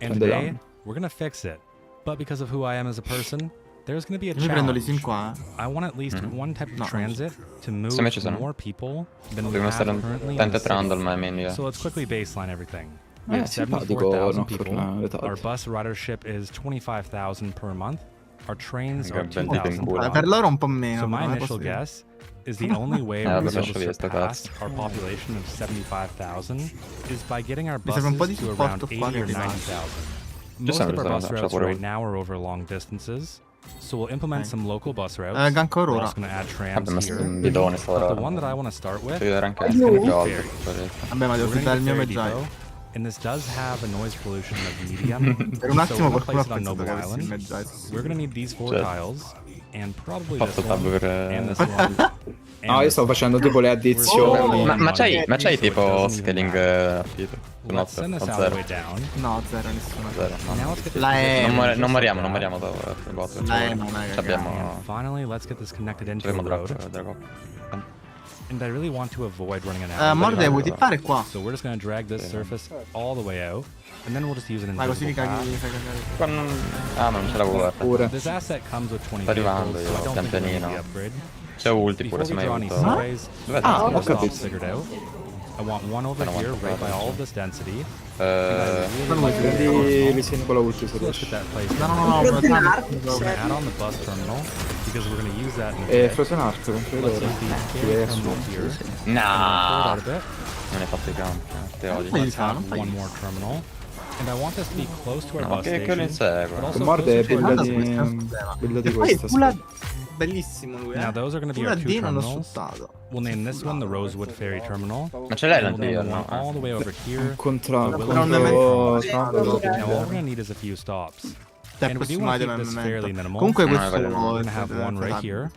And today, we're gonna fix it. But because of who I am as a person, there's gonna be a Io prendo challenge. l'Isin qua, I want at least one type of transit to move Se me ci sono. more people than we Dobbiamo have stare currently in attenti the a Trundle, city. ma è meglio. So let's quickly baseline everything. We have simpatico 74,000 people. nocturnale. Our bus ridership is 25,000 per month. Our trains are Che bel tipo in 2,000 per culo. month. Per loro un po' meno. So my però è initial possibile. guess is the only way we're vabbè, going lascio to via sto surpass cazzo. our population of 75,000 is by getting our Mi serve un po' buses di to around supporto 80 qua or che arriva. 90,000. Most of our bus routes right now are over long distances, so we'll implement some local bus routes. Ganko We're ora. also going to add trams Vabbè, ma here. un bidone sto But ora. the one that I want to start with Devi vedere anche is going to be gioco. ferry. Vabbè, ma devo We're fittare il mio gonna get Ferry meggiaio. Depot, and this does have a noise pollution of medium. Per un so attimo we're gonna qualcuno place ha it on pensato Noble che avessi il Island. meggiaio. We're going to need these 4 Certo. tiles, and probably Fatto this one, tab per... and this one. No, io sto facendo tipo le addizioni. Ma c'hai tipo scaling affitto? No, Let's send this all the zero. way down. No, zero, nessuno. Zero, no. Now let's get this La connected E. in Non just moriamo, like non that. moriamo da bot. La E non è And Abbiamo... finally, let's get this connected into the Dovremmo road. drop. And I really want to avoid running an Morde, vuoi tippare qua? So we're just going to drag this surface all the way out, and then we'll just use an Vai, così mi invisible caghi, path. fai cagare. Qua non... Ah, ma non ce l'avevo guarda. Pure. This asset comes with 20 Sto arrivando vehicles, so I io, don't think pian we'll need pianino. the upgrade. C'è ulti Before pure se we mai draw any avuto. subways, Dov'è let's Ah, get ho this all capito. figured out. I want one over Sono here, molto right by bravo. all of this density. Prendi l'Isin con la ulti se So let's riesci. get that placed. No, We're going to add on the bus terminal, because we're going to use that in a E bit. Frozen Ark, con Let's quello. use the carry terminal here. No! Pull it out a bit. Non hai fatto i campi. Te odio. Let's have one more terminal. And I want this to be close to our No, bus che station, insegue? but also Morde closer to builda our di... business. builda di E poi questa. Pula... Bellissimo lui, Now those are going to be Pula our 2 D non l'ho terminals. sfruttato. We'll name this one the Rosewood Ferry Terminal. Ma ce l'hai And we'll name l'antier, the one no? all the way over here. Contro... the contro... Willow Trundle. Now all we're going to need is a few stops. And we do prossimo want to item keep this al fairly momento. minimal. Comunque No, questo... voglio- We're going to have one right here.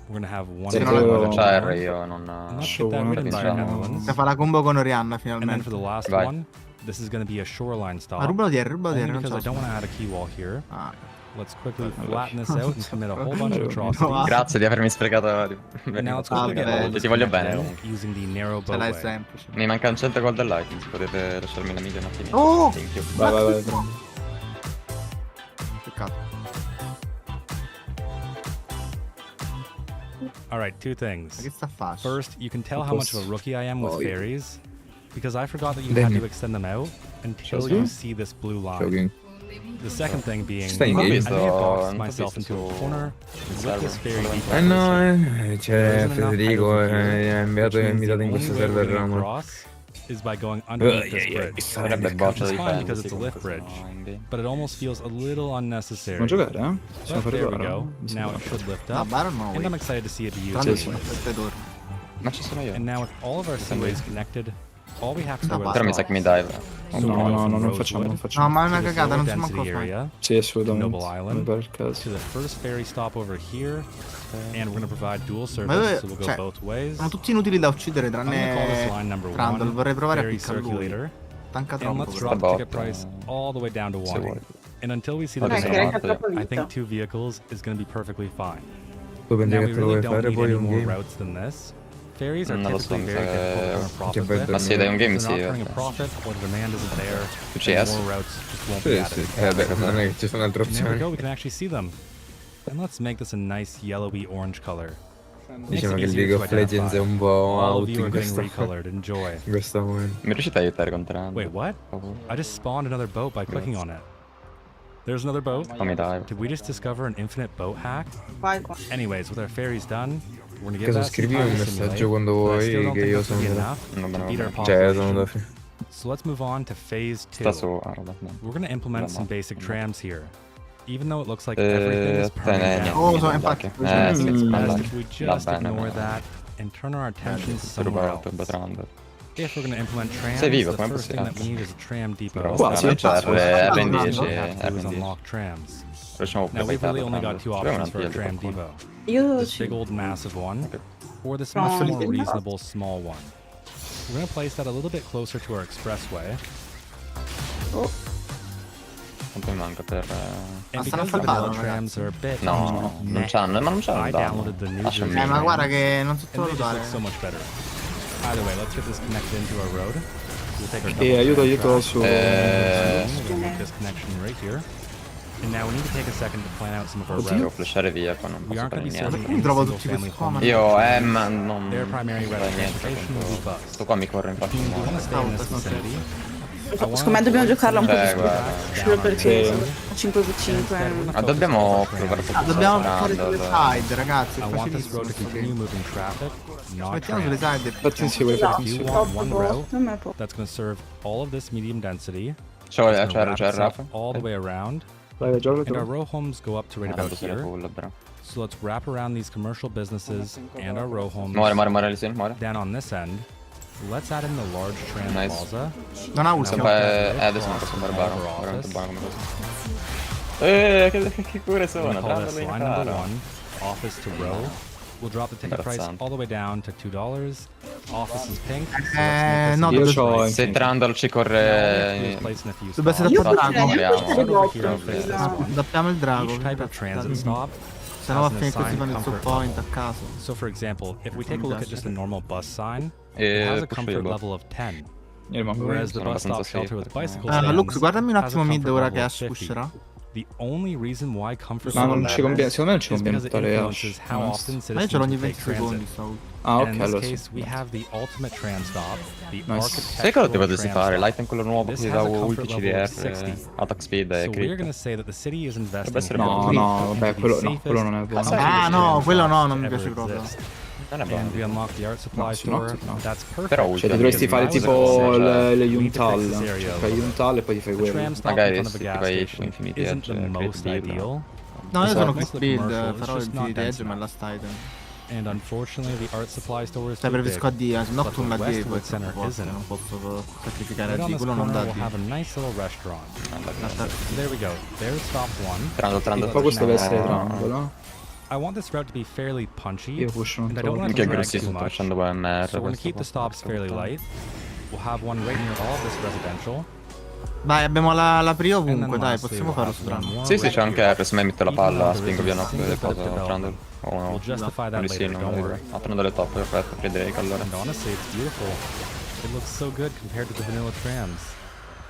We're going to have one Sì, right quello- C'è Harry, io non... And let's get that written by Vinciamo. Netherlands. Che fa la combo con Orianna And then finalmente. for the last Vai. one, this is going to be a shoreline stop. Ma rubalo dietro, Only non because I so. don't want to add a key wall here. Ah. Let's quickly flatten this out and commit a whole bunch of atrocities. Grazie di avermi sprecato... And now let's quickly get all of this Ti voglio connected bene. out using the narrow Ce l'hai boatway. semplice. Mi mancano 100 gol del like, se potete lasciarmi la media un attimino. Oh! Thank you. Vai. Peccato. All right, 2 Ma things. che sta facendo? First, you can tell how much of a rookie I am with Oh, yeah. fairies, because I forgot that you Damn. had to extend them out until Shall you we? see this blue line. Jogging. The second thing being, Stai in I may game? have boxed Non myself t'ho visto into a su- corner sul with this server. fairy Eh default. c'è Federico, ha invitato in questo server Ramo. Is by going underneath this bridge. Sarebbe Which boccia is di fine because fantasy it's a lift comunque, bridge, sono in game. but it almost feels a little unnecessary. Possiamo giocare, eh? Possiamo But fare there we gara? go. Mi Now sembra. it should lift No, up, Baron no, and I'm excited to see it be used. Tanto this sono way. aspettatore. Ma ci sono io. And now with all of our seaways connected, All we have to do Però mi sa che mi dai. No, non facciamo. No, ma è una cagata, non si manco fare. Sì, assolutamente. Noble Island, to the first ferry stop over here, and we're going to provide dual service, so we'll go both ways. Sono tutti inutili da uccidere, tranne Randall. Vorrei provare a ferry piccare lui. circulator. Tanca And let's drop the ticket price all the way down to 1. And until we see the result, I think 2 vehicles is going to be perfectly fine. Now we really don't need any more routes than this. Ferries are typically very difficult to earn a profit with. Ma sì, dai, un game If sì. they're not earning a profit or the demand isn't there, CS? then more routes just won't be added. Beh, non è che ci sono altre And there we opzioni. go, we can actually see them. And let's make this a nice yellowy orange color. Diciamo che League of Legends è un po' All of out you are in getting questo recolored. Enjoy. in questo momento. Mi riuscite a aiutare con Trando? Wait, what? I just spawned another boat by clicking on it. There's another boat. Fammi dai. Did we just discover an infinite boat hack? Anyways, with our ferries done, we're gonna get Caso that scrivimi un messaggio quando vuoi che io sono cioè sono da fine. So let's move on to phase 2. We're gonna implement some basic trams here. Even though it looks like everything is permanent, it's best if we just ignore that and turn our attention somewhere else. If we're gonna implement trams, the first thing that we need is a tram depot. To unlock trams. Now we've really only got 2 options for a tram depot. This big old massive one, or this much more reasonable small one. We're gonna place that a little bit closer to our expressway. Quanto mi manca per... And because the vanilla trams are a bit non c'hanno, ma non c'hanno. I downloaded the new version. Ma guarda che non And they just sottovalutare. look so much better. Either way, let's get this connected into our road. We'll take our aiuto su... We'll make this connection right here. And now we need to take a second to plan out some of our Devo routes. flashare via qua, non We posso aren't fare going to be niente. serving any single family home. Io, ma non... Their primary route of niente, transportation will be bus. sto qua mi corre infatti. We want to stay in this vicinity. Secondo me dobbiamo giocarla un po' più solo perché 5v5. Ma dobbiamo provare a Dobbiamo fare sulle side, ragazzi. I want this road to continue moving traffic, not Mettiamo sulle trams. side. Attenzione, I do attenzione. want one route that's going to serve all of this medium density. C'è Rafa. All the way around. Vai, gioco And our row homes go up to right about here. Bro. So let's wrap around these commercial businesses and our row homes. Muore, Listen, muore. Then on this end, let's add in the large tram plaza. Non ha ultimo. Adesso non posso barbare. Veramente buona come cosa. Che cure sono? We're gonna call this line number 1, office to row. We'll drop the ticket price all the way down to $2. Office is pink. No, io c'ho... Se Trundle ci corre... Dovrebbe essere il drago. drago. Doppiamo il drago. Each type of transit stop Se no va a has an finire che si assigned fanno il comfort point a level. caso. So for example, if we take a look at just a normal bus sign, it has a comfort level of 10. Whereas the bus stop shelter with bicycle stands Lux, guardami un has a attimo mid comfort ora level che of Ash 50. pusherà. The only reason why comfort Ma level non ci conviene, secondo me non ci is conviene because it buttare influences Ash. how often Ma io ce l'ho ogni citizens 20 take secondi. transit. Ah, And ok, in allora this sì. case, we have the ultimate tram stop, the Sai cosa potessi fare? light L'item quello nuovo che dà ulti CDR, attack speed e So we're crit. gonna say that the city is investing essere No, no, vabbè, quello non è buono. Ah no, quello no, non mi piace proprio. Non è And we buono. unlock the art supply No, store. no. That's perfect. Però Cioè, ti dovresti fare tipo le Yuntal. Cioè, Yuntal e poi ti fai The quello. tram stop in Magari front of a se ti gas fai station infiniti isn't the edge, most crit build, ideal. No, io sono Most quick of the build, commercial is farò il just not di dense edge ma enough. la stide. And unfortunately, the art supply store is Cioè too preferisco a big. D, But Nocturne the la D poi Westwood Center isn't. non posso sacrificare Right a on D, this quello non corner, dà we'll D. have a nice little restaurant. There we go. There's stop 1. Trundle. Poi questo deve essere Trundle. I want this route to be fairly punchy, Io push non and I don't want it Minchia to drag grossi too sto much. facendo WMR. So we're gonna keep the stops fairly light. We'll have one right near all of this residential. Dai, abbiamo la prio And then ovunque, dai, lastly, possiamo we'll farlo have su one Trundle. more Sì, right c'è anche here. R, se me metto la Even palla, though there spingo via isn't a single bit of Trundle. development. O no? We'll justify that Quindi sì, later, non don't vedo. worry. Ah, prendo le top, perfetto, Drake allora. And honestly, it's beautiful. It looks so good compared to the vanilla trams.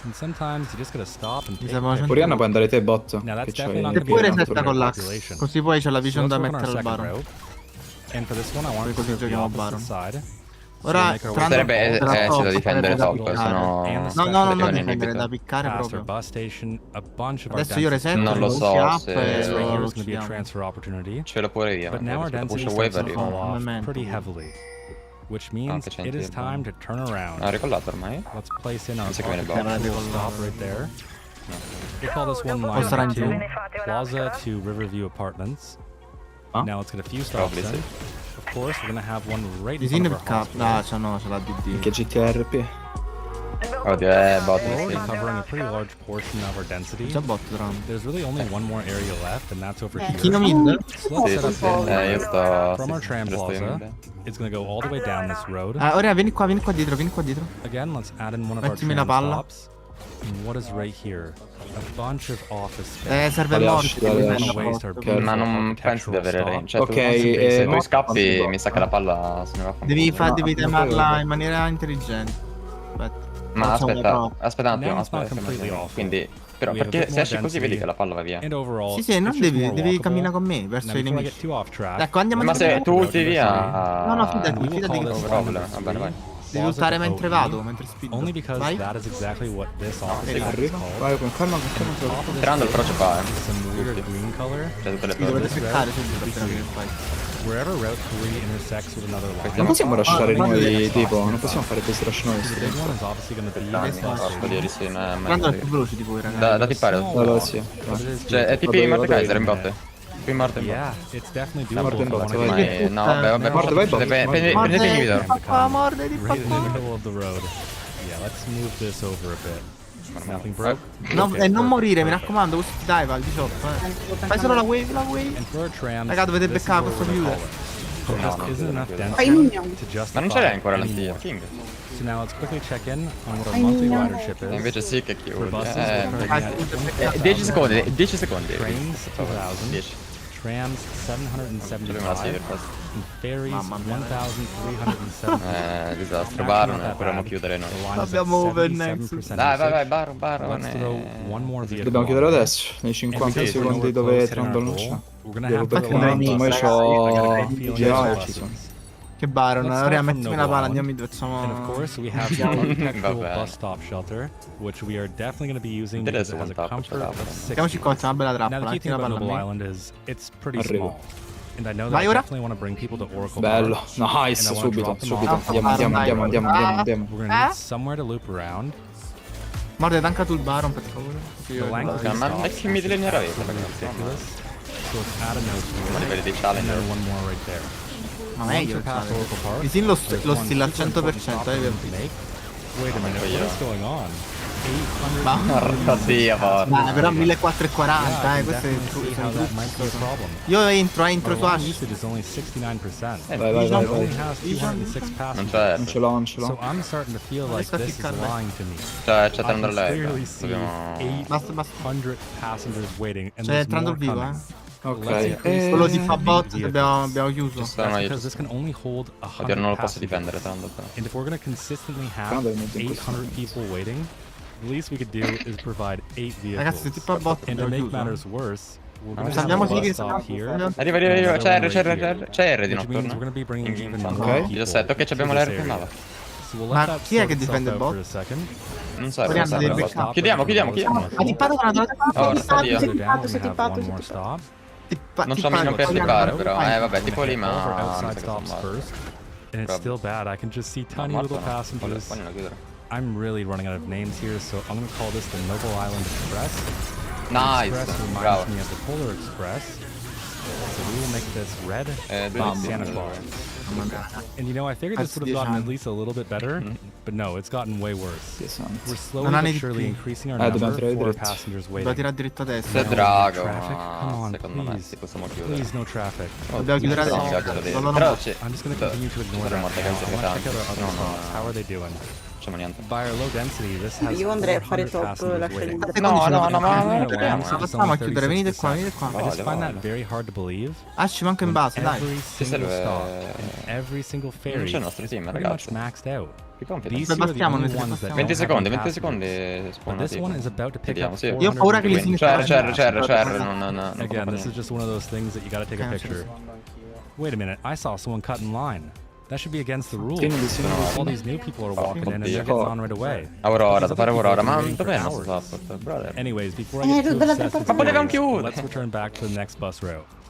And sometimes you just gotta stop and take sembra pictures. Oriana puoi andare te bot. Now that's Che definitely not E gonna be poi enough resetta for con the l'ax. population. Così poi c'è la So vision let's da work on our mettere al second baron. route. And for this one, I want to Così serve the giochiamo opposite baron. side. Ora Sarebbe c'è da difendere top, sennò... No, non difendere, da piccare Past our proprio. bus station, a bunch of our Adesso io density. resetto, Non lo so up se- e This right here lo is going to be a uccidiamo. transfer opportunity. Ce l'ho pure io. But now our density Push starts wave to fall arriva. off Momento. pretty heavily. Which means Anche it is 100 time to turn around. Ha ricollato ormai? Let's place in our Mi sa che viene architectural bot. stop right there. We call this one line sarà in 2, giù. Plaza to Riverview Apartments. Now let's get a few stops Probably in. Of course, we're gonna have one right in Disin front of per our cap. hospital. Ah, c'è no, c'è la DD. Che GTRP. Oddio, bot, We're already sì. covering a pretty large portion of our density. There's really only one more area left, and that's over here. Kino mid? So let's set up io sto... from our tram plaza. It's gonna go all the way down this road. Ora vieni qua dietro, vieni qua dietro. Again, let's add in one of our Mettimi la tram palla. stops. And what is right here? A bunch of office space. Serve morto. Ma non penso di avere range. Cioè, Ok, se tu scappi, mi sa che la palla se ne va a fare. Devi temarla in maniera intelligente. Aspetta. Ma aspetta un attimo, Now it's not aspetta. completely awful. Quindi, però We have a perché bit se more esci così vedi density. che la palla va via. And overall, Sì, non it's just more devi walkable. camminare con me verso Now, i before I nemici. get too off track, Ecco, andiamo Ma se tu ulti road via... No, fidati, we will fidati call che this no problem. number Va bene, vai. three. devi ultare mentre vado, mentre spingo. Only because Vai. that is exactly what this office is Arriva, called. vai con calma, Tirando il però ci fa, Some weird green color. Cioè tutte le Mi dovete cose. aspettare subito appena che fai. Wherever Route 3 intersects with another line. Non possiamo lasciare noi, tipo, non possiamo fare questi rush noi. The big one is obviously going to be Porco di sì, non è Prendo meglio. più veloci di voi, ragazzi. Da tippare. Allora sì. Cioè, è tipo in Mordekaiser in botte. Qui in morte in botte. Yeah, it's definitely Morte in doable. botte, if I vai. wanna get No, vabbè, Morte, vai, botte. prendete il inhibitor. Morde di right in the middle of the road. Yeah, let's move this over a bit. Nothing broke. No, e non morire, mi raccomando, questo ti dai, va al 18. Fai solo la wave, la wave. And for our trams, Raga, dovete this is beccare where questo we're gonna view. call it. There just isn't enough Fai density minion. to justify Ma non ce l'hai ancora any l'antia, more. King. So now let's quickly check in on what our monthly ridership E is. invece sì che For chiudi. buses, we're currently at 10 secondi, 10 secondi. trains 2000, 10. trams Abbiamo la 775, Silver and ferries 1370. Disastro, Baron, dovremmo chiudere noi. Abbiamo overnext. Vai, Baron. Let's throw one more vehicle Dobbiamo chiudere on there. adesso, nei 50 And because we're secondi nowhere dove close hitting our Trundle non goal, c'è. we're gonna Devo have to perché rely on ormai buses. c'ho I got a bad feeling girare it's ci sono. buses. Che Baron, Let's start ora from mettimi la Noble palla, Island. andiamo in facciamo. And of course, we have the architectural Vabbè. bus stop shelter, which we are definitely going to be using because it has a comfort of 6 Mettiamoci qua, c'è una bella Now, trappola, the key metti thing la about palla a Noble me. Island is it's pretty Arrivo. small. And I know that Vai I ora? definitely want to bring people to Oracle Bello, Park, nice, and I wanna subito, drop them subito. off. Andiamo. We're going to need somewhere to loop around. Morde, tanca tu il Baron, per favore. The length of these Ma stops che mid laner avete, is ragazzi? ridiculous. So let's add a nose Ma to livelli it, dei and challenger. then one more right there. Ma Once meglio, we're past Oracle Park, il team lo there's stilla one al super important 100%, stop we need to make. Wait a minute, what is going on? 800 Ma Oddio, porca. però 1440, Yeah, I can questo è definitely see how that might be a problem. Io entro Our su long Ash. usage is only 69%. Vai. It only has 206 passengers. Non c'è. Non ce l'ho. So I'm starting to feel like Sta this is ficcando. lying to me. C'è I can Trundle clearly lei. see Dobbiamo... Basta. 800 passengers waiting, and C'è there's Trundle more vivo, coming. Ok. Let's increase Quello the di speed of Fabot vehicles. abbiamo chiuso. Sono That's io. because this can only hold Oddio, 100 non lo posso passengers. difendere Trundle. And if we're going to consistently have Trundle è molto 800 people waiting, the least we could do is provide 8 Ragazzi, vehicles. tipo a bot And to abbiamo make chiuso. matters worse, we're going to have a Salviamoci bus che stop here. Arriva, and another c'è one right here, c'è R di which means we're notturno. going to be bringing even Ok, more people 17, ok, to abbiamo this l'R che area. mava. So we'll Ma let that chi è sort che itself difende il out bot? for a second. Non serve, Proviamo non dei serve. backup. Chiudiamo. Ha tippato con la Oh, sta Dio. further down, we're gonna have one more stop. Non so mica per tippare però. Vabbè, tipo lì, All of our ma... non outside so che stops sono first, and it's still bad. I can just see tiny morto little no. passengers. Vogliono chiudere. I'm really running out of names here, so I'm gonna call this the Noble Island Express. Nice, The Express bravo. reminds me of the Polar Express, so we will make this red like Santa Claus. And you know, I figured this would have gotten at least a little bit better, but no, it's gotten way worse. We're slowly but surely increasing our number for our passengers Dobbiamo waiting. tirare dritto a destra. C'è Drago, Traffic? Come ma on, secondo me please. sì, possiamo chiudere. Please, no traffic. Dobbiamo chiudere Sì, adesso. bisogna chiudere. No. Però c'è... I'm just gonna continue to ignore that. Dovremmo for now. attaccare I wanna check out our other No, stops. How are they doing? Facciamo niente. By our low density, this has Io andrei a fare 400 top, passengers lascia waiting. libero. Ma facciamo a chiudere, venite qua, venite qua. I just find that very hard to believe. Ah, ci manca in base, dai. Every single serve- stop and every single ferry Non c'è il nostro is team, pretty ragazzi. much maxed out. Che compito? These two are the Bastiamo, only mentre ones that passiamo. 20 don't have secondi, any 20 passengers. secondi But spawnati. this one is about to pick Vediamo, up sì. Io ho paura che li si CR, non Again, this is just one of those things that you gotta take a picture. Wait a minute, I saw someone cut in line. That should be against the rules. All these new people are walking in and they're getting on right away. Aurora, da fare Aurora, ma Waiting for dov'è il nostro hours. support, brother? Anyways, before I get too dall'altra obsessed with parte. Ma potevamo the story, chiudere. let's return back to the next bus route.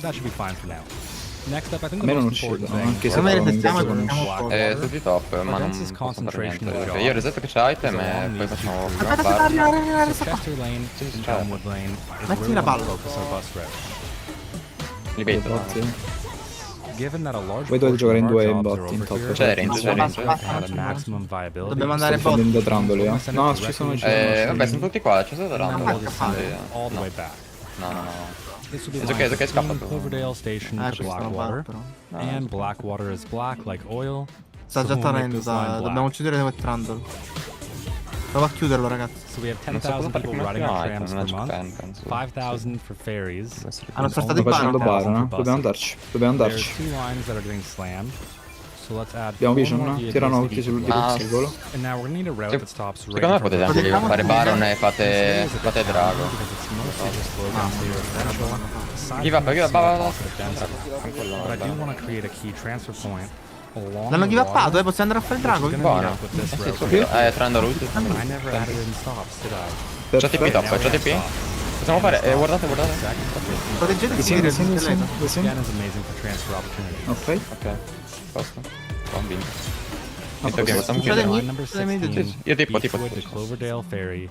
That should be fine for now. Next up, I think the most important thing. Anche se noi resettiamo tutti top, ma non posso fare niente. Perché io resetto che c'è item e poi facciamo prima parte. Metti la palla. Li vedo. given that a large Voi dovete giocare in due in jobs bot, are in over top. here, C'è maximum viability. Dobbiamo andare Sto bot. indetrandoli, eh. No, ci sono. Vabbè, sono tutti qua, ci sono davanti. All the way back. No. This will be It's okay, lined scappa from tu. Cloverdale Station to Blackwater, and Blackwater is black like oil. Sta già tornando, dobbiamo chiudere quel trundle. Prova a chiuderlo, ragazzi. So we have 10,000 people riding our trams per month, 5,000 for ferries. Hanno startato il facendo bar. bar, no? Dobbiamo andarci. There's 2 lines that are getting slammed. So let's add Abbiamo four vision, more no? vehicles Tirano to occhi each sul vehicle. singolo. And now we're gonna need a route that stops right Secondo me in potete front of anche fare Baron e fate drago. because it's mostly just low density residential. Give up, va. But I do want to create a key transfer point along L'hanno the give water. uppato, possiamo andare a fare il drago? We're gonna meet up with this route. Trando route. I never added in stops, did I? C'ho TP top, c'ho TP. Possiamo fare, guardate. Proteggete il Descendi. Again is amazing for transfer opportunities. Ok. Posto. Convinto. Line number 16, Io tipo. Beechwood to Cloverdale Ferry.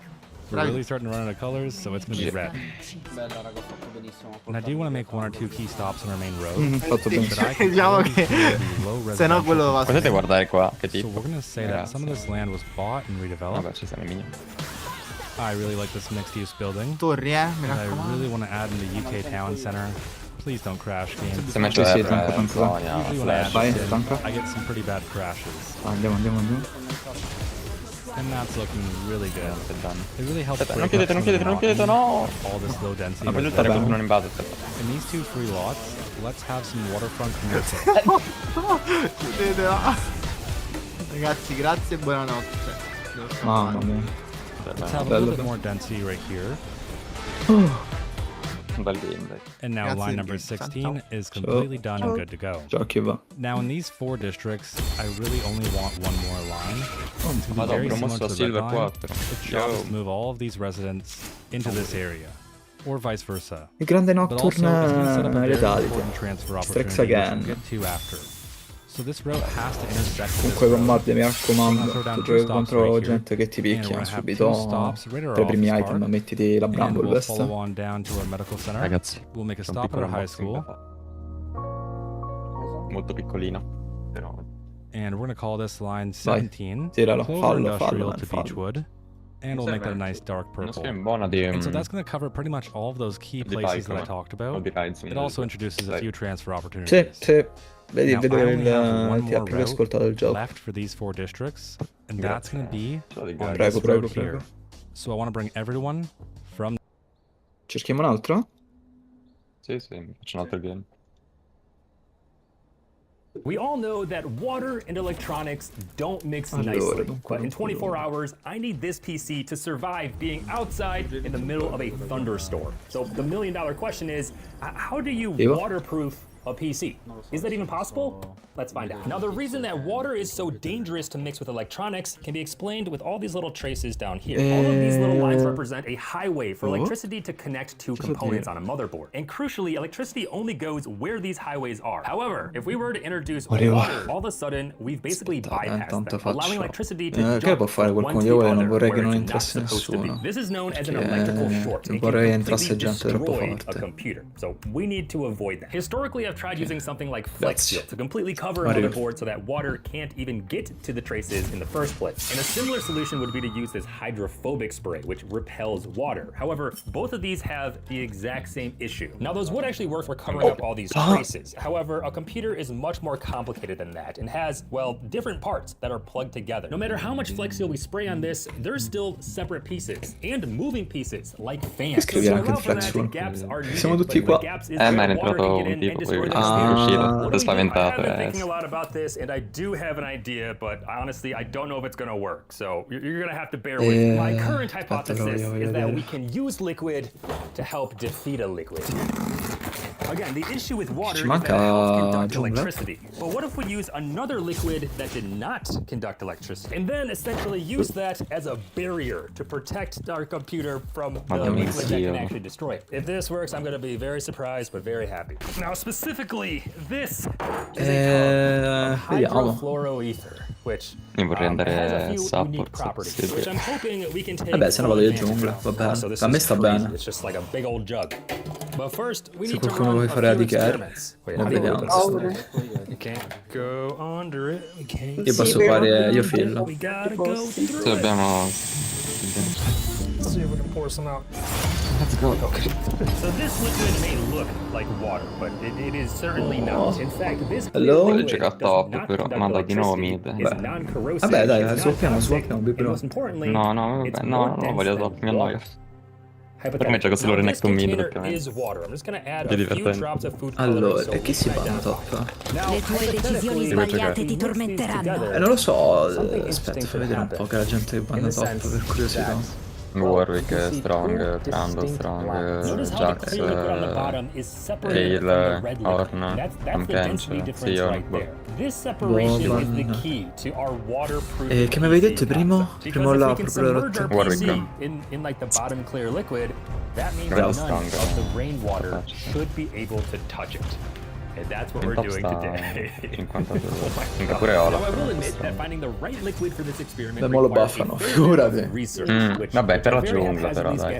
We're really starting to run out of colors, so it's gonna be red. Bella, raga, ho fatto benissimo. And I do want to make 1 or 2 key stops on our main road. Fatto bene. But I can Diciamo only che do low se no quello va Potete guardare qua, che So tipo. we're gonna say that some of this land was bought and redeveloped. Vabbè, ci sono i minion. I really like this mixed-use building. torri, mi And I raccomando. really want to add in the UK Town Center. Please don't crash, game. Se metto Sì, R, tanca. Usually when I add Vai, this in, tanca. I get some pretty bad crashes. Andiamo. And that's looking really good. It really helps Aspetta, break non up some of the chiudete, no! all this low density. Voglio residential. lottare non in base, aspetta. In these 2 free lots, let's have some waterfront commercial. Chiudete, no. Ragazzi, grazie e buonanotte. Mamma mia. Let's have a little bit more density right here. Bel game, dai. And now Grazie line di number che. 16 is completely done and good to go. Giochi va. Now in these 4 districts, I really only want 1 more line. It's Ma very dopo, similar mosso to a the Silver red line. 4. Its job is to move all of these residents into this area, or vice versa. Il grande But also, it's gonna set up a Nocturne very Letality. important transfer Strix opportunity, which again. we'll get to after. So this route has to intersect with Comunque this route. combatte, mi raccomando. Throw down Tu 2 giochi stops contro right here. gente che ti And we're picchiano gonna have subito. 2 stops right Per i primi off the item start. mettiti la And Bramble we'll follow Vest. on down to our medical center. Ragazzi, We'll make a c'è un stop at our piccolo high unboxing da school. fare. Molto piccolino, però. And we're gonna call this line 17. tiralo, Clover fallo, Industrial fallo, to fallo. Beechwood. And we'll make that a nice dark Una purple. skin buona di... And so that's going to cover pretty much all of those key places that I talked about. It also introduces a few transfer Sì, opportunities. sì. Vedi, Now, vedo I only have one ti ha more proprio ascoltato il route gioco. left for these 4 districts, and that's going to be on Prego, this prego, road here. prego. So I want to bring everyone from... Cerchiamo un altro? Sì, faccio un altro game. We all know that water and electronics don't mix nicely, but in 24 hours, I need this PC to survive being outside in the middle of a thunderstorm. So the $1 million question is, how do you waterproof a PC? Is that even possible? Let's find out. Now, the reason that water is so dangerous to mix with electronics can be explained with all these little traces down here. All of these little lines represent a highway for electricity to connect two components on a motherboard. And crucially, electricity only goes where these highways are. However, if we were to introduce water, all of a sudden, we've basically bypassed them, allowing electricity to che può jump fare from qualcuno one di to voi? the Non other vorrei che where non it's not entrasse supposed to be. nessuno. This is known as an electrical short. Non It can vorrei entrasse completely gente troppo destroy a forte. computer. So we need to avoid that. Historically, I've tried using something like Flex Seal to completely cover a Mario. motherboard so that water can't even get to the traces in the first place. And a similar solution would be to use this hydrophobic spray, which repels water. However, both of these have the exact same issue. Now, those would actually work for covering up all these traces. However, a computer is much more complicated than that and has, well, different parts that are plugged together. No matter how much Flex Seal we spray on this, there's still separate pieces and moving pieces like fans. Scrivi anche il Flex Seal. Siamo tutti qua. Ma è entrato un tipo, poi è uscito, è spaventato. I've been thinking a lot about this, and I do have an idea, but honestly, I don't know if it's going to work. So you're going to have to bear with me. My current hypothesis is that we can use liquid to help defeat a liquid. Again, the issue with water is that it helps conduct electricity. But what if we use another liquid that did not conduct electricity, and then essentially use that as a barrier to protect our computer from the liquid that can actually destroy it? If this works, I'm going to be very surprised, but very happy. Now, specifically, this is a hydrofluoroether, which Io vorrei has a andare few support, unique properties, which I'm hoping we can take. Vabbè, se no vado io full giungla, advantage of. va bene. So this A me is sta crazy. bene. It's just like a big old jug. But first, we Se need to qualcuno run vuole a fare la few dichiara, experiments. Wait, la how do you vediamo. open this thing? You can't go under it. We can't. Io posso fare, io fillo. We gotta go Se through it. abbiamo... Let's see if we can pour some out. Let's go. So this liquid may look like water, but it is certainly not. In fact, this Hello? Voglio giocare a top, però manda di nuovo mid. Vabbè dai, swappiamo, bibro. No, vabbè, no, voglio top, mi annoia. Per me gioco solo Renekton mid, praticamente. Che divertente. Allora, e chi si fa una top? Le tue decisioni sbagliate ti tormenteranno. Non lo so, aspetta, fai vedere un po' che la gente che vanno top per curiosità. Warwick, Strong, Trando, Strong, Jax, Ale, Ornn, Campench, Sion, E che mi avevi detto primo? Primo là, proprio la rotta. Warwick. Bravo, Strong. And that's what we're doing today. 52. Pure Olaf. Beh, mo lo buffano, figurati. Vabbè, per la giungla però, dai.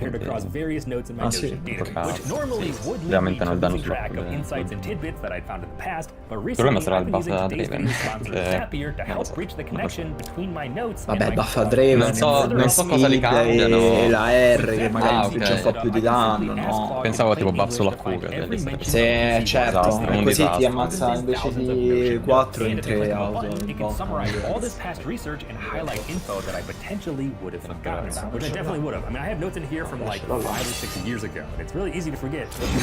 Ah sì? Le aumentano il danno sul il problema sarà il buff a Draven. Vabbè, buff a Draven, non so cosa li cambiano. E la R che magari infligge un po' più di danno, no? Pensavo tipo buff solo a Kuga. Sì, certo. Così ti ammazza invece di 4 in 3 auto. All this past research and highlight info that I potentially would have forgotten about, which I definitely would have. I mean, I have notes in here from like 5 or 6 years ago, and it's really easy to forget. Even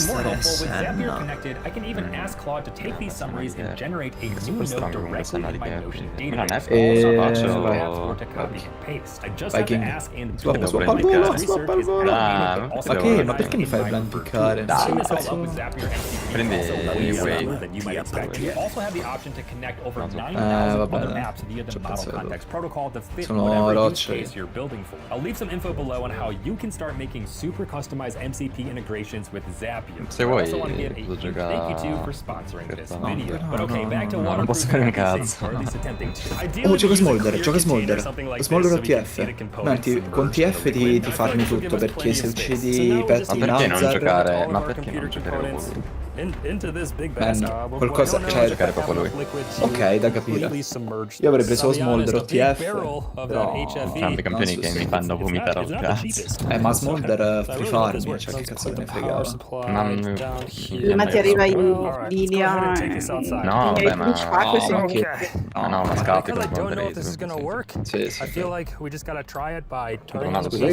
more helpful, with Zapier connected, I can even ask Claude to take these summaries and generate a new note directly in my Notion database. Also, I have for to copy and paste. I just have to ask and Swappa al volo. Ma perché mi fai blind piccare? Prendi You also have the option to connect over 9,000 other apps via the model context protocol to fit whatever use case you're building for. I'll leave some info below on how you can start making super customized MCP integrations with Zapier. Se I vuoi also want to give a huge thank you to for sponsoring this video. But okay, back to non posso fare un cazzo. Oh, gioca Smolder. Smolder o TF? Metti, con TF ti farmi tutto, perché se uccidi Pet in Hazard... Ma perché non giocare qualcosa, cioè, giocare proprio lui. Ok, da capire. Io avrei preso Smolder o TF, però entrambi i campioni che mi fanno vomitare al cazzo. ma Smolder free farm, cioè che cazzo te ne frega. Ma ti arriva in linea. No, vabbè, ma no, ma scappi per Smolder. Sì. Scusate,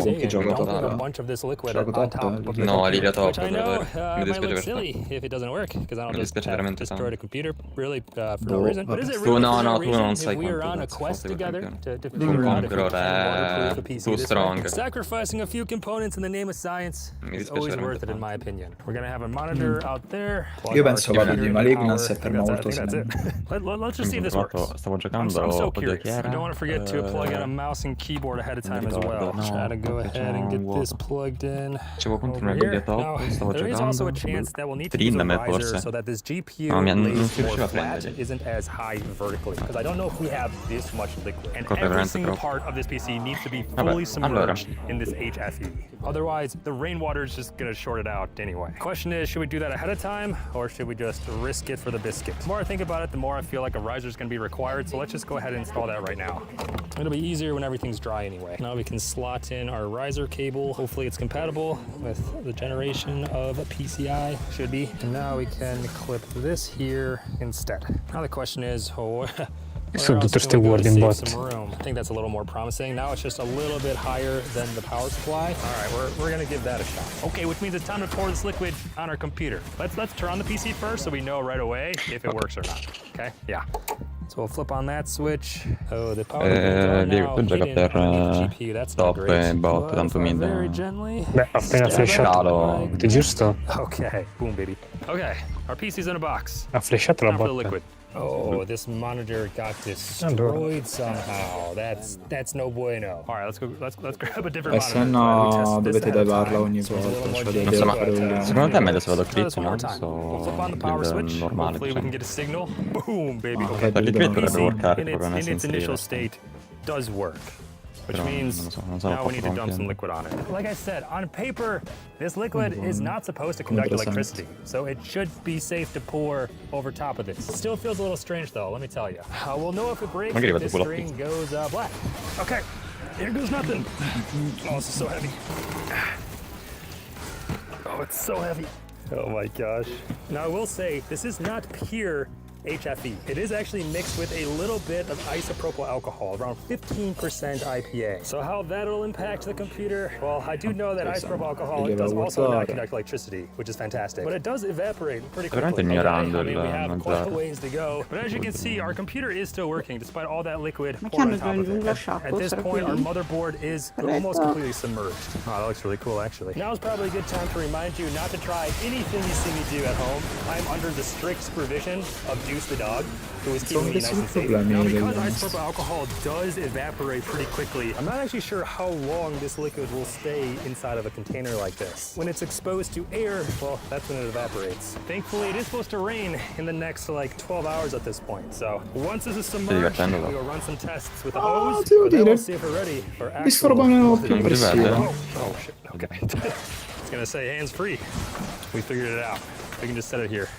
con chi gioca top? No, Lilia top, mi dispiace per te. Doesn't work because I don't just destroy the computer really for no reason. But is it Tu really no, tu non if sai we are on a quest together to figure out if we can waterproof a PC too this strong. way? Sacrificing a few components in the name of science is always worth it in my opinion. We're gonna have a monitor out there. Io penso vado di Malignance per molto. Let's just see if this works. Stavo giocando I'm so con curious. chiacchiere. You don't want to forget to plug in a mouse and keyboard ahead of time as well. Try to go ahead and get this plugged in. Facevo contro una Lilia top, stavo There is also a giocando. chance that we'll need to use a riser so that this GPU lays more flat isn't as high vertically. Because I don't know if we have this much liquid. And every single part of this PC needs to be fully submerged in this HFE. Otherwise, the rainwater is just gonna short it out anyway. Question is, should we do that ahead of time or should we just risk it for the biscuit? The more I think about it, the more I feel like a riser is gonna be required. So let's just go ahead and install that right now. It'll be easier when everything's dry anyway. Now we can slot in our riser cable. Hopefully it's compatible with the generation of a PCI. Should be. And now we can clip this here instead. Now the question is, Sono tutte ste wording bot. I think that's a little more promising. Now it's just a little bit higher than the power supply. All right, we're gonna give that a shot. Okay, which means it's time to pour this liquid on our computer. Let's turn on the PC first so we know right away if it works or not. Okay, yeah. So we'll flip on that switch. Oh, the power Diego, tu gioca per top e bot, tanto mid. Beh, appena flashato, giusto? Okay, boom baby. Okay, our PC's in a box. Ha flashato la Time for the botta. liquid. Oh, this monitor got destroyed somehow. That's no bueno. All right, let's grab a different se monitor. no dovete divarla ogni volta, cioè dovete fare un... Secondo te è meglio se vado crit, no? So normale. Hopefully we can get a signal. Boom, baby. Perché crit dovrebbe workare in proprio nel its initial senso. state does work. which means now we need to dump some liquid on it. Like I said, on paper, this liquid is not supposed to conduct electricity, so it should be safe to pour over top of this. Still feels a little strange though, let me tell you. We'll know if it breaks if this string goes black. Okay, here goes nothing. Oh, this is so heavy. Oh, it's so heavy. Oh my gosh. Now I will say, this is not pure HFE. It is actually mixed with a little bit of isopropyl alcohol, around 15% IPA. So how that'll impact the computer? Well, I do know that isopropyl alcohol does also not conduct electricity, which is fantastic. But it does evaporate pretty quickly. We have quite a ways to go. But as you can see, our computer is still working despite all that liquid poured on top of it. At this point, our motherboard is almost completely submerged. Wow, that looks really cool, actually. Now is probably a good time to remind you not to try anything you see me do at home. I'm under the strict supervision of the dog, who is keeping me nice and safe. Now, because isopropyl alcohol does evaporate pretty quickly, I'm not actually sure how long this liquid will stay inside of a container like this. When it's exposed to air, well, that's when it evaporates. Thankfully, it is supposed to rain in the next, like, 12 hours at this point. So, once this is submerged, we will run some tests with a hose, but then we'll see if we're ready for actual... Oh, shit, okay. I was gonna say hands-free. We figured it out. We can just set it here.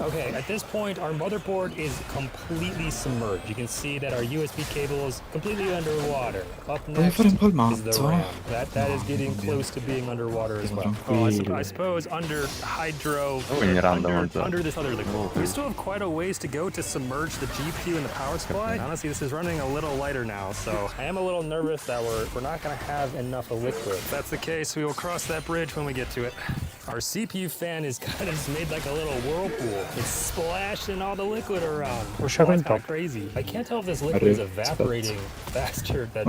Okay, at this point, our motherboard is completely submerged. You can see that our USB cable is completely underwater. Up next is the RAM. That is getting close to being underwater as well. Oh, I suppose under hydro, under this other liquid. We still have quite a ways to go to submerge the GPU and the power supply. Honestly, this is running a little lighter now, so I am a little nervous that we're not gonna have enough of liquid. If that's the case, we will cross that bridge when we get to it. Our CPU fan is kind of made like a little whirlpool. It's splashing all the liquid around. Oh, that's kind of crazy. I can't tell if this liquid is evaporating faster than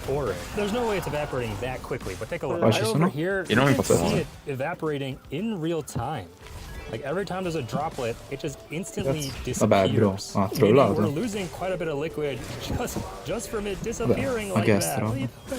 pouring. There's no way it's evaporating that quickly, but take a look. Right over here, you can see it evaporating in real time. Like every time there's a droplet, it just instantly disappears. We're losing quite a bit of liquid just from it disappearing like that.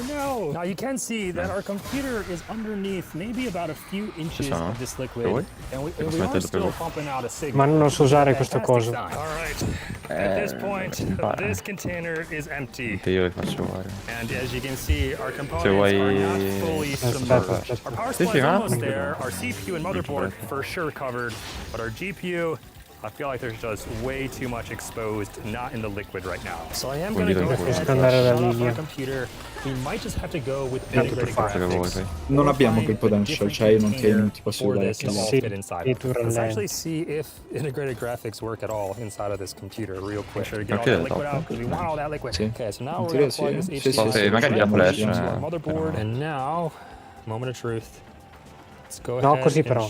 No. Now you can see that our computer is underneath maybe about a few inches of this liquid, and we are still pumping out a signal. Ma non so usare questa cosa. All right. At this point, this container is empty. And as you can see, our components are not fully submerged. Our power supply is almost there. Our CPU and motherboard for sure covered. But our GPU, I feel like there's just way too much exposed, not in the liquid right now. So I am going to go ahead and shut off our computer. We might just have to go with integrated graphics. Non abbiamo quel potential, cioè io non ti posso dare che Let's actually see if integrated graphics work at all inside of this computer real quick. Sure to get all that liquid out because we want all that liquid. Okay, so now we're going to plug this HDMI into our motherboard. And now, moment of truth. No, così però.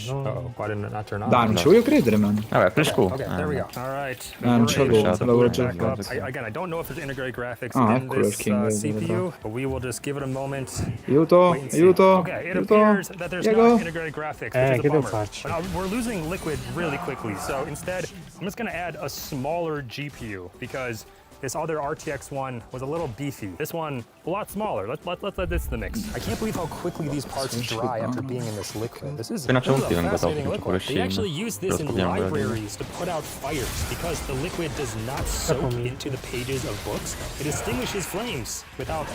Why didn't it not turn on? Dai, non ci voglio credere, man. Vabbè, fresco. Okay, there we go. All right. Non ce l'avevo già fatto. Again, I don't know if there's integrated graphics in this CPU, but we will just give it a moment. Aiuto. Okay, it appears that there's not integrated graphics, which is a bummer. But now we're losing liquid really quickly, so instead, I'm just going to add a smaller GPU because this other RTX one was a little beefy. This one, a lot smaller. Let's let this in the mix. I can't believe how quickly these parts dry after being in this liquid. This is a fascinating liquid. They actually use this in libraries to put out fires because the liquid does not soak into the pages of books. It extinguishes flames without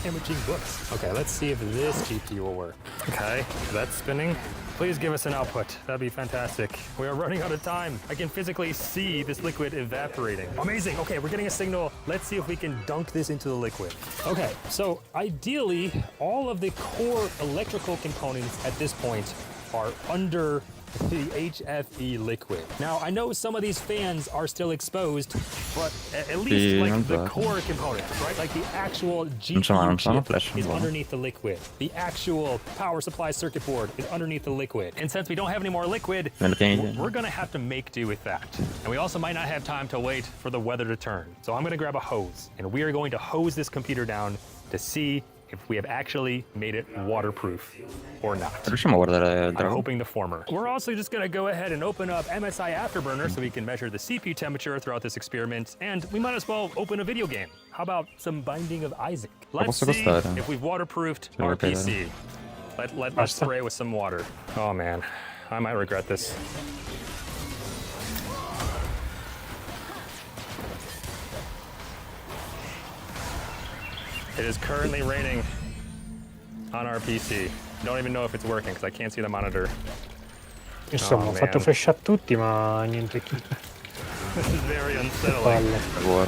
damaging books. Okay, let's see if this GPU will work. Okay, that's spinning. Please give us an output. That'd be fantastic. We are running out of time. I can physically see this liquid evaporating. Amazing. Okay, we're getting a signal. Let's see if we can dunk this into the liquid. Okay, so ideally, all of the core electrical components at this point are under the HFE liquid. Now, I know some of these fans are still exposed, but at least like the core components, right? Like the actual GPU chip is underneath the liquid. The actual power supply circuit board is underneath the liquid. And since we don't have any more liquid, we're gonna have to make do with that. And we also might not have time to wait for the weather to turn. So I'm gonna grab a hose, and we are going to hose this computer down to see if we have actually made it waterproof or not. I'm hoping the former. We're also just gonna go ahead and open up MSI Afterburner so we can measure the CPU temperature throughout this experiment, and we might as well open a video game. How about some Binding of Isaac? Let's see if we've waterproofed our PC. Let's spray with some water. Oh man, I might regret this. It is currently raining on our PC. Don't even know if it's working because I can't see the monitor. Insomma, ho fatto flash a tutti, ma niente chi. This is very unsettling. Oh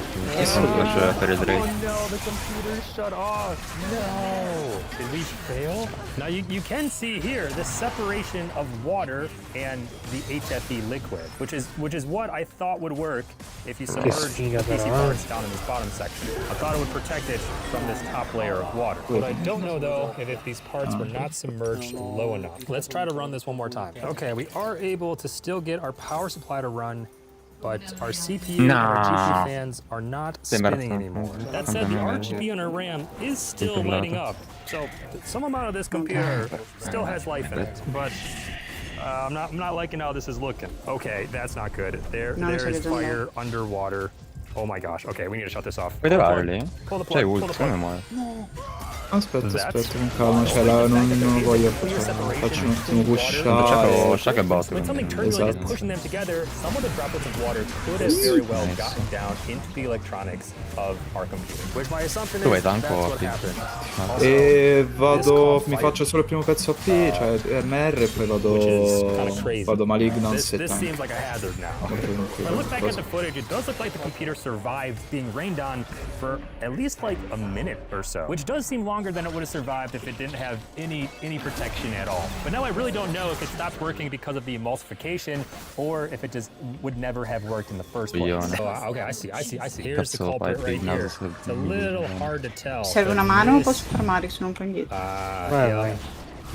no, the computer shut off. No. Did we fail? Now you can see here the separation of water and the HFE liquid, which is what I thought would work if you submerged the PC parts down in this bottom section. I thought it would protect it from this top layer of water. What I don't know though is if these parts were not submerged low enough. Let's try to run this one more time. Okay, we are able to still get our power supply to run, but our CPU and our GPU fans are not spinning anymore. That said, the RGB on our RAM is still lighting up, so some amount of this computer still has life in it, but I'm not liking how this is looking. Okay, that's not good. There is fire underwater. Oh my gosh, okay, we need to shut this off. Puoi levarli? Pull the plug, pull the plug. No. Aspetta, con calma, cioè non voglio faccio un attimo pushare. Shaka bot. When something turbulent is pushing them together, some of the droplets of water could have very well gotten down into the electronics of our computer. Which my assumption is that's what happened. E mi faccio solo il primo pezzo AP, cioè MR, e poi vado Malignance e This seems like a hazard now. When I look back at the footage, it does look like the computer survived being rained on for at least like a minute or so, which does seem longer than it would have survived if it didn't have any protection at all. But now I really don't know if it stopped working because of the emulsification or if it just would never have worked in the first place. Oh, okay, I see. Here's the culprit right here. It's a little hard to tell. Serve una mano o posso fermare se non prendi? Yeah.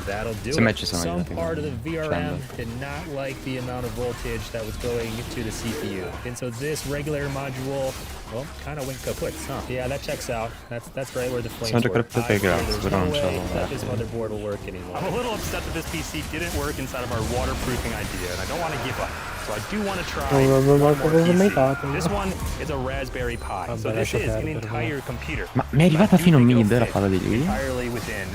That'll do it. Some part of the VRM did not like the amount of voltage that was going to the CPU. And so this regulator module, well, kind of went kaput, huh? Yeah, that checks out. That's right where the flames were. There's no way that this motherboard will work anymore. I'm a little upset that this PC didn't work inside of our waterproofing idea, and I don't want to give up. So I do want to try one more PC. This one is a Raspberry Pi, so this is an entire computer. Ma mi è arrivata fino a mid la palla di lui? Entirely within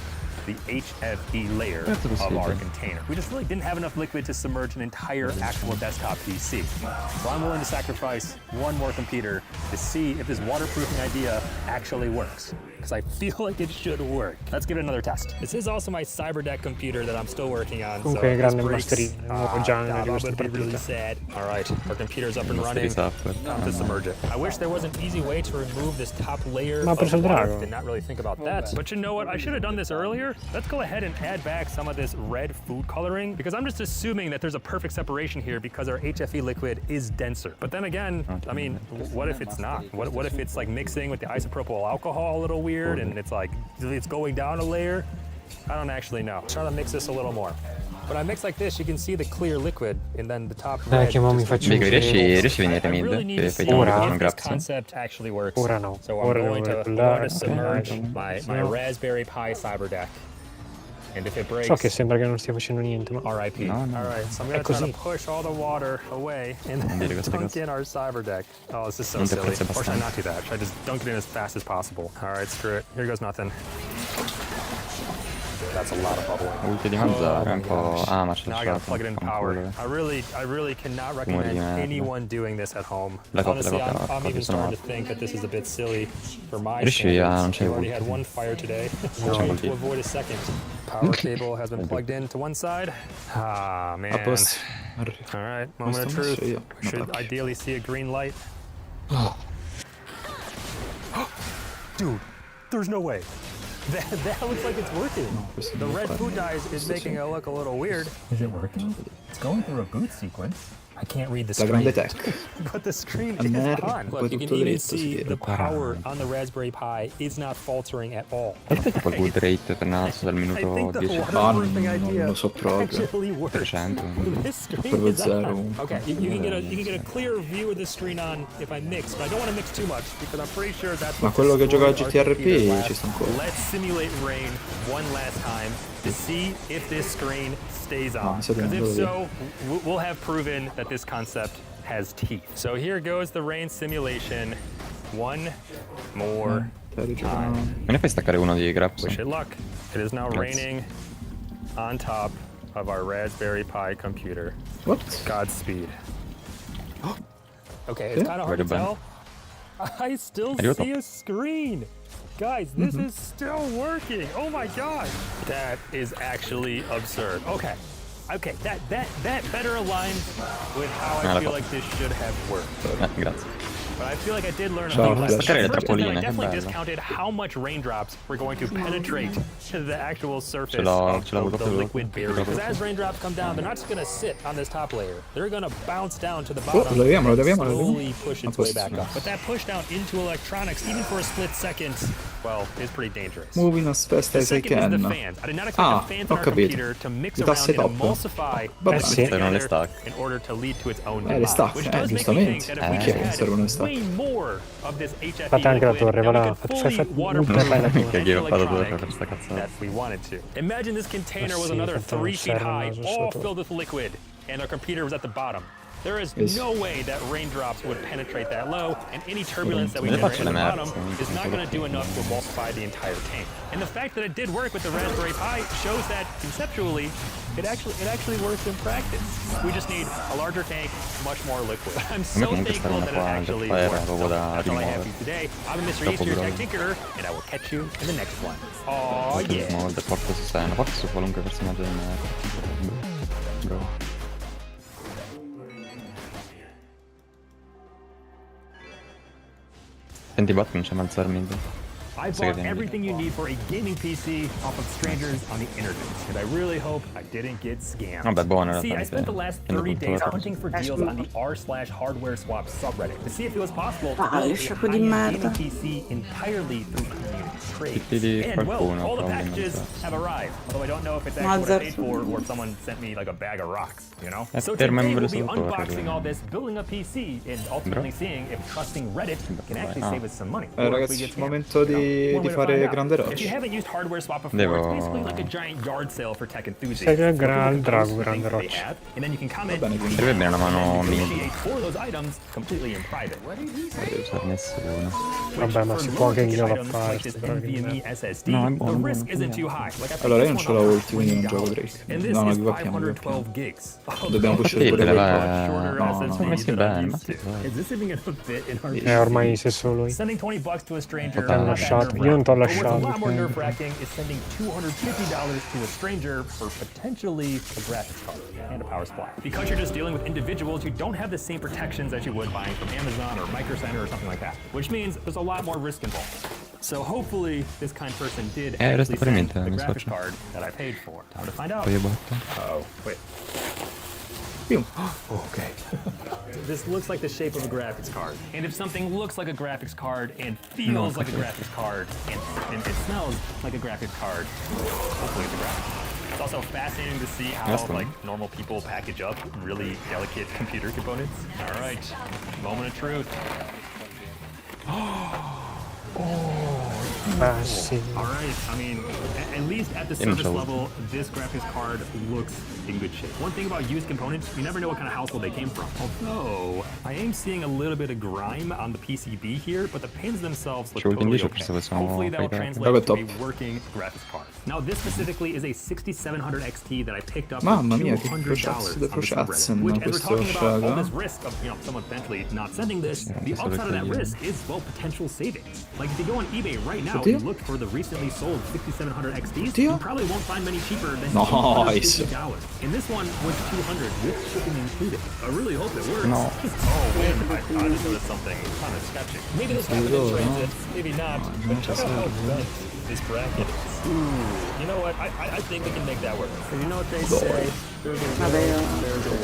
the HFE layer of our container. We just really didn't have enough liquid to submerge an entire actual desktop PC. So I'm willing to sacrifice one more computer to see if this waterproofing idea actually works, because I feel like it should work. Let's give it another test. This is also my CyberDeck computer that I'm still working on. Comunque è grande il masterino, that would be really sad. All right, our computer's up and running. Time to submerge it. I wish there was an easy way to remove this top layer of water. Did not really think about that. But you know what? I should have done this earlier. Let's go ahead and add back some of this red food coloring, because I'm just assuming that there's a perfect separation here because our HFE liquid is denser. But then again, I mean, what if it's not? What if it's like mixing with the isopropyl alcohol a little weird and it's like, it's going down a layer? I don't actually know. Try to mix this a little more. When I mix like this, you can see the clear liquid and then the top red. Che mo mi faccio riesci a venire mid? Che fai un this concept actually works. Ora no. So I'm going to submerge my Raspberry Pi CyberDeck. And if it breaks, so che sembra che non stia facendo niente, ma RIP. All right, so I'm going to try to push all the water away and then dunk in our CyberDeck. Oh, this is so silly. Or should I not do that? Should I just dunk it in as fast as possible? All right, screw it. Here goes nothing. That's a lot of bubbling. Di mangiare un po'. Ah, ma c'è now I gotta plug it in power. I really cannot recommend anyone doing this at home. Honestly, I'm even starting to think that this is a bit silly for my standards. We already had one fire today. Trying to avoid a second. Power cable has been plugged in to one side. Ah, man. All right, moment of truth. We should ideally see a green light. Dude, there's no way. That looks like it's working. The red food dye is making it look a little weird. Is it working? It's going through a boot sequence. I can't read the screen, but the screen is on. Look, you can even see the power on the Raspberry Pi is not faltering at all. Perché tipo il boot rate per naso dal minuto 10? Non lo so proprio. 300. Proprio zero. Okay, you can get a clear view of the screen on if I mix, but I don't want to mix too much because I'm pretty sure that's what. Ma quello che gioca a GTRP ci sta ancora. Let's simulate rain one last time to see if this screen stays on. Because if so, we'll have proven that this concept has teeth. So here goes the rain simulation. One more time. Me ne fai staccare uno di Grabs? Wish it luck. It is now raining on top of our Raspberry Pi computer. What? Godspeed. Okay, it's kind of hard to tell, I still see a screen. Guys, this is still working. Oh my god. That is actually absurd. Okay. Okay, that better aligns with how I feel like this should have worked. Grazie. But I feel like I did learn a little lesson. First, I definitely discounted how much raindrops were going to penetrate the actual surface of the liquid barrier. Because as raindrops come down, they're not just going to sit on this top layer. They're going to bounce down to the bottom and slowly push its way back up. But that push down into electronics, even for a split second, well, is pretty dangerous. Moving as fast as I can. The fans. I did not expect the fans in our computer to mix around and emulsify together in order to lead to its own demise. Which does make me think that if we just had way more of this HFE liquid, we could fully waterproof that we wanted to. Imagine this container was another 3 feet high, all filled with liquid, and our computer was at the bottom. There is no way that raindrops would penetrate that low, and any turbulence that we generate at the bottom is not going to do enough to emulsify the entire tank. And the fact that it did work with the Raspberry Pi shows that conceptually, it actually works in practice. We just need a larger tank, much more liquid. I'm so thankful that it actually works. So that's all I have for you today. I'm Mr. East, your tech tinkerer, and I will catch you in the next one. Oh yeah! Senti bot, non c'è mai alzarmi. I bought everything you need for a gaming PC off of strangers on the internet, and I really hope I didn't get scammed. Vabbè, buono. See, I spent the last 30 days hunting for deals on the r/hardware swap subreddit to see if it was possible to build a gaming PC entirely through community trade. And well, all the packages have arrived, although I don't know if it's actually what I paid for or if someone sent me like a bag of rocks, you know? So today we'll be unboxing all this, building a PC, and ultimately seeing if trusting Reddit can actually save us some money. Ragazzi, momento di fare grande rush. If you haven't used hardware swap before, it's basically like a giant yard sale for tech enthusiasts. grande rush. And then you can comment Sarebbe bene una mano mia. for those items completely in private. Non usare nessuno. Vabbè, ma si può anche ignorare a parte. No, è buono. Allora io non ce l'ho ulti, quindi non gioco Drake. No, equipaggiamo. Dobbiamo pushare pure no, sono messi bene. Ormai sei solo lui. T'hanno lasciato, io non t'ho lasciato. What's a lot more nerve-wracking is sending $250 to a stranger for potentially a graphics card and a power supply. Because you're just dealing with individuals, you don't have the same protections as you would buying from Amazon or Micro Center or something like that, which means there's a lot more risk involved. So hopefully this kind person did actually send the graphics card that I paid for. Time to find out. Oh, wait. Okay. This looks like the shape of a graphics card. And if something looks like a graphics card and feels like a graphics card and it smells like a graphics card, hopefully it's a graphics card. It's also fascinating to see how like normal people package up really delicate computer components. All right, moment of truth. All right, I mean, at least at the surface level, this graphics card looks in good shape. One thing about used components, you never know what kind of household they came from. Although, I am seeing a little bit of grime on the PCB here, but the pins themselves look totally okay. Hopefully that will translate to a working graphics card. Now, this specifically is a 6700 XT that I picked up for $200 on the subreddit. Which, as we're talking about all this risk of someone potentially not sending this, the upside of that risk is, well, potential savings. Like, if you go on eBay right now and look for the recently sold 6700 XTs, you probably won't find many cheaper than $250. And this one was $200 with shipping included. I really hope it works. No. Oh, wait, I just noticed something kind of sketchy. Maybe this happened in transit, maybe not. But check out how bent this bracket is. Ooh, you know what? I think we can make that work. You know what they say?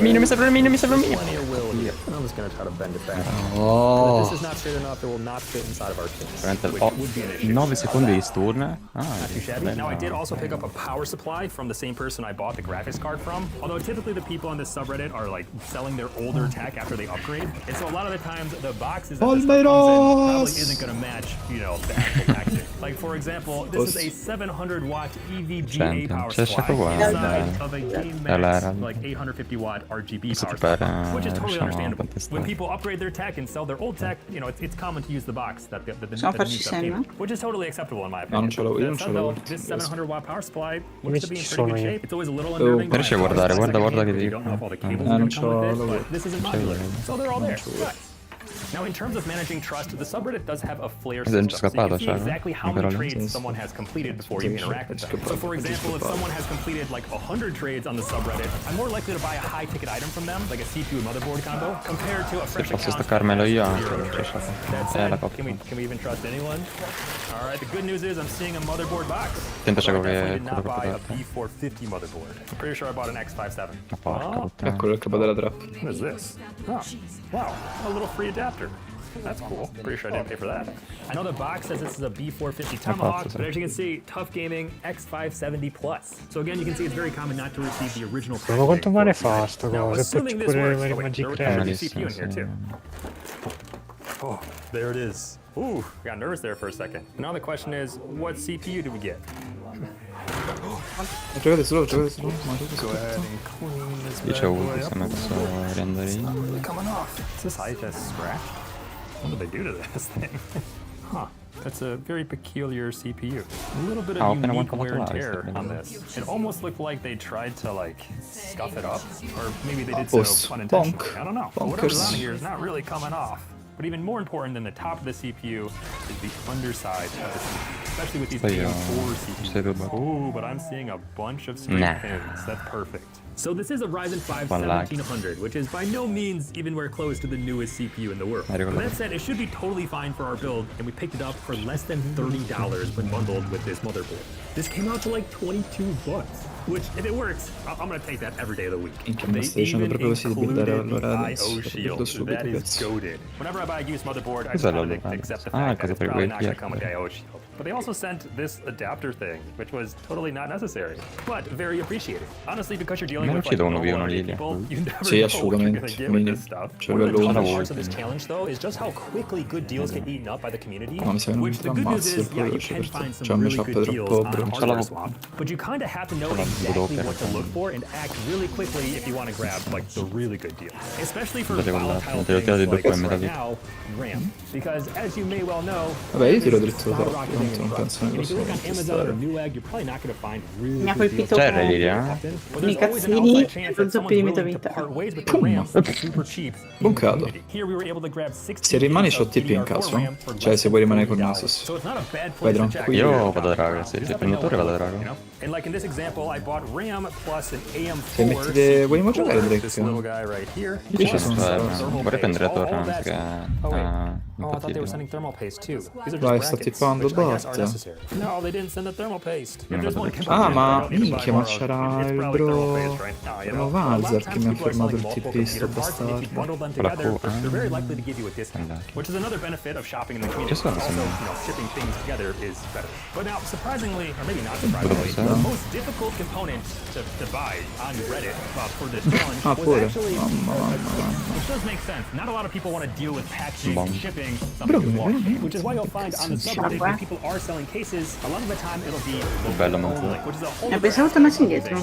Mi serve un mino. Plenty of will here. I'm just gonna try to bend it back. If this is not fit enough, it will not fit inside of our case. 9 secondi di stun. Now I did also pick up a power supply from the same person I bought the graphics card from. Although typically the people on this subreddit are like selling their older tech after they upgrade, and so a lot of the times the boxes that this stuff comes in probably isn't gonna match, the actual packaging. Like for example, this is a 700 watt EVGA power supply inside of a Game Max like 850 watt RGB power supply, which is totally understandable. When people upgrade their tech and sell their old tech, it's common to use the box that the new stuff came in, which is totally acceptable in my opinion. This 700 watt power supply looks to be in pretty good shape. It's always a little unnerving. Riesci a guardare, guarda che you don't know if all the cables are gonna come with it, but this isn't modular, so they're all there. Now, in terms of managing trust, the subreddit does have a flare Ed è già system, so you scappato, can see cioè, exactly how però many lì. trades someone has completed before you interact with them. So, for example, if someone has completed like 100 trades on the subreddit, I'm more likely to buy a high-ticket item from them, like a CPU and motherboard combo, compared to a Se fresh posso account. staccarmelo io anche, That la said, coppia. can we even trust anyone? All right, the good news is I'm seeing a motherboard box. Tenta So I ciò che definitely did not quello buy che a porta. B450 motherboard. I'm pretty sure I bought an X57. Porca puttana. Eccolo il capo della trappa. What is this? Oh, wow, a little free adapter. That's cool. Pretty sure I didn't pay for that. I know the box says this is a B450 Tomahawk, but as you can see, Tough Gaming X570 Plus. So again, you can see it's very common not to receive the original Ma packaging. quanto male fa sto Now, coso? E poi assuming c'è this pure works, le oh, wait, Magic there was Reale. a CPU in here too. Oh, there it is. Ooh, got nervous there for a second. Now the question is, what CPU do we get? Giocate solo, giocate solo. Go ahead and clean this Io bad c'ho avuto, boy si è up. messo a rendere It's not io. really coming off. Is this ITA scratched? What did they do to this thing? Huh. That's a very peculiar CPU. A little bit Ah, of ho appena unique mancato wear and la tear vista, on quindi. this. It almost looked like they tried to like scuff it up, or maybe they did Boss. so unintentionally. Bonk. I don't know. But whatever's Bonkers. on here is not really coming off. But even more important than the top of the CPU is the underside of the CPU, especially with these Poi io AM4 stai CPUs. dubbi. Ooh, but I'm seeing a bunch of straight Nah. pins. That's perfect. So this is a Ryzen 5 One lag. 1700, which is by no means anywhere close to the newest CPU in the world. Arrivo But là. that said, it should be totally fine for our build, and we picked it up for less than $30 when bundled with this motherboard. This came out to like 22 bucks, which if it works, I'm gonna take that every day of the week. Minchia, ma They stai dicendo even proprio così di buildare included allora the adesso? IO Lo shield, vedo so subito, that is cazzo. goated. Whenever I buy a used motherboard, I just Cos'è kind of l'olio? accept the Ah, fact that cosa it's per probably quei not gonna come with the chiacchiere. IO shield. But they also sent this adapter thing, which was totally not necessary, but very appreciated. Honestly, because you're dealing Me lo with like uccido uno normal via everyday Lilia. people, you never Sì, know what you're assolutamente. gonna get with this stuff. One of Cervello the uno. best parts of this challenge, though, is just how quickly good deals get eaten up by the community. No, mi sa che non Which ti the good news ammazzi is, il yeah, you veloce can per te. find some Cioè, mi really ciappe good troppo deals on bro. hardware swap, but you kind of have to know exactly what to look for and act really quickly if you want to grab like the really good deals, especially for volatile things like right now, RAM. Because as you may well know, Vabbè, io tiro dritto da skyrocketing tanto non penso ne and if you posso look on Amazon or testare. Newegg, you're probably not going to find really Mi ha good deals. colpito C'è con Lilia? But there's i always an cazzini outside chance e that lo someone's zoppio di willing to vita. part ways with their RAM for super cheap. Buncato. Here we were able to grab 60 Se rimani c'ho of TP in DDR4 caso. RAM for Cioè, less se vuoi than rimanere con $40. Nasus. So it's not a bad Vai place to check. tranquillo. Io vado da raga, se il prenditore vado da raga. And like in this example, I bought RAM plus an Se AM4 mettete... vogliamo giocare this little Drake? guy right here. Io ci plus sono some stato, thermal vorrei paste. prendere torre All anziché Oh, wait. Oh, I thought they were impazzire. sending thermal paste too. These are just Vai, sta brackets, tippando which I guess are bot. necessary. No, they didn't send the thermal paste. If Non there's lo one vedo. component Ah, that I ma don't need to buy minchia, ma tomorrow, c'era it's il probably bro... thermal paste right now, you know? Bro A lot of Valzer times che mi ha people are fermato selling il multiple TP, sto computer parts, and if you bastardo. bundle them Con la together, Q, they're very likely to give you a discount, which is another benefit of shopping in the community. Ci sono, Also, sono. shipping things together is better. But now, surprisingly, or maybe not surprisingly, the most difficult component to buy on Reddit for this challenge Ah, was pure. actually which does make sense. Not a lot of people want to deal with packaging and shipping something too large, which is why you'll find on the subreddit when people are selling cases, a lot of the time it'll be Bello, only, which is a whole Pensavo tornassi indietro.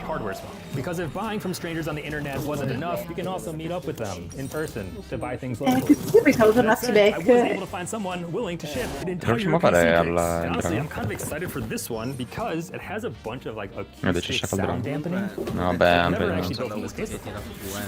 hardware swap. Because if buying from strangers on the internet wasn't enough, you can also meet up with them in person to buy things locally. Io pensavo That tornassi said, I was able back. to find someone willing to ship an entire Riusciamo a PC fare case. alla- And honestly, al I'm kind of excited for this one because it has a bunch of like acoustic c'è col sound drone. dampening. No, vabbè, I've never vabbè, actually no. built from this case before.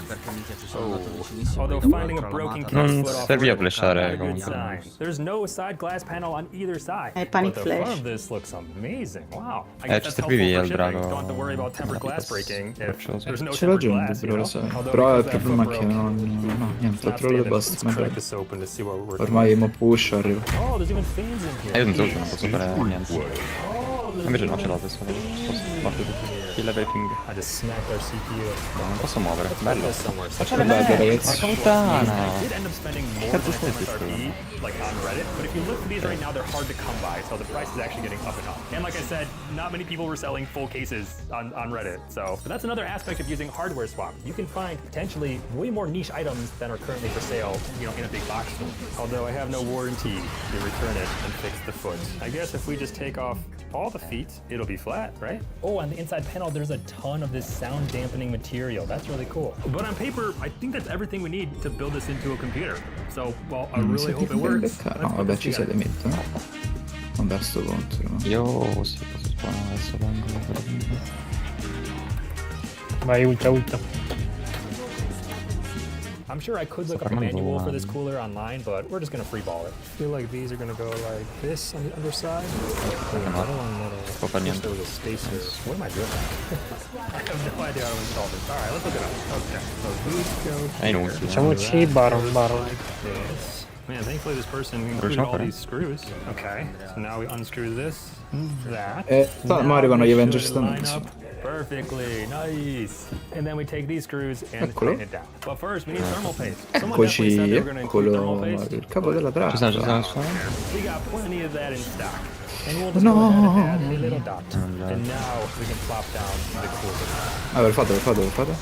Perché minchia ci sono andato vicinissimo. Although perché finding a poi broken l'ho case Non split off serviva the flashare not a good comunque. sign. There's no side glass panel on either side. Panic But the front flash. of this looks amazing. Wow. I ci guess that's servivi helpful for al shipping. drago. Don't have to worry about tempered glass breaking if there's no C'è la tempered gente, glass, you però lo know? sai. Although Però il because that problema è foot che broke, non... no, niente, not l'altro lo standing. basta. Let's crack this open to see what we're working Ormai mo push arriva. Oh, there's even fans in here. Io non so se non posso fare niente. Invece no, ce l'ho adesso. Morto tutto. Kill everything. I just smacked our CPU. No, non posso muovere. Bello. Facciamo bello, ragazzi. Porca puttana. I did end up spending more than MSRP, like on Reddit, but if you look for these right now, they're hard to come by, so the price is actually getting up and up. And like I said, not many people were selling full cases on Reddit, so but that's another aspect of using hardware swap. You can find potentially way more niche items than are currently for sale, you know, in a big box store. Although I have no warranty to return it and fix the foot. I guess if we just take off all the feet, it'll be flat, right? Oh, on the inside panel, there's a ton of this sound dampening material. That's really cool. But on paper, I think that's everything we need to build this into a computer. So, well, I really hope it works. No, vabbè, ci siete metto. Vabbè, sto contro. No? Io sì, posso spawnare adesso. Vai, ulta. I'm sure I could look up a manual for this cooler online, but we're just gonna freeball it. I feel like these are gonna go like this on the underside. I don't want to there was a stasis. What am I doing? I have no idea how to install this. Alright, let's look it up. Okay, so these go Facciamoci baron. like this. Man, thankfully this person included all these screws. Okay, so now we unscrew this, that. Ma arrivano gli Avengers line up perfectly, nice. And then we take these screws and tighten it down. But first, we need thermal paste. Someone definitely said they were going to include thermal paste. Il capo della trappola. We got plenty of that in stock. And we'll just go ahead and add a little dot. And now we can plop down the cooler. Perfetto.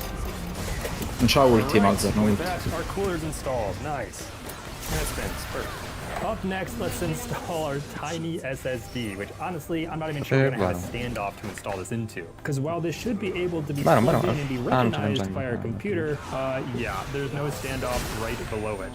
Non c'ha ulti, Mazza, no ulti. Our cooler's installed, nice. That spins, perfect. Up next, let's install our tiny SSD, which honestly, I'm not even sure we're going to have a standoff to install this into. Because while this should be able to be plugged in and be recognized by our computer, yeah, there's no standoff right below it.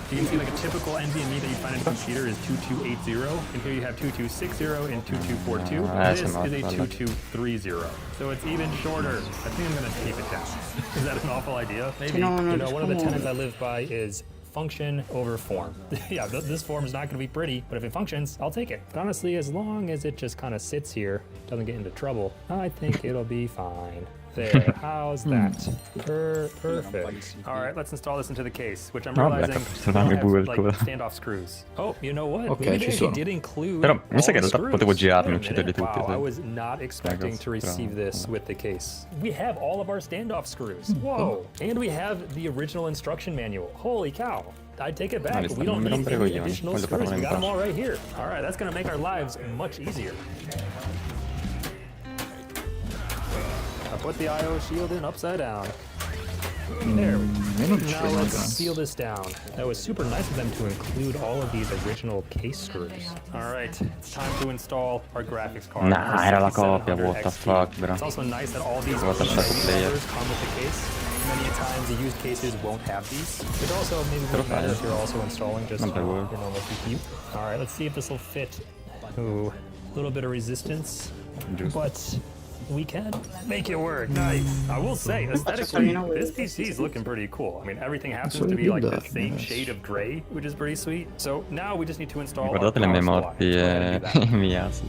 You can see like a typical NVMe that you find in a computer is 2280, and here you have 2260 and 2242. This is a 2230, so it's even shorter. I think I'm going to tape it down. Is that an awful idea? Maybe. You know, one of the tenets I live by is function over form. Yeah, this form is not going to be pretty, but if it functions, I'll take it. But honestly, as long as it just kind of sits here, doesn't get into trouble, I think it'll be fine. There, how's that? Perfect. All right, let's install this into the case, which I'm realizing don't have like standoff screws. Oh, you know what? Ok, ci sono. Did include Però mi sa che in realtà potevo girarmi e ucciderli tutti. Wow, I was not expecting to receive this with the case. We have all of our standoff screws. Whoa! And we have the original instruction manual. Holy cow! I take it back. We don't need any additional screws. We got them all right here. All right, that's going to make our lives much easier. I put the IO shield in upside down. There we go. Now let's seal this down. That was super nice of them to include all of these original case screws. All right, it's time to install our graphics card. Nah, era la copia, what the fuck, bro. It's also nice that all these colors come with the case. Many times the used cases won't have these. It also maybe wouldn't matter if you're also installing just your normal CPU. All right, let's see if this will fit. Ooh, a little bit of resistance, but we can make it work. Nice. I will say, aesthetically, this PC is looking pretty cool. I mean, everything happens to be like the same shade of gray, which is pretty sweet. So now we just need to install. Guardate le mie morti e i miei assi.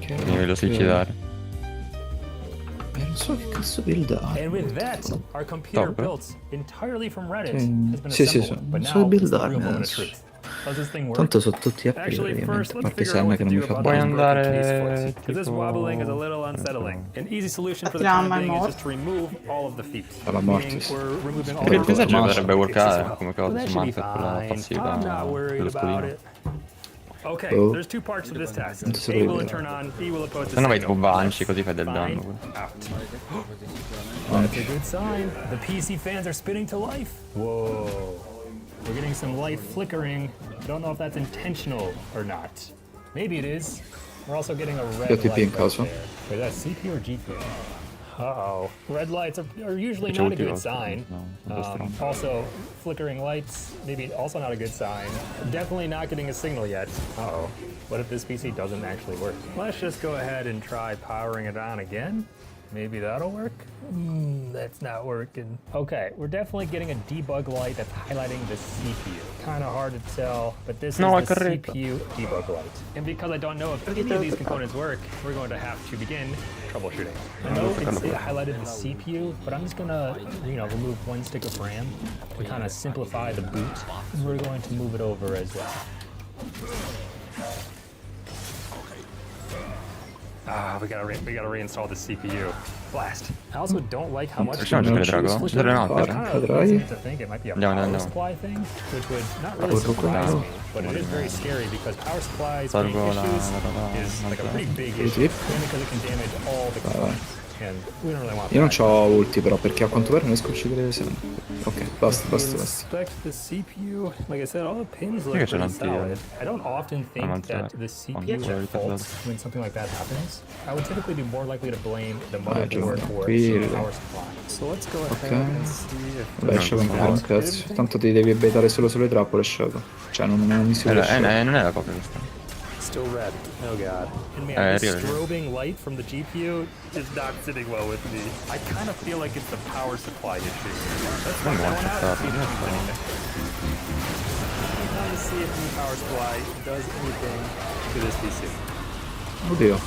Mi voglio suicidare. Non so che cazzo buildare. And with that, our computer built entirely from Reddit has been assembled. But non so buildarmi adesso. Does this thing work? Tanto sono tutti a praticamente, a parte Sam che non mi fa Puoi andare because this wobbling is a little unsettling. An easy solution for the time being is just to remove all of the feet. Alla mortis. We're removing all Il of the messaggio dovrebbe workare come cosa that su should be Manfred con la fine. passiva I'm not worried dello about scudino. it. Okay, there's two parts to this test. A will turn on, B will oppose the Se no vai signal. tipo Banshee così fai del danno. That's a good sign. The PC fans are spinning to life. Whoa. We're getting some light flickering. I don't know if that's intentional or not. Maybe it is. We're also getting a red light right there. Wait, that's CPU or GPU? Uh-oh. Red lights are usually not a good sign. Also, flickering lights, maybe also not a good sign. Definitely not getting a signal yet. Uh-oh. What if this PC doesn't actually work? Let's just go ahead and try powering it on again. Maybe that'll work? That's not working. Okay, we're definitely getting a debug light that's highlighting the CPU. Kind of hard to tell, but this is the CPU debug light. And because I don't know if any of these components work, we're going to have to begin troubleshooting. I know it highlighted the CPU, but I'm just gonna, remove one stick of RAM to kind of simplify the boot. We're going to move it over as well. We gotta reinstall the CPU. Blast. I also don't like how much to think it might be a power supply thing, which would not really surprise me, but it is very scary because power supplies being issues is like a pretty big issue, and because it can damage all the components. And we don't really want that. Io non c'ho ulti però perché a quanto pare non riesco a uccidere sempre. Ok, basta. Inspect the CPU. Like I said, all the pins look pretty solid. I don't often think that the CPU is fault when something like that happens. I would typically be more likely to blame the motherboard or the power supply. So let's go ahead and see if... Vabbè, Shadow non fa un cazzo. Tanto ti devi baitare solo sulle trappole, Shadow. Cioè non mi si non è la copia questa. Still red. Oh god. And man, the strobing light from the GPU is not sitting well with me. I kind of feel like it's the power supply issue. Let's find that one out and see if it does anything. Time to see if the power supply does anything to this PC. Oddio.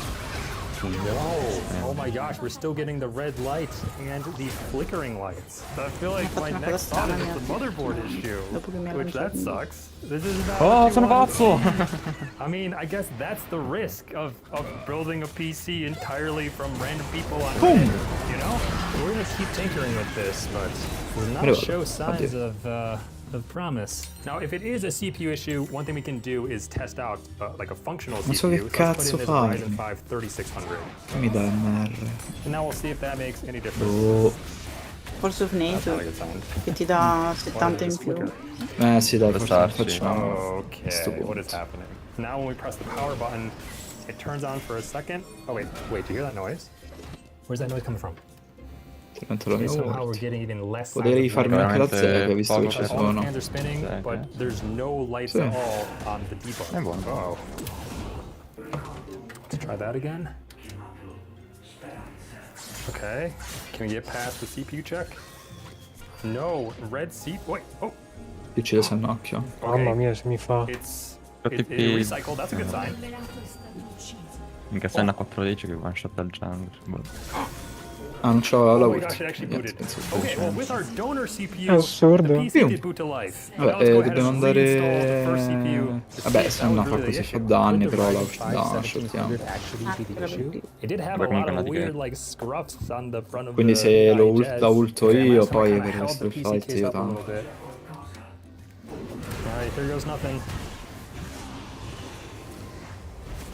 No! Oh my gosh, we're still getting the red lights and the flickering lights. I feel like my next thought is the motherboard issue, which that sucks. This is not Oh, sono pazzo! I mean, I guess that's the risk of building a PC entirely from random people on Reddit, you know? We're gonna keep tinkering with this, but we'll not show signs of promise. Now, if it is a CPU issue, one thing we can do is test out like a functional CPU. So che cazzo fai? Ryzen 5 3600. Mi dà MR. And now we'll see if that makes any difference. Forse of NATO, che ti dà 70 in più. Sì, dai, facciamo. Okay, what is happening? Now when we press the power button, it turns on for a second. Oh wait, do you hear that noise? Where's that noise coming from? Okay, somehow we're getting even less. Potrei farmi anche la zega, visto che ci All the sono. hands are spinning, but there's no lights at all on the debug. Uh-oh. Let's try that again. Okay, can we get past the CPU check? No, red CPU. Wait, oh. Io ci devo un occhio. Mamma mia, se mi fa. It recycled, that's a good sign. Minchia, sei una 410 che one shot dal jungle. Ah, non c'ho la Oh my gosh, it actually booted. Okay, well, with our donor CPU, the assurdo. PC did boot to life. Vabbè, dobbiamo andare. Vabbè, se no fa così fa danni, però la shottiamo. It did have a lot of weird like scruffs on the front of Quindi the se lo digest. ulto io, poi Kinda per held questo the PC fight case io up a little tanto. bit. Alright, here goes nothing.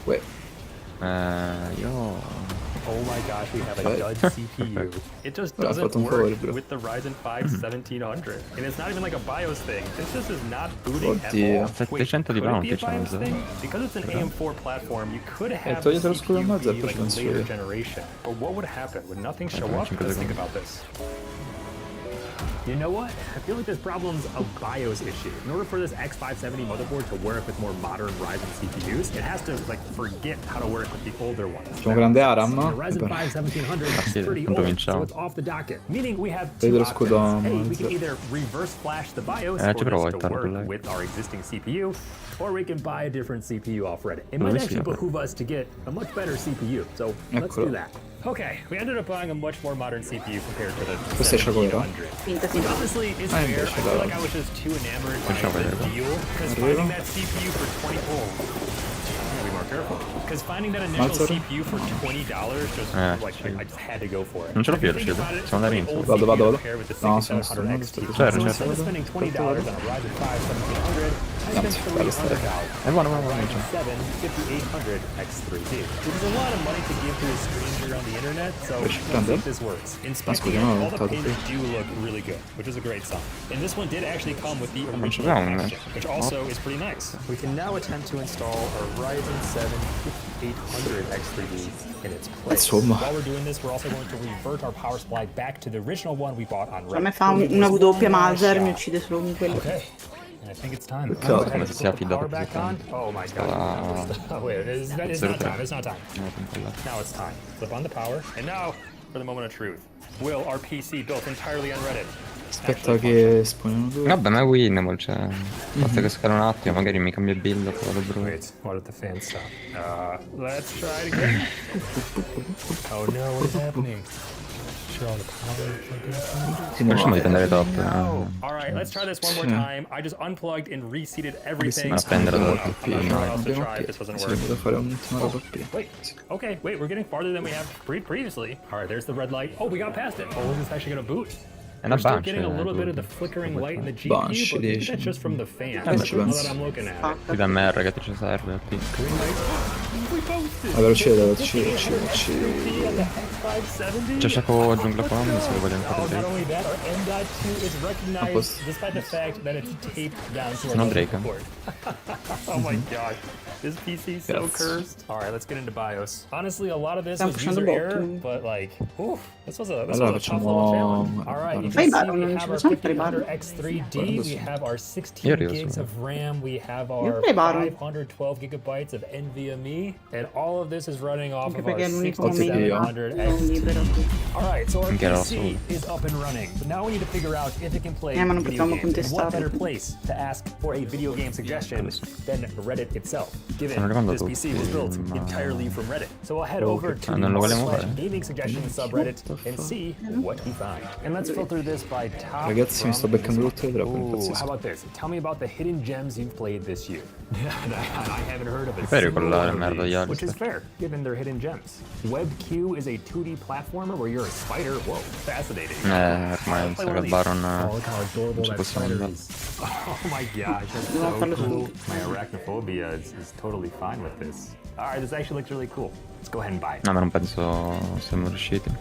Wait. Oh my gosh, we have a dud CPU. It just doesn't work with the Ryzen 5 1700. And it's not even like a BIOS thing. This just is not booting at all. Wait, could it be a BIOS thing? Because it's an AM4 platform, you could have the CPU be like a later generation. But what would happen? Would nothing show up? Let's think about this. You know what? I feel like this problem's a BIOS issue. In order for this X570 motherboard to work with more modern Ryzen CPUs, it has to like forget how to work with the older ones. Facciamo grande Aram, no? The Ryzen 5 1700 is pretty old, so it's off the docket. Meaning we have two Vedo options. scudo. Hey, we can either reverse flash the BIOS for this to work with our existing CPU, or we can buy a different CPU off Reddit. It might actually behoove us to get a much better CPU, so let's do that. Okay, we ended up buying a much more modern CPU compared to the 1700. Honestly, it's fair. I feel like I was just too enamored by the deal, because finding that CPU for 20... Oh, I'm gonna be more careful. Because finding that initial CPU for $20 just, like, I just had to go for it. Non ce l'ho più il shield, siamo andati in. Vado. No, sono Certo. Instead of spending $20 on a Ryzen 5 1700, I spent $300. Buono. 5800 X3D, which is a lot of money to give to a stranger on the internet, so let's see if this works. Inspecting it, all the pins do look really good, which is a great sign. And this one did actually come with the original packaging, which also is pretty nice. We can now attempt to install our Ryzen 7 5800 X3D in its place. While we're doing this, we're also going to revert our power supply back to the original one we bought on Reddit. A me fa una W Maser, mi uccide solo con quello. Okay. I think it's time. Come se sia affidato Back on. Oh my god. Oh, wait, it's not time. It's not time. Now it's time. Flip on the power. And now, for the moment of truth. Will our PC built entirely on Reddit? Aspetta che spawnano due. Vabbè, ma è winnable, cioè. Basta che scala un attimo, magari mi cambia il build o quello brutto. Wait, what did the fan stop? Let's try it again. Oh no, what is happening? Facciamo di prendere top. Alright, let's try this one more time. I just unplugged and reseated everything. Ma prendere la Wait, okay, wait, we're getting farther than we have previously. Alright, there's the red light. Oh, we got past it. Oh, this is actually gonna boot. We're still getting a little bit of the flickering light in the GPU, but maybe that's just from the fan. That's all that I'm looking at. Ti dà MR che ti ci serve. Green light. Allora uccide. C'è Shaco giungla qua, mi sa che vogliono fare Drake. A posto. Se no Drake. Oh my gosh. This PC is so cursed. All right, let's get into BIOS. Honestly, a lot of this was user error, but like, oof, this was a tough level challenge. All right, you can see we have our 1500 X3D, we have our 16 gigs of RAM, we have our 512 gigabytes of NVMe, and all of this is running off of our 6700 XT. All right, so our PC is up and running. So now we need to figure out if it can play video games. And what better place to ask for a video game suggestion than Reddit itself, given this PC was built entirely from Reddit. So we'll head over to the gaming suggestions subreddit and see what we find. And let's filter this by top. Ragazzi, mi sto beccando tutto, How about this? Tell me about the hidden gems you've played this year. I haven't heard of it. Which is fair, given they're hidden gems. WebQ is a 2D platformer where you're a spider. Whoa, fascinating. Ormai se il Baron Oh non ci possiamo andare. Oh my gosh, that's so cool. My arachnophobia is totally fine with this. Alright, this actually looks really cool. Let's go ahead and buy it. No, ma non penso siamo riusciti.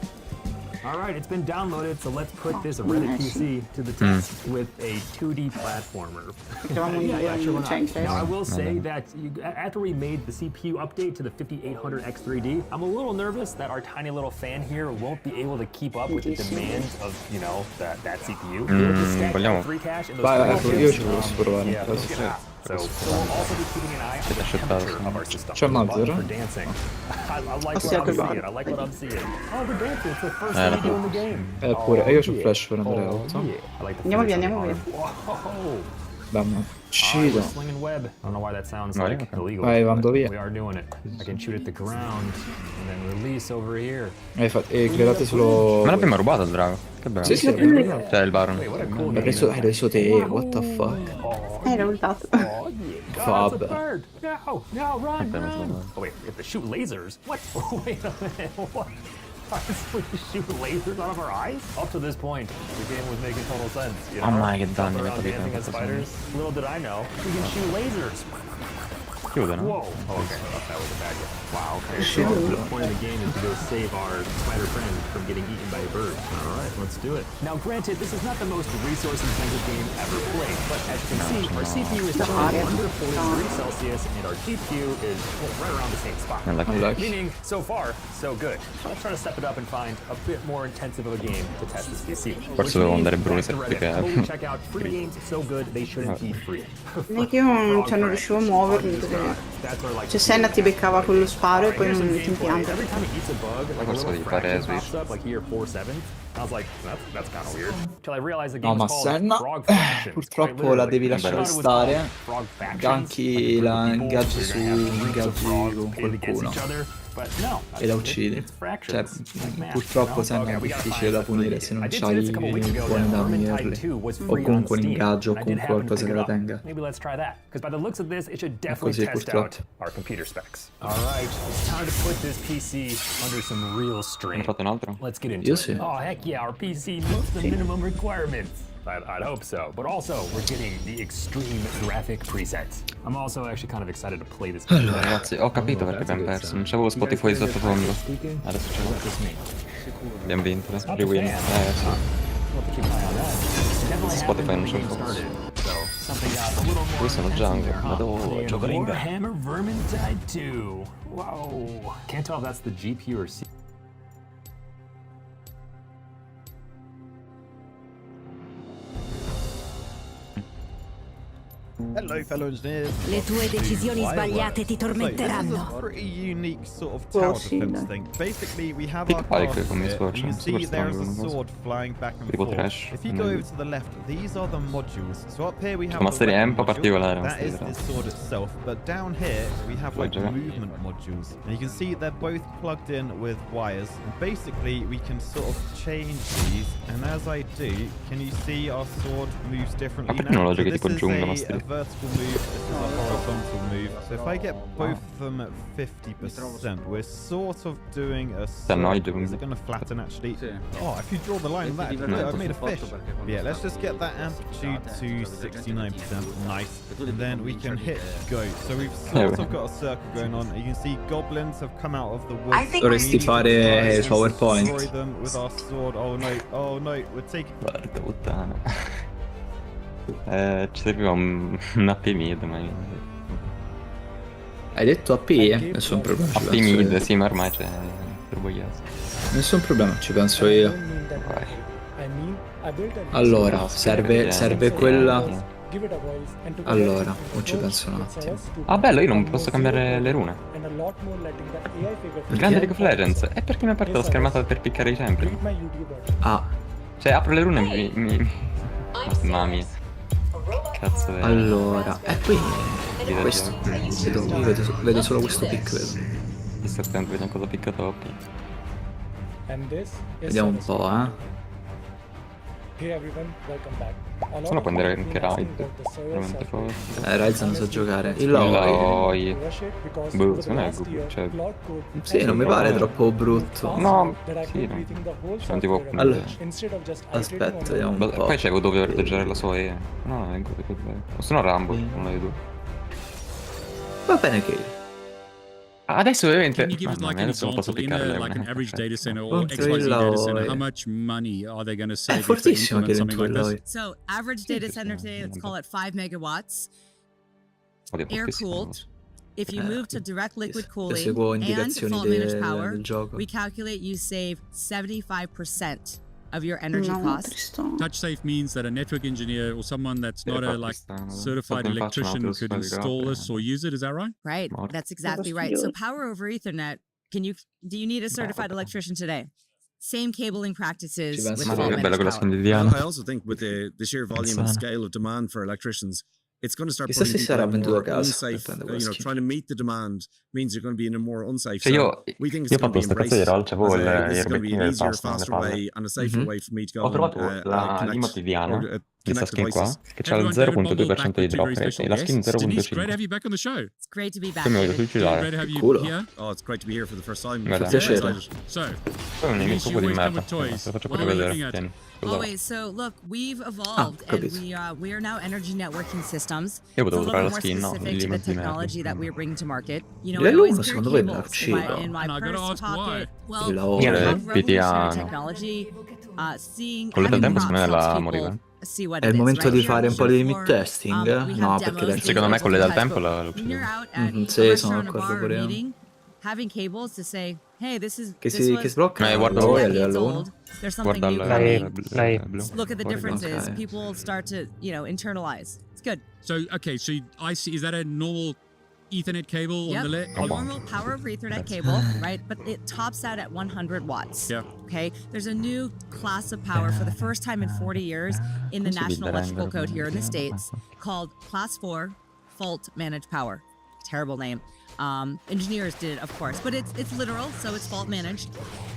Alright, it's been downloaded, so let's put this Reddit PC to the test with a 2D platformer. Now, I will say that after we made the CPU update to the 5800 X3D, I'm a little nervous that our tiny little fan here won't be able to keep up with the demands of, you know, that CPU. Vogliamo? So we'll also be keeping an eye on the temperature of our system. For dancing. I like what I'm seeing. I like what I'm seeing. Oh, we're dancing. It's the first thing we do in the game. Pure, io c'ho flash per andare alto. Andiamo via. Dammi. Uccido. Slinging web. I don't know why that sounds like illegal. Vai, vado via. We are doing it. I can shoot at the ground and then release over here. Clearate solo. Ma l'abbiamo rubato il drago. Che bello. Sì. Cioè il Baron. L'hai preso te, what the fuck? L'ho usato. Fab. No, run. Oh wait, we have to shoot lasers? What? Wait a minute, what? We shoot lasers out of our eyes? Up to this point, the game was making total sense. You know, che danni mi dancing as spiders. Little did I know, we can shoot lasers. Chiudono. Whoa. Oh, okay. That was a bad guy. Wow, okay. So the point of the game is to go save our spider friend from getting eaten by a bird. All right, let's do it. Now, granted, this is not the most resource-intensive game ever played, but as you can see, our CPU is under 40 degrees Celsius, and our GPU is right around the same spot. Meaning, so far, so good. Let's try to step it up and find a bit more intensive of a game to test this PC. Forse devo andare Bruno perché check out free games so good they shouldn't be free. Neanche io non riuscivo a muovermi perché cioè Senna ti beccava con lo sparo e poi non ti impianta. No, ma Senna purtroppo la devi lasciare stare. Ganchi la ingaggi con qualcuno e la uccidi. Cioè, purtroppo Senna è difficile da punire se non c'hai il buon da unirli o comunque un ingaggio o comunque qualcosa che la tenga. È così purtroppo. Hai fatto un altro? Io sì. Oh heck yeah, our PC meets the minimum requirements. I'd hope so, but also we're getting the extreme graphic presets. I'm also actually kind of excited to play this game. Allora ragazzi, ho capito perché abbiamo perso, non c'avevo Spotify sottofondo. Adesso ce l'ho. Abbiamo vinto, let's play win. Spotify non c'è il focus. Qui sono jungle, ma devo giocare in gara. Hammer Vermin died too. Wow. Can't tell if that's the GPU or CPU. Hello, fellow engineers. Le tue decisioni sbagliate ti tormenteranno. So, this is a pretty unique sort of tower defense thing. Basically, we have our path here. You can see there's a sword flying back and forth. If you go over to the left, these are the modules. So up here we have the module. That is the sword itself. But down here we have like movement modules. And you can see they're both plugged in with wires. And basically, we can sort of change these. And as I do, can you see our sword moves differently now? So this is a vertical move, this is a horizontal move. So if I get both of them at 50%, we're sort of doing a circle. Is it going to flatten actually? Oh, if you draw the line on that, I've made a fish. Yeah, let's just get that amplitude to 69%. Nice. And then we can hit go. So we've sort of got a circle going on. You can see goblins have come out of the woods. Dovresti fare il PowerPoint. Destroy them with our sword. Oh no, we're taking... Guarda, puttana. Ci serviva un AP mid, ma... Hai detto AP? Nessun problema. AP mid, sì, ma ormai c'è turboiato. Nessun problema, ci penso io. Vai. Allora, serve quella... Allora, non ci penso un attimo. Ah, bello, io non posso cambiare le rune. Grande League of Legends. È perché mi ha aperto la schermata per piccare i templi. Ah. Cioè, apro le rune e mi... Mamma mia. Cazzo è... Allora, e qui... Questo. Vedo solo questo pick, vedo. Io sto attento, vediamo cosa picca top. Vediamo un po', Se no può andare anche Raid. Veramente forte. Raid non so giocare. Il Loi. Boh, secondo me è Goku, cioè... Sì, non mi pare troppo brutto. No, sì, no. Cioè, tipo... Allora, aspetta, vediamo un po'. Poi c'è dove verdeggiare la sua E. No, è Goku. O se no Rambo, uno dei due. Va bene che... Adesso ovviamente adesso non posso piccare like an average data center or XYZ data center, how much money are they going to save if they implement something like this? So average data center today, let's call it 5 megawatts, air cooled. If you move to direct liquid cooling and default managed power, we calculate you save 75% of your energy costs. Touch safe means that a network engineer or someone that's not a certified electrician could install this or use it. Is that right? Right. That's exactly right. So power over Ethernet. Do you need a certified electrician today? Same cabling practices with full managed power. I also think with the sheer volume and scale of demand for electricians, it's going to start putting people in more unsafe, trying to meet the demand means you're going to be in a more unsafe zone. We think it's going to be embraced as it's going to be an easier, faster way and a safer way for me to go Ho trovato l'emote di Ana, questa skin qua, che c'ha il 0.2% di drop rate e la skin 0.5. It's great to be back. Poi mi voglio suicidare. Culo. Oh, it's great to be here for the first time. Guarda, piacere. Poi un nemico di merda, te lo faccio proprio vedere, tieni. Always. So look, we've evolved and we are now energy networking systems. Io potevo trovare la skin, no? Specific to the technology that we're bringing to market. You know, Le I always lune secondo carry me cables uccido. in my purse pocket. Well, Piano. technology, seeing Con il tempo secondo me la moriva. See what È il momento di fare un po' di limit testing? No, perché secondo me con le dal tempo la uccido. Sì, sono d'accordo pure io. Having cables to say, hey, this is che sblocca. guarda there's something new coming. Blu. Look at the differences. People start to, internalize. It's good. So, okay, so I see, is that a normal Ethernet cable on the lit? Normal power over Ethernet cable, right? But it tops out at 100 watts. Yeah. Okay. There's a new class of power for the first time in 40 years in the National Electrical Code here in the States called Class 4 Fault Managed Power. Terrible name. Engineers did it, of course, but it's literal, so it's fault managed.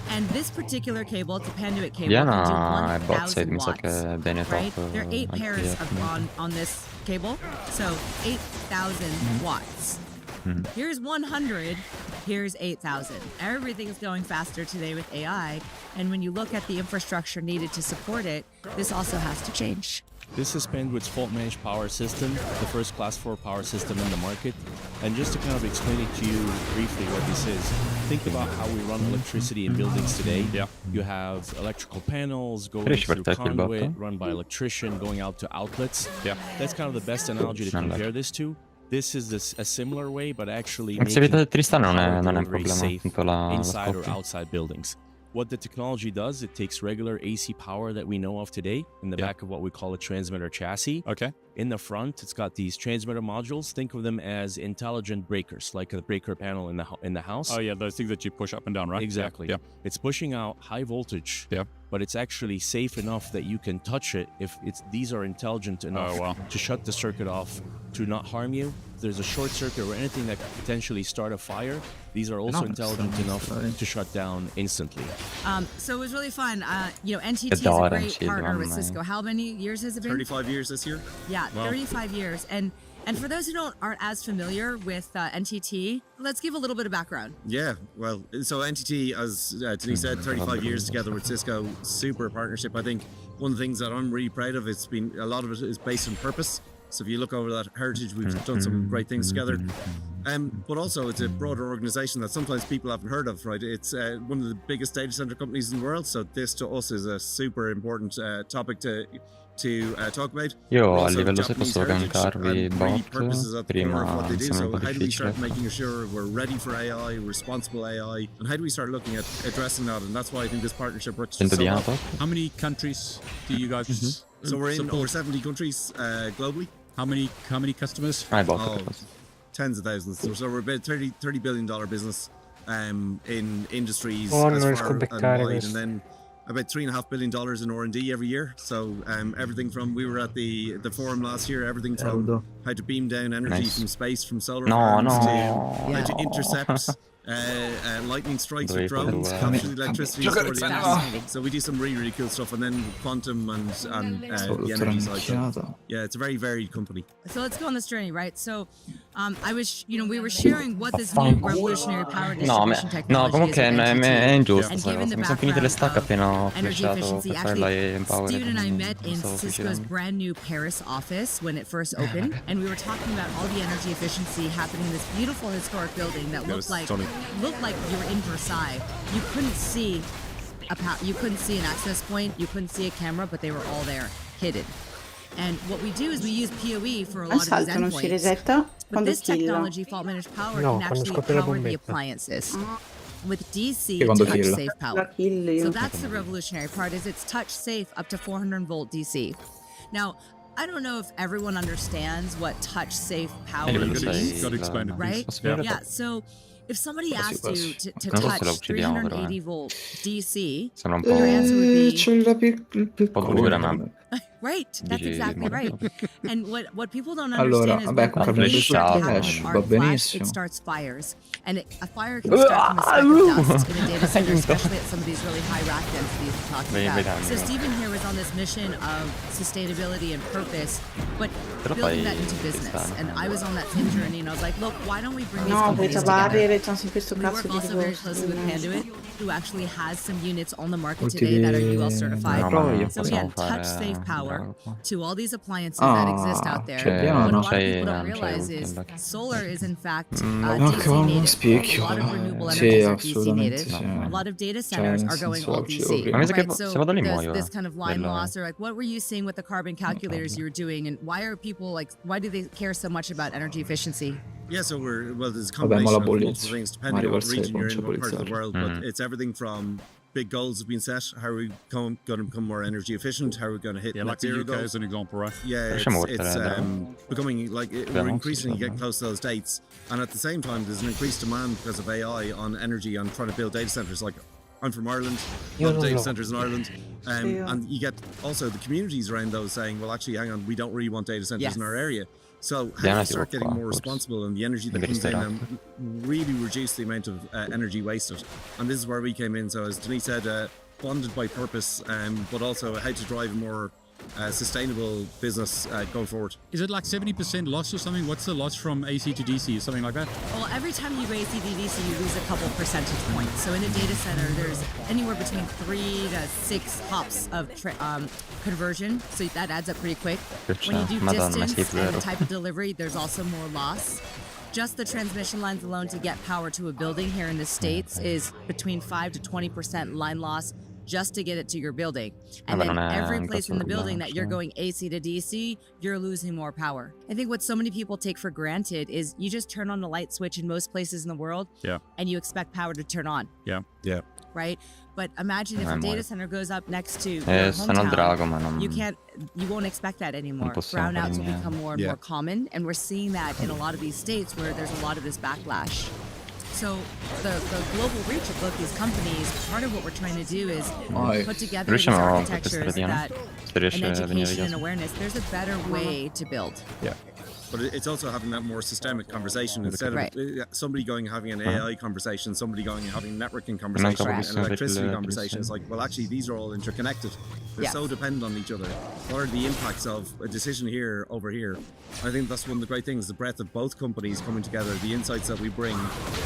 And this particular cable, it's a Panduit cable, can do 1,000 watts. Right? There are 8 pairs on this cable, so 8,000 watts. Here's 100, here's 8,000. Everything's going faster today with AI, and when you look at the infrastructure needed to support it, this also has to change. This is Penduit's fault managed power system, the first class 4 power system in the market. And just to kind of explain it to you briefly what this is, think about how we run electricity in buildings today. Yeah. You have electrical panels going through conduit, run by electrician, going out to outlets. Yeah. That's kind of the best analogy to compare this to. This is a similar way, but actually Se avete Tristana non è un problema, safe la inside or outside buildings. What the technology does, it takes regular AC power that we know of today in the back of what we call a transmitter chassis. Okay. In the front, it's got these transmitter modules. Think of them as intelligent breakers, like a breaker panel in the house. Oh yeah, those things that you push up and down, right? Exactly. Yeah. It's pushing out high voltage, but but it's actually safe enough that you can touch it if these are intelligent enough to shut the circuit off to not harm you. If there's a short circuit or anything that could potentially start a fire, these are also intelligent enough to shut down instantly. So it was really fun. NTT is a great partner with Cisco. How many years has it been? 35 years this year. Yeah, 35 years. And for those who aren't as familiar with NTT, let's give a little bit of background. Yeah, well, so NTT, as Denise said, 35 years together with Cisco, super partnership. I think one of the things that I'm really proud of, it's been a lot of it is based on purpose. So if you look over that heritage, we've done some great things together. But also it's a broader organization that sometimes people haven't heard of, right? It's one of the biggest data center companies in the world. So this to us is a super important topic to talk about. Io a livello se posso organizzarvi bot, prima so how do we start making sure we're ready for AI, responsible AI, and how do we start looking at addressing that? And that's why I think this partnership works so well. How many countries do you guys So we're in over 70 countries globally. How many customers? Tens of thousands. So we're about $30 billion business in industries as far and wide, and then about $3.5 billion in R&D every year. So everything from, we were at the forum last year, everything from how to beam down energy from space, from solar farms to how to intercept lightning strikes with drones, capture the electricity, store the energy. So we do some really cool stuff, and then quantum and the energy side. So, yeah, it's a very varied company. So let's go on this journey, right? So we were sharing what this new revolutionary power distribution technology comunque è ingiusto. And given the background of energy efficiency, actually, Steven and I met in Cisco's brand new Paris office when it first opened, and we were talking about all the energy efficiency happening in this beautiful historic building that looked like you were in Versailles. You couldn't see an access point, you couldn't see a camera, but they were all there, hidden. And what we do is we use PoE for a lot of these endpoints. But this technology, fault managed power, can actually power the appliances with DC touch safe power. So that's the revolutionary part, is it's touch safe up to 400 volt DC. Now, I don't know if everyone understands what touch safe power means, right? Yeah, so if somebody asked you to touch 380 volt DC, your answer would be... Right, that's exactly right. And what people don't understand is when we start having our flash, it starts fires. And a fire can start from a speck of dust in a data center, especially at some of these really high rack densities we're talking about. So Steven here was on this mission of sustainability and purpose, but building that into business. And I was on that same journey, and I was like, look, why don't we bring these companies together? We work also very closely with Panduit, who actually has some units on the market today that are UL certified. So again, touch safe power to all these appliances that exist out there. What a lot of people don't realize is solar is in fact DC native. A lot of renewable energies are DC native. A lot of data centers are going all DC. Right? So this kind of line loss, or like, what were you seeing with the carbon calculators you were doing, and why are people like, why do they care so much about energy efficiency? Yeah, so there's a combination of multiple things depending on what region you're in, what part of the world, but it's everything from big goals have been set. How are we going to become more energy efficient? How are we going to hit net zero like the UK as an example, right? Yeah, it's becoming like we're increasingly getting close to those dates, and at the same time, there's an increased demand because of AI on energy, on trying to build data centers. Like, I'm from Ireland, a lot of data centers in Ireland, and you get also the communities around those saying, well, actually, hang on, we don't really want data centers in our area. So how do we start getting more responsible and the energy that comes in and really reduce the amount of energy wasted? And this is where we came in. So as Denise said, bonded by purpose, but also how to drive a more sustainable business going forward. Is it like 70% loss or something? What's the loss from AC to DC or something like that? Well, every time you go AC to DC, you lose a couple percentage points. So in a data center, there's anywhere between 3 to 6 hops of conversion. So that adds up pretty quick. When you do distance and the type of delivery, there's also more loss. Just the transmission lines alone to get power to a building here in the States is between 5 to 20% line loss just to get it to your building. And then every place in the building that you're going AC to DC, you're losing more power. I think what so many people take for granted is you just turn on the light switch in most places in the world and you expect power to turn on. Yeah. Right? But imagine if a data center goes up next to your hometown, you won't expect that anymore. Brownouts will become more and more common, and we're seeing that in a lot of these states where there's a lot of this backlash. So the global reach of both these companies, part of what we're trying to do is put together these architectures that an education and awareness, there's a better way to build. Yeah. But it's also having that more systemic conversation instead of somebody going and having an AI conversation, somebody going and having a networking conversation, an electricity conversation. It's like, well, actually, these are all interconnected. They're so dependent on each other. What are the impacts of a decision here over here? I think that's one of the great things, the breadth of both companies coming together, the insights that we bring,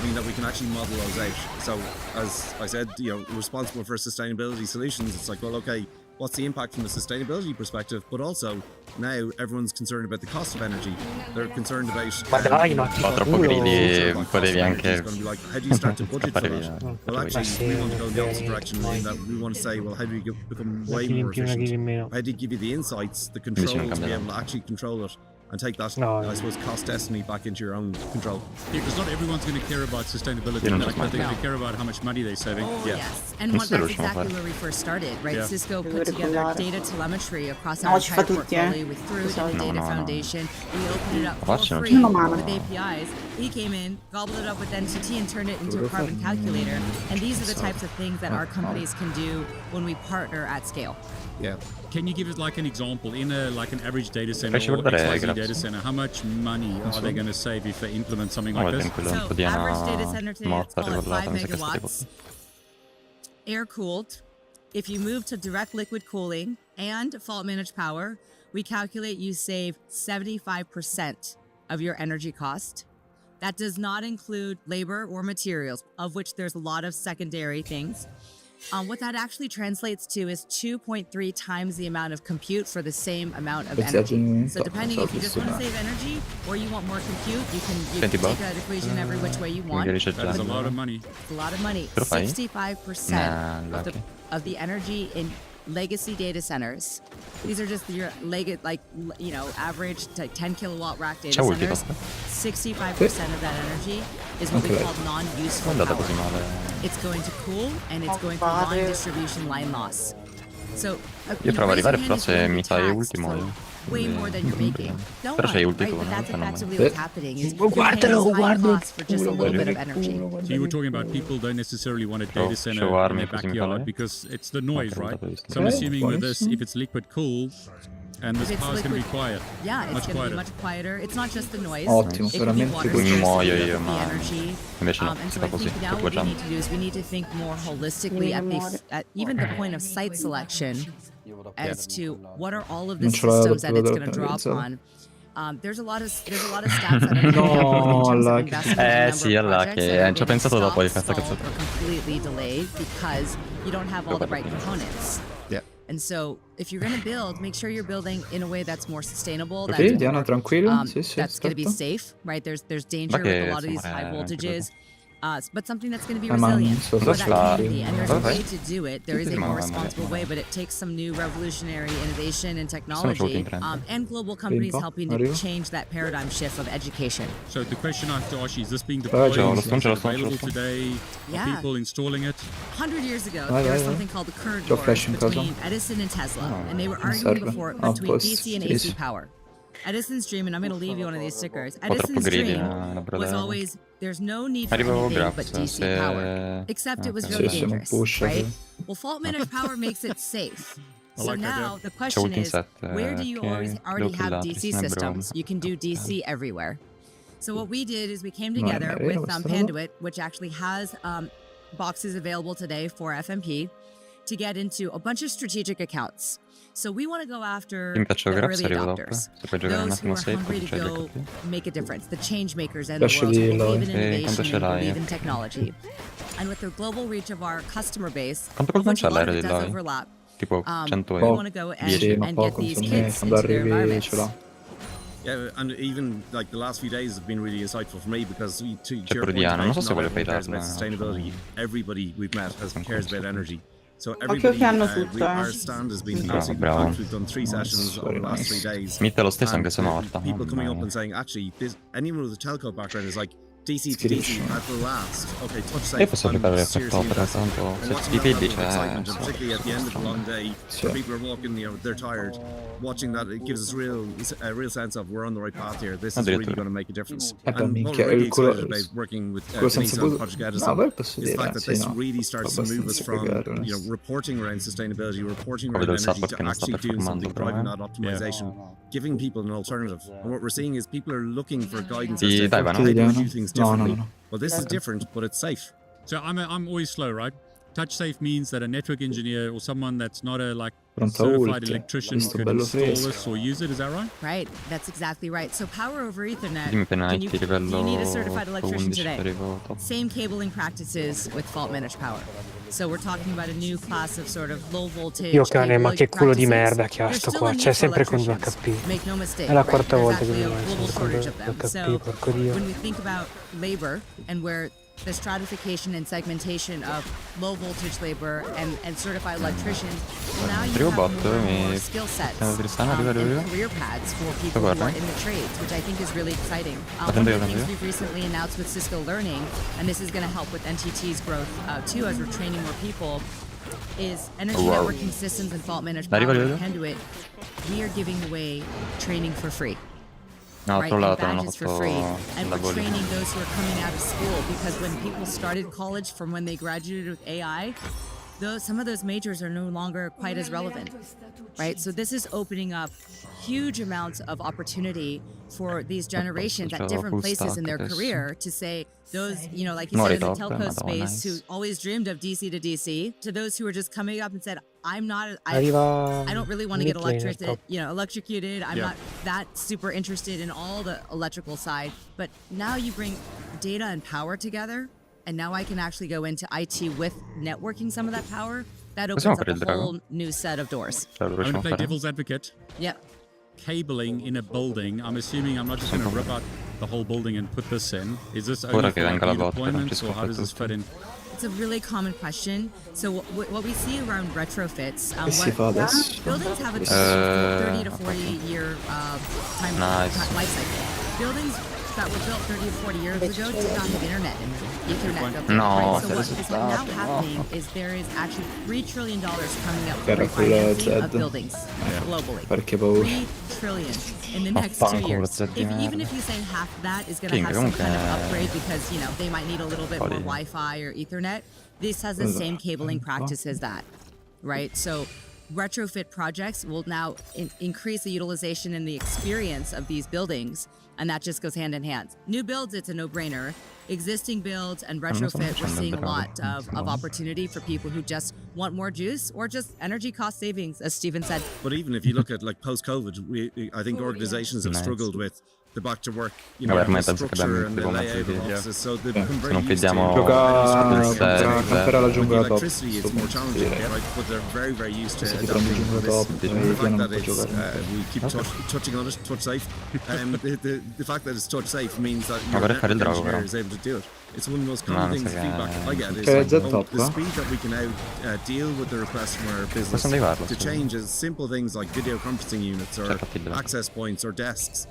mean that we can actually model those out. So, as I said, responsible for sustainability solutions, it's like, well, okay, what's the impact from a sustainability perspective, but also now everyone's concerned about the cost of energy. They're concerned about troppo greedy, potevi anche how do you start to budget for that? Well, actually, we want to go in the opposite direction in that we want to say, well, how do you become way more efficient? How do you give you the insights, the control to be able to actually control it and take that, I suppose, cost destiny back into your own control? Yeah, because not everyone's going to care about sustainability, but they're going to care about how much money they're saving. Yes, and that's exactly where we first started, right? Cisco put together data telemetry across our entire portfolio. We threw it in the data foundation. We opened it up for free with APIs. He came in, gobbled it up with NCT, and turned it into a carbon calculator. And these are the types of things that our companies can do when we partner at scale. Yeah. Can you give us like an example in an average data center or XYZ data center? How much money are they going to save if they implement something like this? So average data center today, let's call it 5 megawatts, air cooled. If you move to direct liquid cooling and fault managed power, we calculate you save 75% of your energy cost. That does not include labor or materials, of which there's a lot of secondary things. What that actually translates to is 2.3 times the amount of compute for the same amount of energy. So depending if you just want to save energy or you want more compute, you can take that equation every which way you want. That's a lot of money. It's a lot of money. 65% of the energy in legacy data centers. These are just your average 10 kilowatt rack data centers. 65% of that energy is what we call non-useful power. It's going to cool and it's going to non-distribution line loss. So io provo a arrivare, però se mi fai ultimo way more than you're making. Però sei ultimo, right? That's effectively what's happening. Is you're paying high costs for just a little bit of energy. So you were talking about people don't necessarily want a data center in their backyard because it's the noise, right? So I'm assuming with this, if it's liquid cooled, and this power is going to be quiet. Yeah, it's going to be much quieter. It's not just the noise. Ottimo, veramente. Muoio io, ma invece no, si fa così. Now what we need to do is we need to think more holistically at even the point of site selection as to what are all of the systems that it's going to draw upon. There's a lot of stats that are coming out in terms of investment sì, allora che ci ho pensato dopo di questa cazzata. Completely delayed because you don't have all the right components. Yeah. And so, if you're going to build, make sure you're building in a way that's more sustainable. Ok, Diana, tranquillo. That's going to be safe, right? There's danger with a lot of these high voltages. But something that's going to be resilient for that community. And there's a way to do it. There is a more responsible way, but it takes some new revolutionary innovation and technology and global companies helping to change that paradigm shift of education. So the question I have to ask you, is this being deployed? Is it available today? Are people installing it? 100 years ago, there was something called the current war between Edison and Tesla. And they were arguing between DC and AC power. Edison's dream, and I'm going to leave you one of these stickers. Edison's dream was always, there's no need for anything but DC power. Except it was really dangerous, right? Well, fault managed power makes it safe. So now the question is, where do you already have DC systems? You can do DC everywhere. So what we did is we came together with Panduit, which actually has boxes available today for FMP, to get into a bunch of strategic accounts. So we want to go after the early adopters, those who are hungry to go make a difference, the change makers and the world who believe in innovation and believe in technology. And with the global reach of our customer base, which a lot of it does overlap, we want to go and get these kids into their environments. Yeah, and even like the last few days have been really insightful for me because to your point, sustainability. Everybody we've met cares about energy. So everybody, our stand has been absolutely packed. We've done 3 sessions over the last 3 days. Mite lo stesso anche se morta. People coming up and saying, actually, anyone with a telco background is like, DC to DC at the last. Okay, touch safe. Io posso giocare l'effetto opera, tanto se ti pedi excitement, and particularly at the end of a long day, where people are walking, they're tired. Watching that, it gives us a real sense of we're on the right path here. This is really going to make a difference. And what we're really excited about working with Denise on Project Edison is the fact that this really starts to move us from reporting around sustainability, reporting around energy, to actually doing something, driving that optimization, giving people an alternative. And what we're seeing is people are looking for guidance as to how to do things differently. Well, this is different, but it's safe. So I'm always slow, right? Touch safe means that a network engineer or someone that's not a certified electrician could install this or use it. Is that right? Right. That's exactly right. So power over Ethernet. You need a certified electrician today. Same cabling practices with fault managed power. So we're talking about a new class of sort of low voltage. Io cane, ma che culo di merda che ha sto qua. C'è sempre con 2 HP. È la quarta volta che mi faccio con 2 HP, porco dio. When we think about labor and where the stratification and segmentation of low voltage labor and certified electricians, now you have more skill sets and career paths for people who are in the trades, which I think is really exciting. One of the things we've recently announced with Cisco Learning, and this is going to help with NTT's growth too as we're training more people, is energy networking systems and fault management conduit. We are giving away training for free. Right, and badges for free, and we're training those who are coming out of school, because when people started college from when they graduated with AI, some of those majors are no longer quite as relevant, right? So this is opening up huge amounts of opportunity for these generations at different places in their career to say, those, like you said, in the telco space, who always dreamed of DC to DC, to those who are just coming up and said, I don't really want to get electrocuted. I'm not that super interested in all the electrical side. But now you bring data and power together, and now I can actually go into IT with networking some of that power. That opens up a whole new set of doors. I'm going to play devil's advocate. Yep. Cabling in a building, I'm assuming I'm not just going to rip out the whole building and put this in. Is this only for new deployments, or how does this fit in? It's a really common question. So what we see around retrofits, buildings have a 30 to 40 year life cycle. Buildings that were built 30 to 40 years ago did not have internet and Ethernet. So what is now happening is there is actually $3 trillion coming up for refinancing of buildings globally. $3 trillion in the next 2 years. Even if you say half of that is going to have some kind of upgrade because they might need a little bit more Wi-Fi or Ethernet, this has the same cabling practice as that, right? So retrofit projects will now increase the utilization and the experience of these buildings, and that just goes hand in hand. New builds, it's a no-brainer. Existing builds and retrofit, we're seeing a lot of opportunity for people who just want more juice or just energy cost savings, as Stephen said. But even if you look at post-COVID, I think organizations have struggled with the back to work, the structure and the layout of offices. So they've become very used to electricity. It's more challenging, right? But they're very, very used to adapting to this. The fact that it's, we keep touching on it, touch safe. The fact that it's touch safe means that your network engineer is able to do it. It's one of the most common things, feedback I get is the speed that we can now deal with the requests from our business to change as simple things like video conferencing units or access points or desks.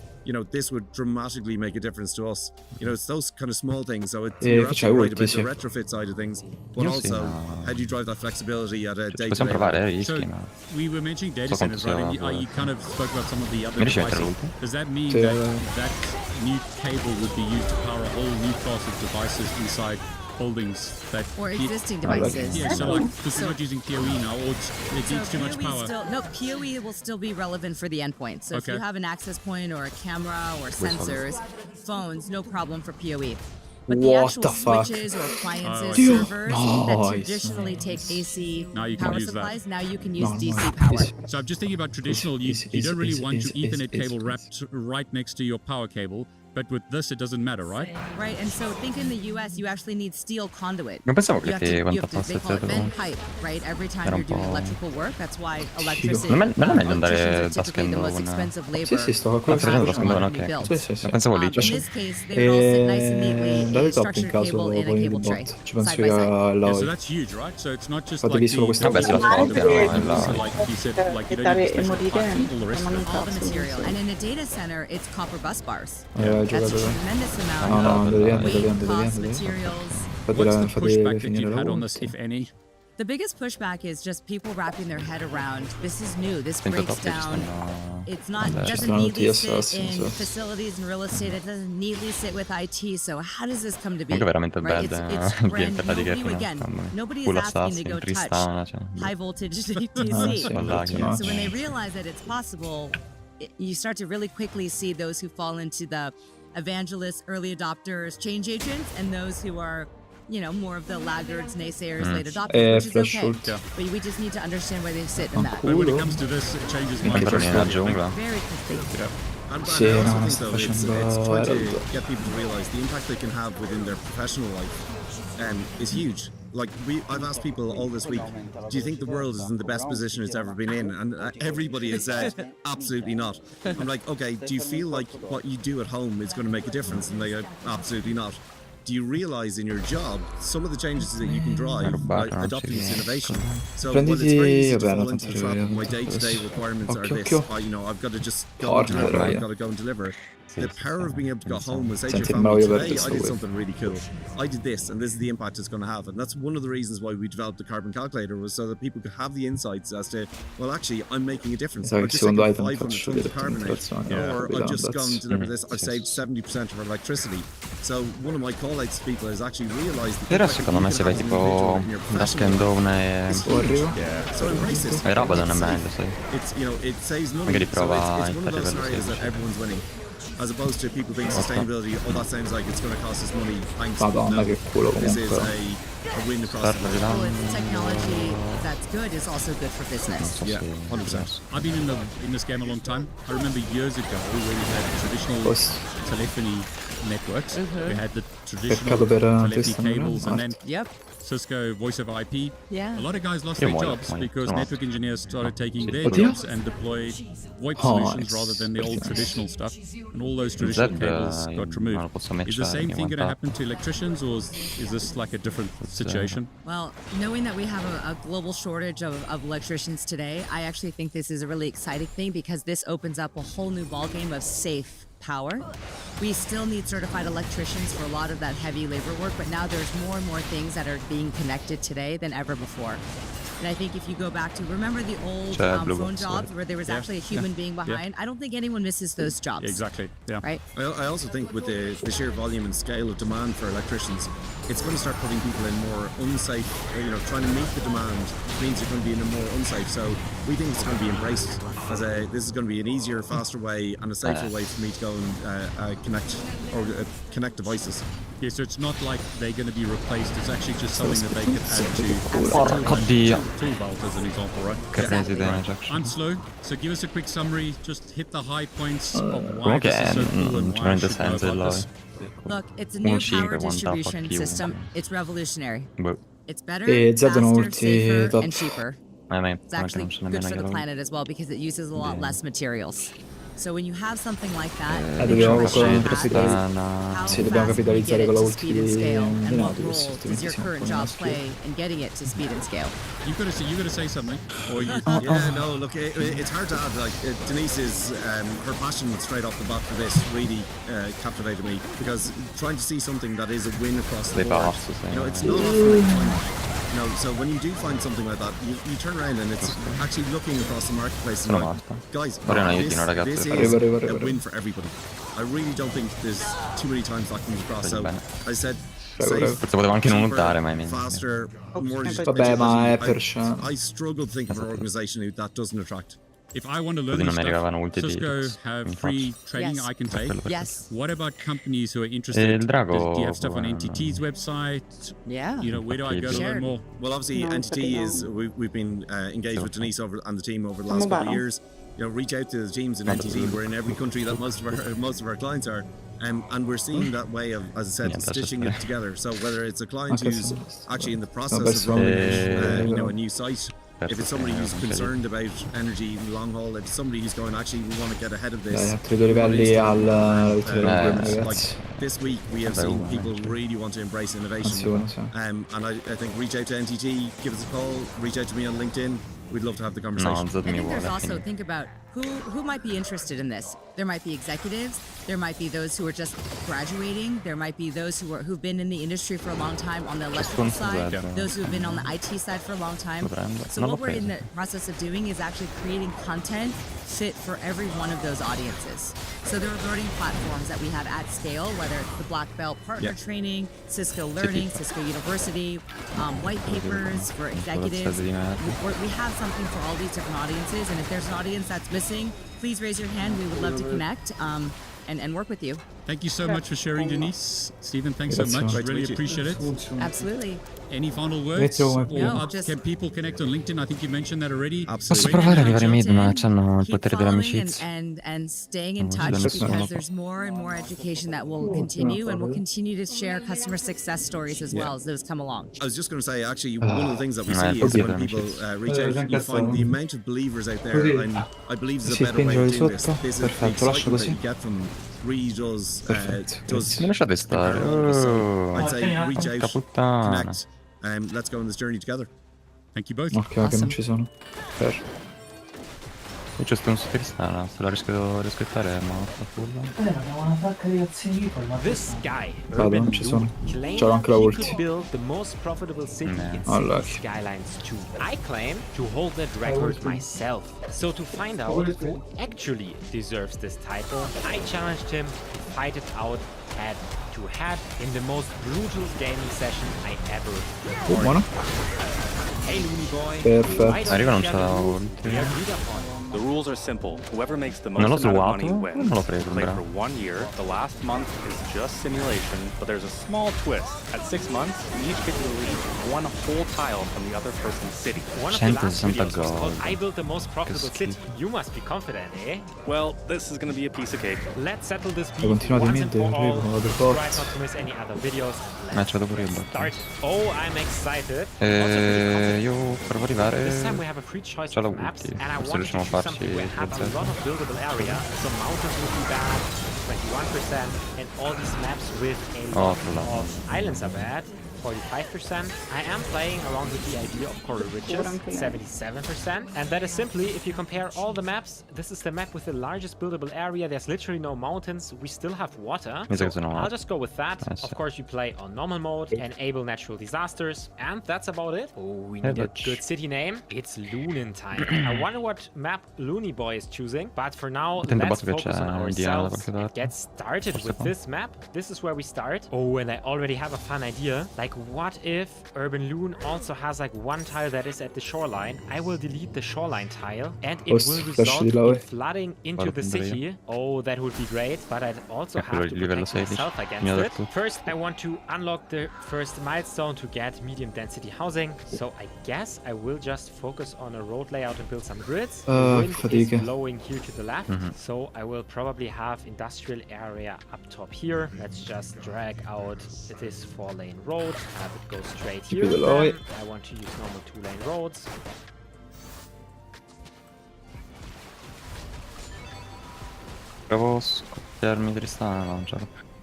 This would dramatically make a difference to us. It's those kind of small things. So you're absolutely right about the retrofit side of things, but also how do you drive that flexibility at a day-to-day? So we were mentioning data centers, right? And you kind of spoke about some of the other devices. Does that mean that new cable would be used to power a whole new class of devices inside buildings or existing devices? Yeah, so this is not using PoE now, or it needs too much power. PoE will still be relevant for the endpoint. So if you have an access point or a camera or sensors, phones, no problem for PoE. But the actual switches or appliances, servers that traditionally take AC power supplies, now you can use DC power. So I'm just thinking about traditional, you don't really want your Ethernet cable wrapped right next to your power cable. But with this, it doesn't matter, right? Right, and so think in the US, you actually need steel conduit. Non pensavo che they call it bent pipe, right? Every time you're doing electrical work, that's why electricity. Non è meglio andare da schermo con... Sì, sto qua facendo schermo, ok. Pensavo lì. In this case, they all sit nice and neatly in structured cable in a cable tray, side by side. Yeah, so that's huge, right? So it's not just like the... Vabbè, se la scoppia, like you said, like you don't need to all the material. And in a data center, it's copper bus bars. That's a giocatore. tremendous amount No, of devi weight, costs, andare. materials. What's the Fate pushback that finire you've la had on this, ulti. if any? The biggest pushback is just people wrapping their head around this is new. This breaks down. It's not doesn't neatly sit in facilities and real estate. It doesn't neatly sit with IT. So how does this come to be? veramente Right? belle It's brand di nobody, guerra, again, nobody is culo asking assassin, to go tristana, touch cioè. high voltage sì, DC. So when they realize that it's possible, you start to really quickly see those who fall into the evangelists, early adopters, change agents, and those who are, you know, more of the laggards, naysayers, late adopters, which is okay. But we just need to understand where they sit in that. But when it comes to this, it changes my Very quickly. And I also think though it's trying to get people to realise the impact they can have within their professional life is huge. Like I've asked people all this week, do you think the world is in the best position it's ever been in? And everybody has said, absolutely not. I'm like, okay, do you feel like what you do at home is going to make a difference? And they go, absolutely not. Do you realize in your job some of the changes that you can drive by adopting this innovation? So while it's very easy to fall into the trap of my day-to-day requirements are this, you know, I've got to just go and deliver, I've got to go and deliver. The power of being able to go home and say to your family, today I did something really cool. I did this, and this is the impact it's going to have. And that's one of the reasons why we developed the carbon calculator, was so that people could have the insights as to, well, actually, I'm making a difference. I've just taken 500 tons of carbon out, or I've just gone and delivered this. I've saved 70% of our electricity. So one of my call-outs to people is actually realize the Però secondo me se vai tipo da Scandone e roba non è meglio, sai. Magari prova a livello 16. As opposed to people thinking sustainability, oh, that sounds like it's going to cost us money. Thanks. Madonna, che culo This is comunque. a win across the board. Well, it's technology that's good is also good for business. Yeah, 100%. I've been in this game a long time. I remember years ago where we had traditional telephony networks. We had the traditional telephony cables, and then Cisco voice over IP. Yeah. A lot of guys lost their jobs because network engineers started taking their jobs and deployed VoIP solutions rather than the old traditional stuff, and all those traditional cables got removed. Is the same thing going to happen to electricians, or is this like a different situation? Well, knowing that we have a global shortage of electricians today, I actually think this is a really exciting thing, because this opens up a whole new ballgame of safe power. We still need certified electricians for a lot of that heavy labor work, but now there's more and more things that are being connected today than ever before. And I think if you go back to, remember the old phone jobs where there was actually a human being behind? I don't think anyone misses those jobs. Exactly, yeah. Right? I also think with the sheer volume and scale of demand for electricians, it's going to start putting people in more unsafe, you know, trying to meet the demand means you're going to be in a more unsafe. So we think it's going to be embraced as this is going to be an easier, faster way and a safer way for me to go and connect devices. Yeah, so it's not like they're going to be replaced, it's actually just something that they can add to tool belt as an example, right? I'm slow, so give us a quick summary, just hit the high points of why this is so cool and why I should know about this. Look, it's a new power distribution system. It's revolutionary. It's better, faster, safer, and cheaper. It's actually good for the planet as well, because it uses a lot less materials. So when you have something like that, dobbiamo capitalizzare con la ulti and what role does your current job play in getting it to speed and scale? You got to say something, or you? Yeah, no, look, it's hard to add. Like Denise's, her passion straight off the bat for this really captivated me, because trying to see something that is a win across the board, you know, it's not often. You know, so when you do find something like that, you turn around and it's actually looking across the marketplace and like, guys, this is a win for everybody. I really don't think there's too many times that comes across. So I said, faster, more I struggle to think of an organization that doesn't attract. If I want to learn this stuff, Cisco have free training I can take. Yes. What about companies who are interested? Do you have stuff on NTT's website? Yeah. You know, where do I go to learn more? Well, obviously, NTT is, we've been engaged with Denise and the team over the last couple of years. You know, reach out to the teams in NTT. We're in every country that most of our clients are. And we're seeing that way of, as I said, stitching it together. So whether it's a client who's actually in the process of rolling out, a new site, if it's somebody who's concerned about energy in the long haul, if it's somebody who's going, actually, we want to get ahead of this. Like this week, we have seen people really want to embrace innovation. And I think reach out to NTT, give us a call, reach out to me on LinkedIn. we'd love to have the conversation. I think there's also, think about who might be interested in this. There might be executives, there might be those who are just graduating, there might be those who've been in the industry for a long time on the electrical side, those who've been on the IT side for a long time. So what we're in the process of doing is actually creating content fit for every one of those audiences. So there are learning platforms that we have at scale, whether it's the Black Belt Partner Training, Cisco Learning, Cisco University, white papers for executives. We have something for all these different audiences, and if there's an audience that's missing, please raise your hand. We would love to connect and work with you. Thank you so much for sharing, Denise. Stephen, thanks so much. Really appreciate it. Absolutely. Any final words? Can people connect on LinkedIn? I think you mentioned that already. Posso provare a arrivare mid, ma c'hanno il potere dell'amicizia. And staying in touch because there's more and more education that will continue, and we'll continue to share customer success stories as well as those come along. I was just going to say, actually, one of the things that we see is when people reach out, you find the amount of believers out there, and I believe there's a better way of doing this. This is the excitement that you get from does Mi lasciate stare. I'd say reach out, connect, and let's go on this journey together. Thank you both. Occhio che non ci sono. Io c'ho un superstar, se la riesco a rispettare ma fa fulla. Abbiamo una tacca di azioni con la This guy, Vado, non ci sono. C'ho anche la ulti. build the most profitable city in City Skylines 2. I claim to hold that record myself. So to find out who actually deserves this title, I challenged him to fight it out head to head in the most brutal gaming session I ever recorded. Hey Looney Boy, Perfetto. Arriva non c'ha ulti. The rules are simple. Whoever makes the most amount of money wins. Play for 1 year. The last month is just simulation, but there's a small twist. At 6 months, you each get to leave one whole tile from the other person's city. One of the last videos was called I Built the Most Profitable City. You must be confident, eh? Well, this is gonna be a piece of cake. Let's settle this beef once and for all. Try not to miss any other videos. Let's start. Oh, I'm excited. Io provo ad arrivare. This time we have a free choice of maps, and I want to choose something where I have a lot of buildable area. So mountains would be bad, 21%, and all these maps with a lot of islands are bad. 45%. I am playing around with the idea of coral ridges, 77%. And that is simply, if you compare all the maps, this is the map with the largest buildable area. There's literally no mountains. We still have water. So I'll just go with that. Of course, you play on normal mode, enable natural disasters, and that's about it. Oh, we need a good city name. It's Loonin' time. I wonder what map Looney Boy is choosing, but for now, let's focus on ourselves and get started with this map. This is where we start. Oh, and I already have a fun idea. Like, what if Urban Loon also has like one tile that is at the shoreline? I will delete the shoreline tile and it will result in flooding into the city. Oh, that would be great, but I'd also have to protect myself against it. First, I want to unlock the first milestone to get medium density housing. So I guess I will just focus on a road layout and build some grids. The wind is blowing here to the left, so I will probably have industrial area up top here. Let's just drag out this 4-lane road. Have it go straight here. I want to use normal 2-lane roads. Provo scoppiarmi Tristana, no, già.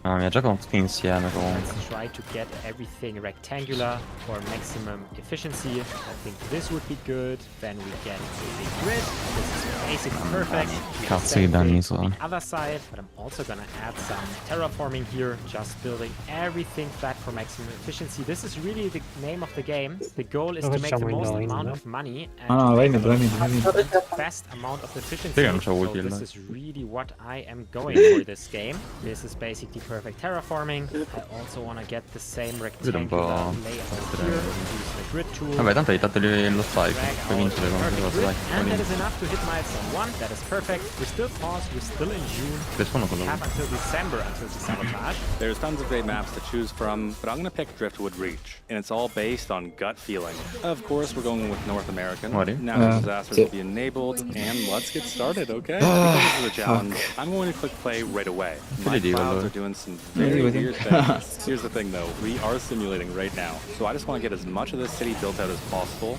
Mamma mia, gioco tutti insieme comunque. Let's try to get everything rectangular for maximum efficiency. I think this would be good. Then we get a big grid. This is basically perfect. Cazzo di danni sono. The other side, but I'm also gonna add some terraforming here, just building everything flat for maximum efficiency. This is really the name of the game. The goal is to make the most amount of money and the best amount of efficiency. So this is really what I am going for this game. This is basically perfect terraforming. I also want to get the same rectangular layout here. Use the grid tool. Vabbè, tanto hai dato lo spike, puoi vincere con quello spike. And that is enough to hit milestone 1. That is perfect. We're still paused. We're still in June. We have until December until the sabotage. There's tons of great maps to choose from, but I'm gonna pick Driftwood Reach, and it's all based on gut feeling. Of course, we're going with North American. Natural disasters will be enabled, and let's get started, okay? Because this is a challenge, I'm going to click play right away. My clouds are doing some very weird things. Here's the thing though, we are simulating right now, so I just want to get as much of this city built out as possible,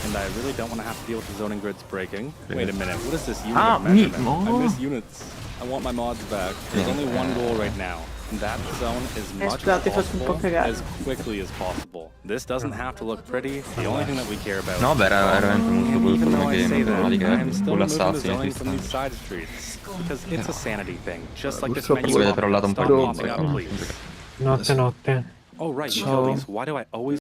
and I really don't want to have to deal with the zoning grids breaking. Wait a minute, what is this unit of measurement? I miss units. I want my mods back. There's only one goal right now. that zone as much Scusate, as faccio un po' possible, cagare. as quickly as possible. This doesn't have to look pretty. The only thing that we care about. No, beh, era veramente molto And cool even though come I say game, that, non di che, I'm still con removing the l'assassino zoning ci from these sta. side streets because it's a sanity thing. Just like this Purtroppo menu. si vede però il lato un po' Stop di popping up, please. Notte, notte. Oh right, Ciao. utilities. Why do I always